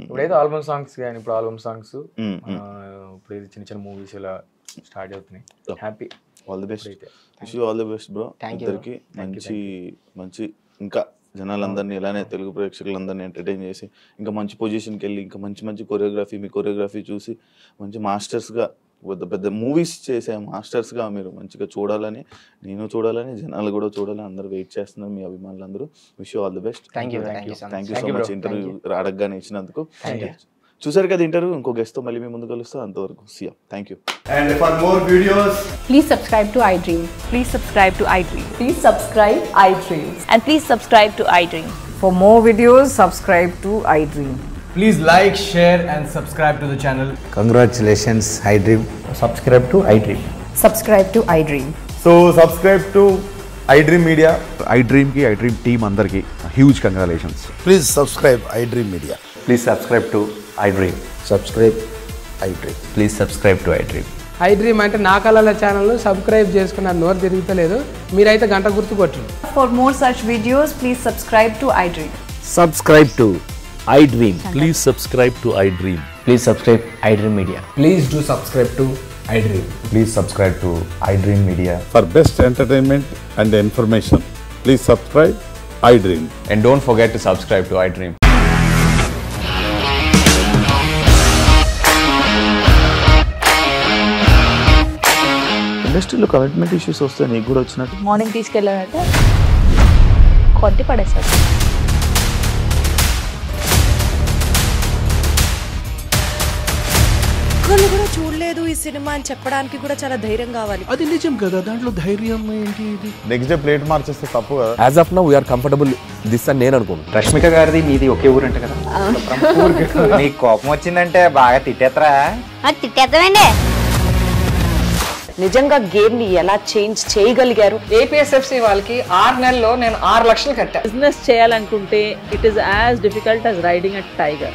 ఇప్పుడైతే ఆల్బమ్ సాంగ్స్ కానీ, ఇప్పుడు ఆల్బమ్ సాంగ్స్, ఇప్పుడు చిన్న చిన్న మూవీస్ ఇలా స్టార్ట్ అవుతున్నాయి. Happy, all the best, wish you all the best bro. ఇద్దరికి మంచి ఇంకా జనాలందరినీ ఇలానే తెలుగు ప్రేక్షకులందరినీ ఎంటర్టైన్ చేసి ఇంకా మంచి పొజిషన్కి వెళ్ళి ఇంకా మంచి కొరియోగ్రఫీ, మీ కొరియోగ్రఫీ చూసి మంచి మాస్టర్స్గా పెద్ద పెద్ద మూవీస్ చేసే మాస్టర్స్గా మీరు మంచిగా చూడాలని, నేను చూడాలని, జనాలు కూడా చూడాలని అందరూ వెయిట్ చేస్తున్నారు, మీ అభిమానులు అందరూ. Wish you all the best. Thank you so much interview అడగగానే ఇచ్చినందుకు. చూసారు కదా ఇంటర్వ్యూ, ఇంకో గెస్ట్తో మళ్ళీ మీ ముందు కలుస్తాం. అంతవరకు see ya. Thank you. And for more videos, Please subscribe to iDream. Please subscribe to iDream. Please subscribe iDream. And please subscribe to iDream. For more videos, subscribe to iDream. please like, share and subscribe to the channel. Congratulations, iDream. Subscribe to iDream. Subscribe to iDream. So subscribe to iDream Media. iDream కి iDream team అందరికి huge congratulations. Please subscribe iDream Media. Please subscribe to iDream. Subscribe iDream. Please subscribe to iDream. iDream అంటే నా కళల channel subscribe చేసుకున్న నోరు తిరుగుతలేదు, మీరైతే గంట గుర్తు కొట్టండి. For more such videos, please subscribe to iDream. Subscribe to iDream. Please subscribe to iDream. Please subscribe iDream Media. Please do subscribe to iDream. Please subscribe to iDream Media. For best entertainment and information, please subscribe iDream. And don't forget to subscribe to iDream. ఇండస్ట్రీలో commitment issues వస్తే నీకు కూడా వచ్చినట్టు? Morning తీసుకెళ్ళాలంటే కొట్టి పడేస్తారు. ఒక్కళ్ళు కూడా చూడలేదు ఈ సినిమా అని చెప్పడానికి కూడా చాలా ధైర్యం కావాలి. అది నిజం కదా, దాంట్లో ధైర్యం ఏంటి? ఇది నెక్స్ట్ డే ప్లేట్ మార్చేస్తే తప్పు కదా. As of now we're comfortable this అని నేను అనుకుంటున్నాను. రష్మిక గారిది మీది ఒకే ఊరు అంట కదా? నీకు కోపం వచ్చిందంటే బాగా తిట్టేత్తరా? తిట్టేద్దామండి. నిజంగా గేమ్ ని ఎలా చేంజ్ చేయగలిగారు? ఏపీఎస్ఎఫ్సి వాళ్ళకి 6 నెలల్లో నేను 6 లక్షలు కట్టా. బిజినెస్ చేయాలనుకుంటే it is as difficult as riding a tiger.